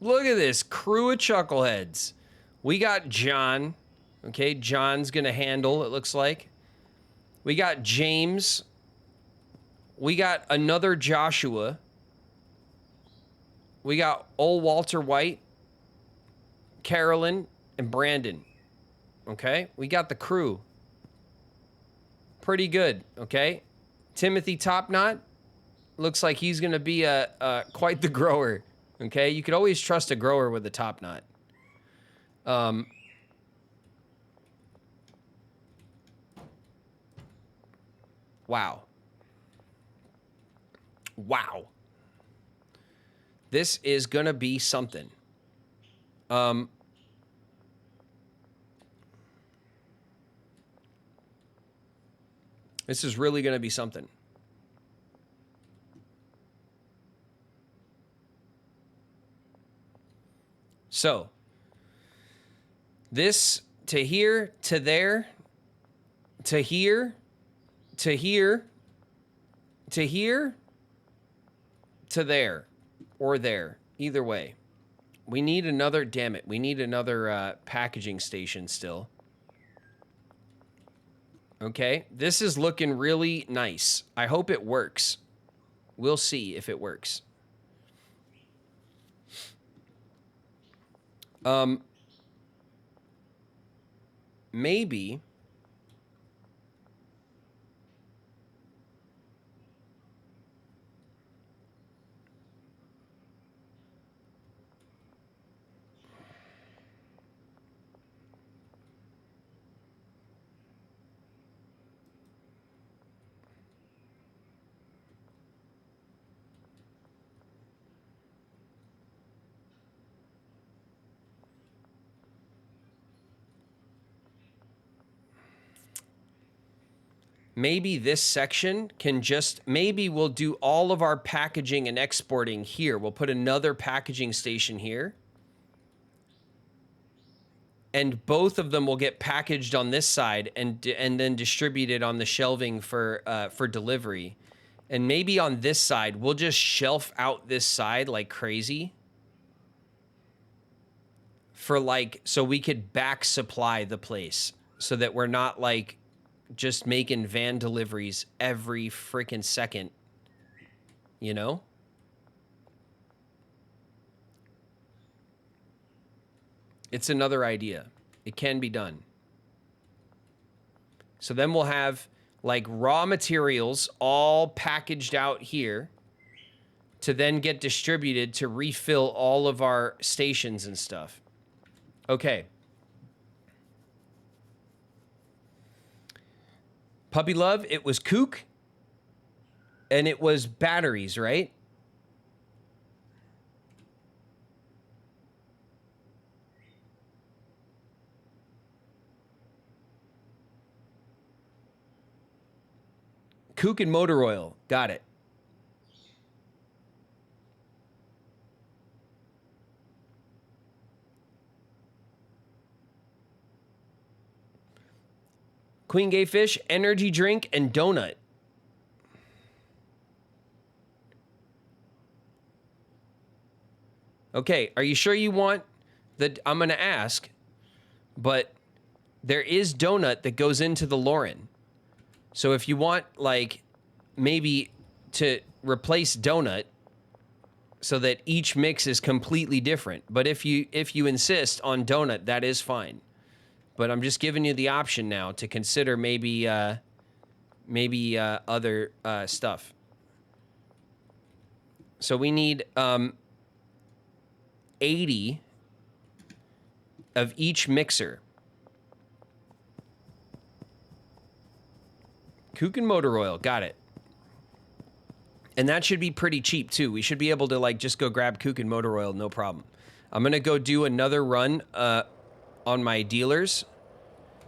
[SPEAKER 1] Look at this crew of chuckleheads. We got John. Okay, John's gonna handle, it looks like. We got James. We got another Joshua. We got old Walter White, Carolyn, and Brandon. Okay, we got the crew. Pretty good, okay? Timothy Topknot looks like he's gonna be quite the grower. Okay, you could always trust a grower with a top knot. Wow. Wow. This is gonna be something. This is really gonna be something. So, this to here, to there, to here, to here, to here, to there, or there. Either way. We need another, damn it, we need another packaging station still. Okay, this is looking really nice. I hope it works. We'll see if it works. Maybe. Maybe this section can just, maybe we'll do all of our packaging and exporting here. We'll put another packaging station here. And both of them will get packaged on this side and then distributed on the shelving for delivery. And maybe on this side, we'll just shelf out this side like crazy. For like, so we could back supply the place so that we're not like just making van deliveries every freaking second, you know? It's another idea. It can be done. So then we'll have like raw materials all packaged out here to then get distributed to refill all of our stations and stuff. Okay. Puppy Love, it was kook and it was batteries, right? Kook and motor oil. Got it. Queen Gay Fish, energy drink, and donut. Okay, are you sure you want the... I'm going to ask, but there is donut that goes into the Lauren. So if you want, like, maybe to replace donut so that each mix is completely different. But if you insist on donut, that is fine. But I'm just giving you the option now to consider maybe other stuff. So we need 80 of each mixer. Kook and motor oil, got it. And that should be pretty cheap too. We should be able to like just go grab kook and motor oil, no problem. I'm gonna go do another run on my dealers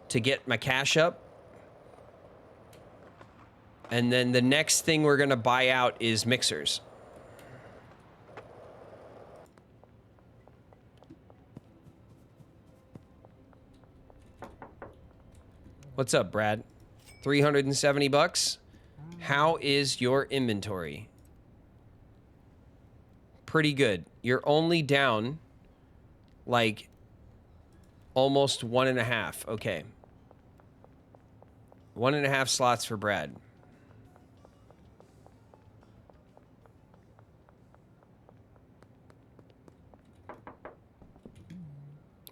[SPEAKER 1] to get my cash up. And then the next thing we're gonna buy out is mixers. What's up, Brad? 370 bucks. How is your inventory? Pretty good. You're only down like almost 1.5. Okay. 1.5 slots for Brad.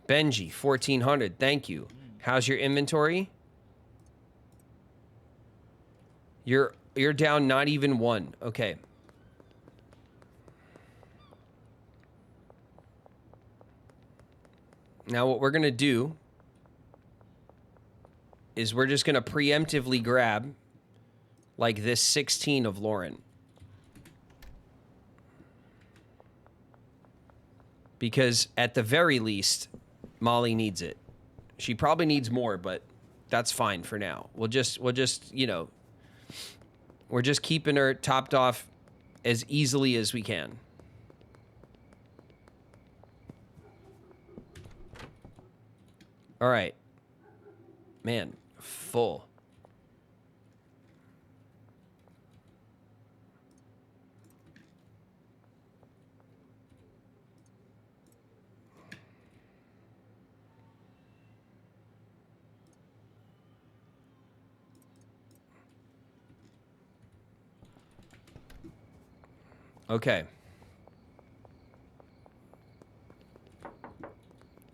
[SPEAKER 1] Benji, 1400. Thank you. How's your inventory? You're down not even 1. Okay. Now what we're going to do is we're just going to preemptively grab like this 16 of Lauren. Because at the very least, Molly needs it. She probably needs more, but that's fine for now. We'll just, you know, we're just keeping her topped off as easily as we can. All right. Man, full. Okay.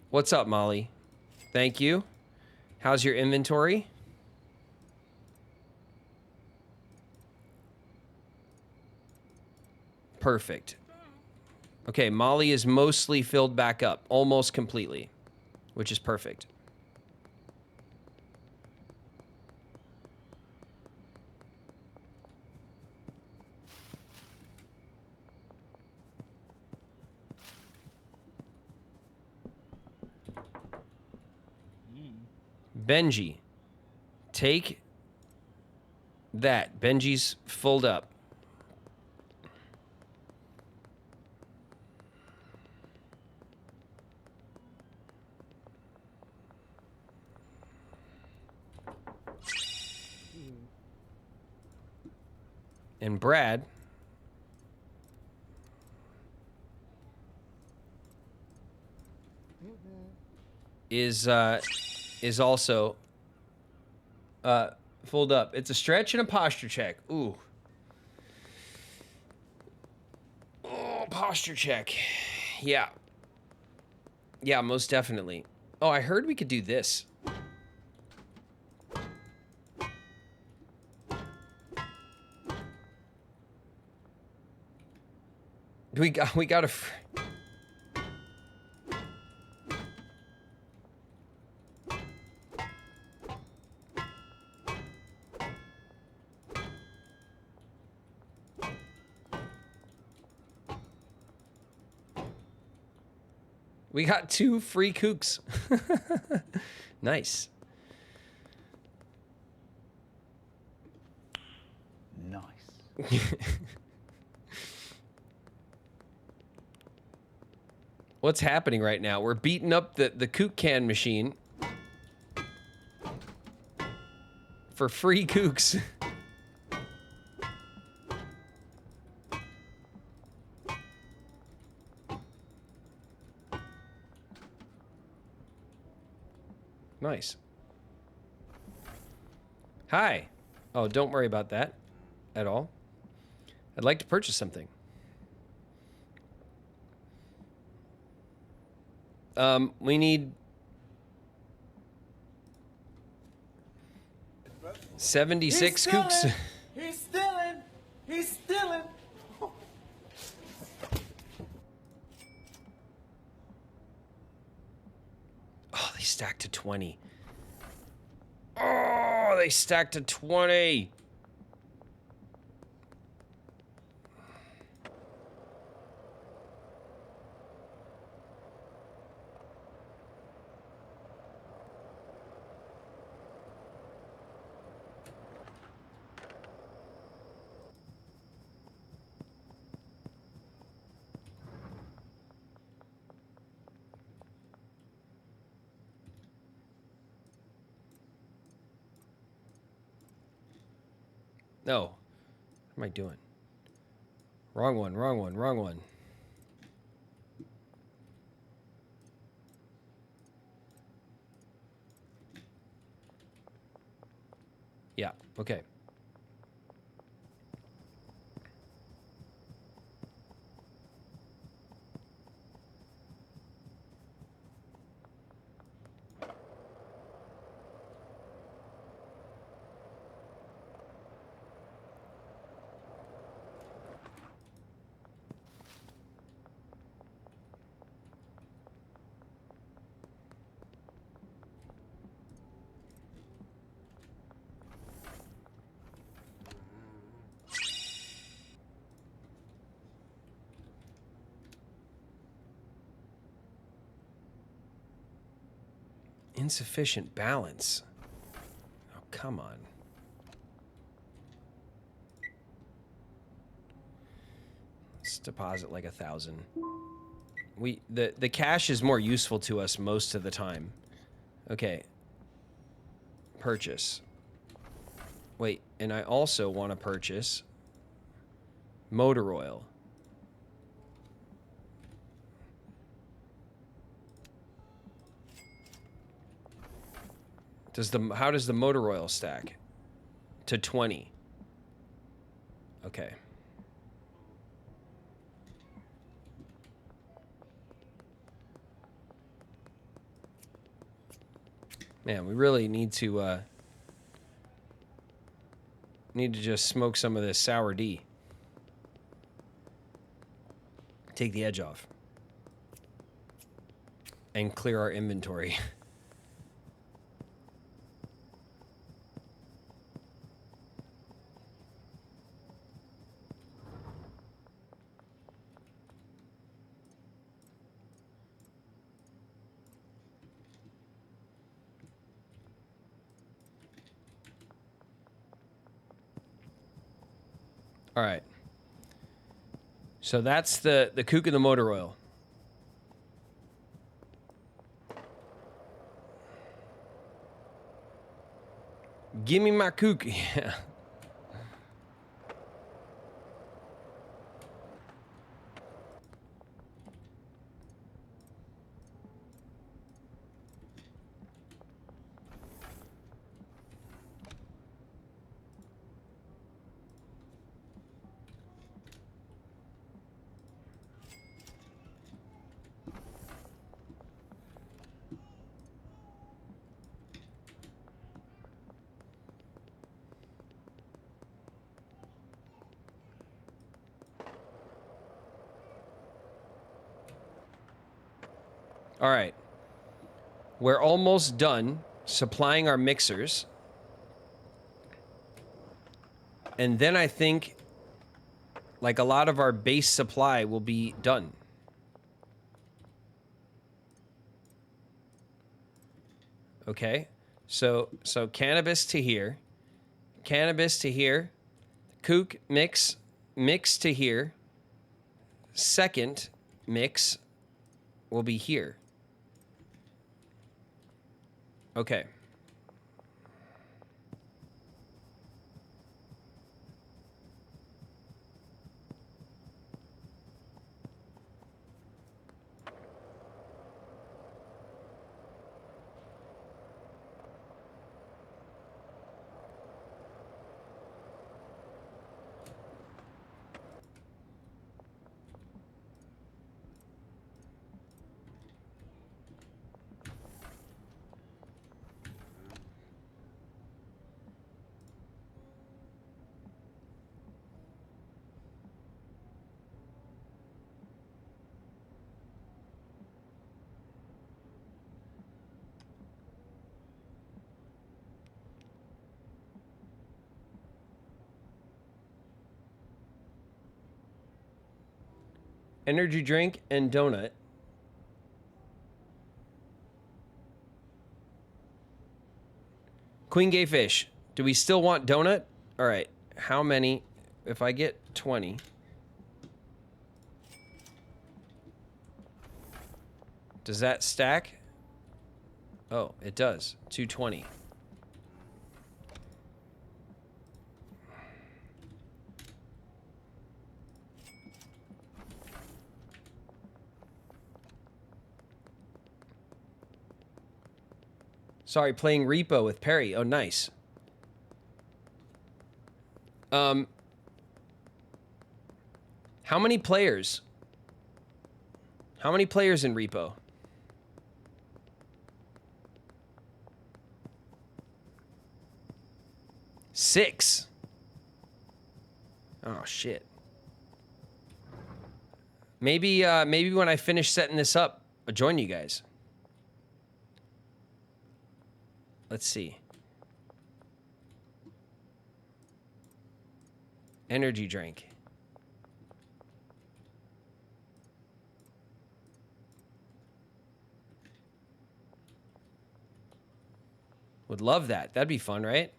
[SPEAKER 1] What's up, Molly? Thank you. How's your inventory? Perfect. Okay, Molly is mostly filled back up, almost completely, which is perfect. Benji, take that. Benji's filled up. And Brad is also filled up. It's a stretch and a posture check. Ooh. Oh, posture check. Yeah. Yeah, most definitely. Oh, I heard we could do this. We got a... We got 2 free kooks. Nice.
[SPEAKER 6] Nice.
[SPEAKER 1] What's happening right now? We're beating up the kook can machine for free kooks. Nice. Hi. Oh, don't worry about that at all. I'd like to purchase something. We need 76 kooks.
[SPEAKER 6] He's stealing. He's stealing.
[SPEAKER 1] Oh, they stacked to 20. Oh, they stacked to 20. No. What am I doing? Wrong one, wrong one, wrong one. Yeah, okay. Insufficient balance. Oh, come on. Let's deposit like 1,000. The cash is more useful to us most of the time. Okay. Purchase. Wait, and I also want to purchase motor oil. How does the motor oil stack? To 20. Okay. Man, we really need to just smoke some of this sour D. Take the edge off. And clear our inventory. All right. So that's the kook and the motor oil. Give me my kook. Yeah. All right. We're almost done supplying our mixers. And then I think like a lot of our base supply will be done. Okay. So cannabis to here. Cannabis to here. Kook mix to here. Second mix will be here. Okay. Energy drink and donut. Queen Gay Fish. Do we still want donut? All right. How many? If I get 20. Does that stack? Oh, it does. 220. Sorry, playing Repo with Perry. Oh, nice. How many players? How many players in Repo? Six. Oh shit. Maybe when I finish setting this up, I'll join you guys. Let's see. Energy drink. Would love that. That'd be fun, right?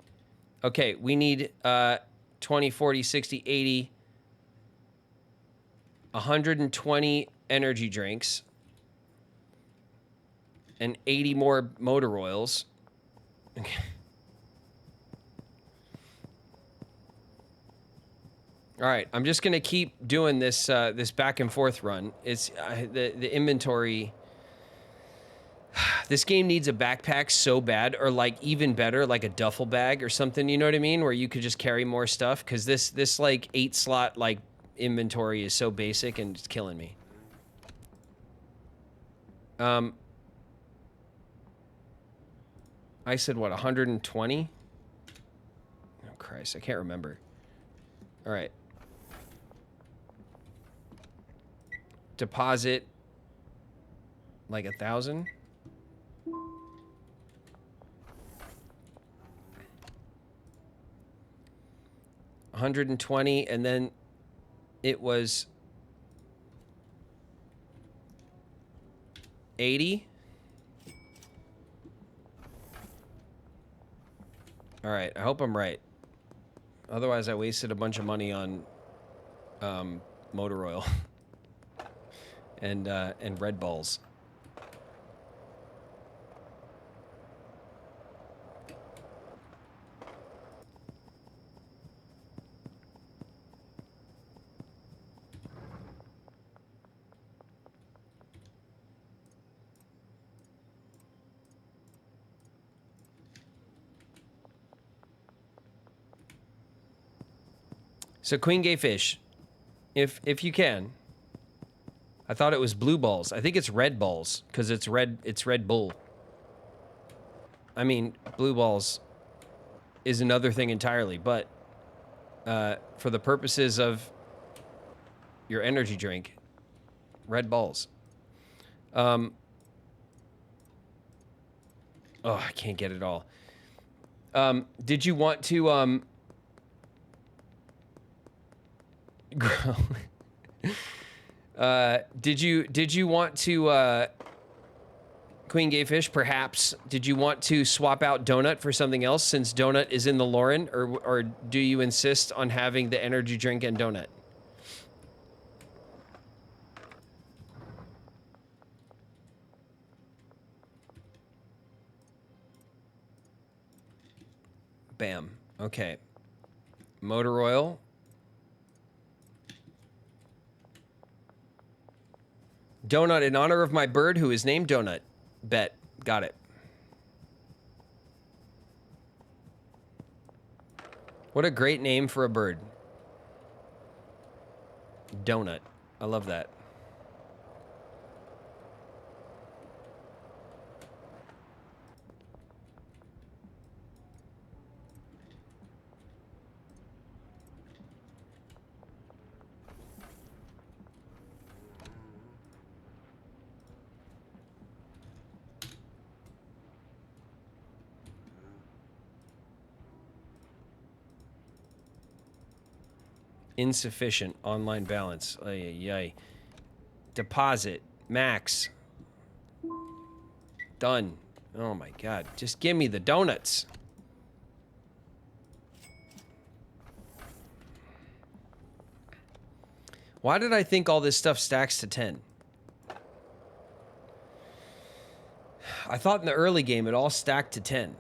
[SPEAKER 1] Okay, we need 20, 40, 60, 80, 120 energy drinks and 80 more motor oils. Okay. All right, I'm just gonna keep doing this this back and forth run. It's the inventory. This game needs a backpack so bad, or like even better, like a duffel bag or something. You know what I mean? Where you could just carry more stuff, because this like 8 slot like inventory is so basic and it's killing me. I said what, 120? Oh Christ, I can't remember. All right. Deposit like 1,000. $120, and then it was 80. All right, I hope I'm right. Otherwise, I wasted a bunch of money on motor oil and Red Bulls. So Queen Gay Fish, if you can. I thought it was blue balls. I think it's red balls because it's Red Bull. I mean, blue balls is another thing entirely, but for the purposes of your energy drink, red balls. Oh, I can't get it all. Did you want to did you want to Queen Gay Fish, perhaps did you want to swap out Donut for something else since Donut is in the Lauren, or do you insist on having the energy drink and Donut? Bam. Okay. Motor oil. Donut in honor of my bird who is named Donut. Bet. Got it. What a great name for a bird. Donut. I love that. Insufficient online balance. Ay, ay, ay. Deposit. Max. Done. Oh my God. Just give me the donuts. Why did I think all this stuff stacks to 10? I thought in the early game it all stacked to 10.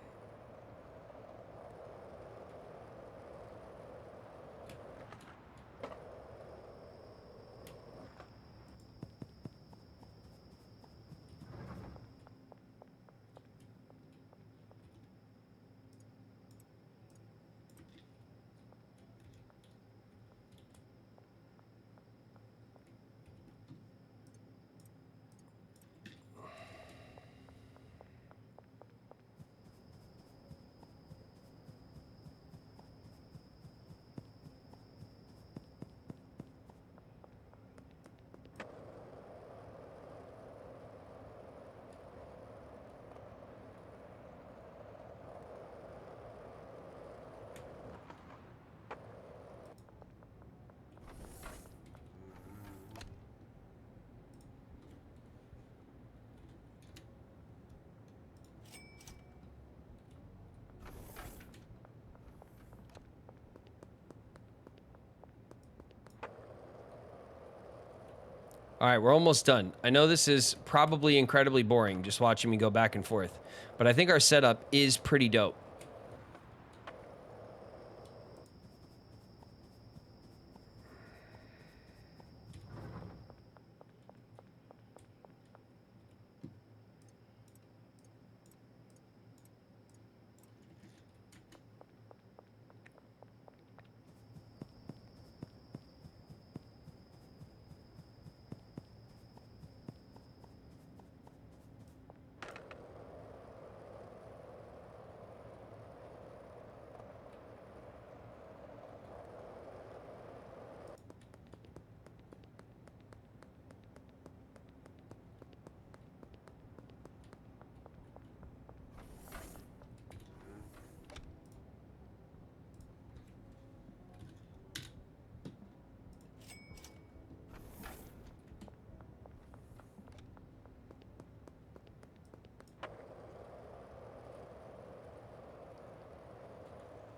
[SPEAKER 1] All right, we're almost done. I know this is probably incredibly boring, just watching me go back and forth, but I think our setup is pretty dope.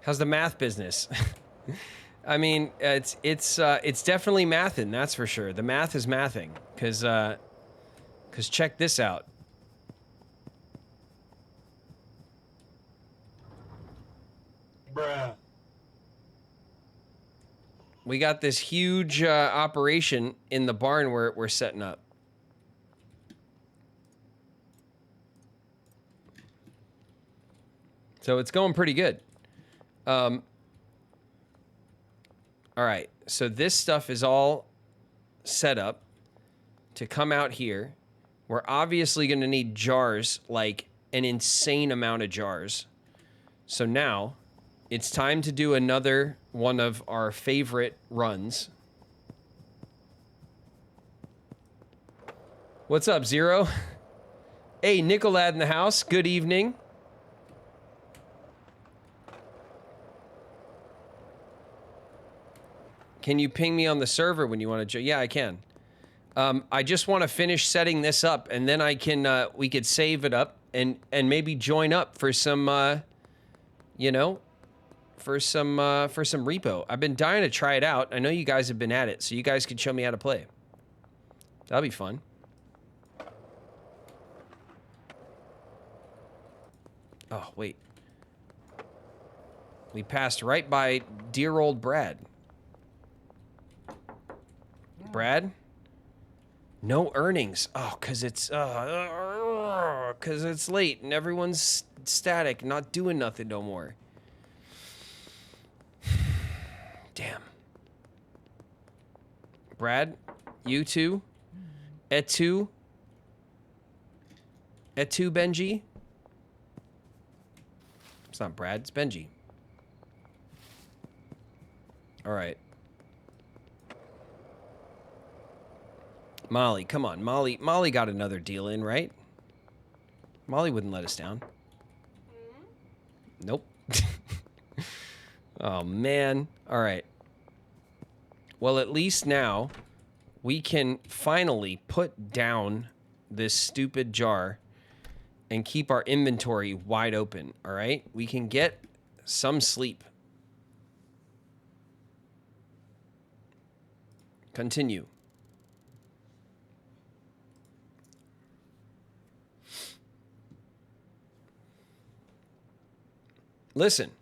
[SPEAKER 1] How's the math business? I mean, it's definitely mathing, that's for sure. The math is mathing, cause check this out.
[SPEAKER 6] Bruh.
[SPEAKER 1] We got this huge operation in the barn we're setting up. So it's going pretty good. All right, so this stuff is all set up to come out here. We're obviously going to need jars, like an insane amount of jars. So now it's time to do another one of our favorite runs. What's up, Zero? Hey, Nicolad in the house. Good evening. Can you ping me on the server when you want to? Yeah, I can. I just want to finish setting this up, and then I can. We could save it up and maybe join up for some. You know, for some repo. I've been dying to try it out. I know you guys have been at it, so you guys could show me how to play. That'll be fun. Oh wait, we passed right by dear old Brad. Brad? No earnings. Oh, cause it's late and everyone's static, not doing nothing no more. Damn. Brad, you too? Etu? Etu Benji? It's not Brad, it's Benji. All right. Molly, come on. Molly got another deal in, right? Molly wouldn't let us down. Nope. Oh, man. All right. Well, at least now we can finally put down this stupid jar and keep our inventory wide open, all right? We can get some sleep. Continue. Listen,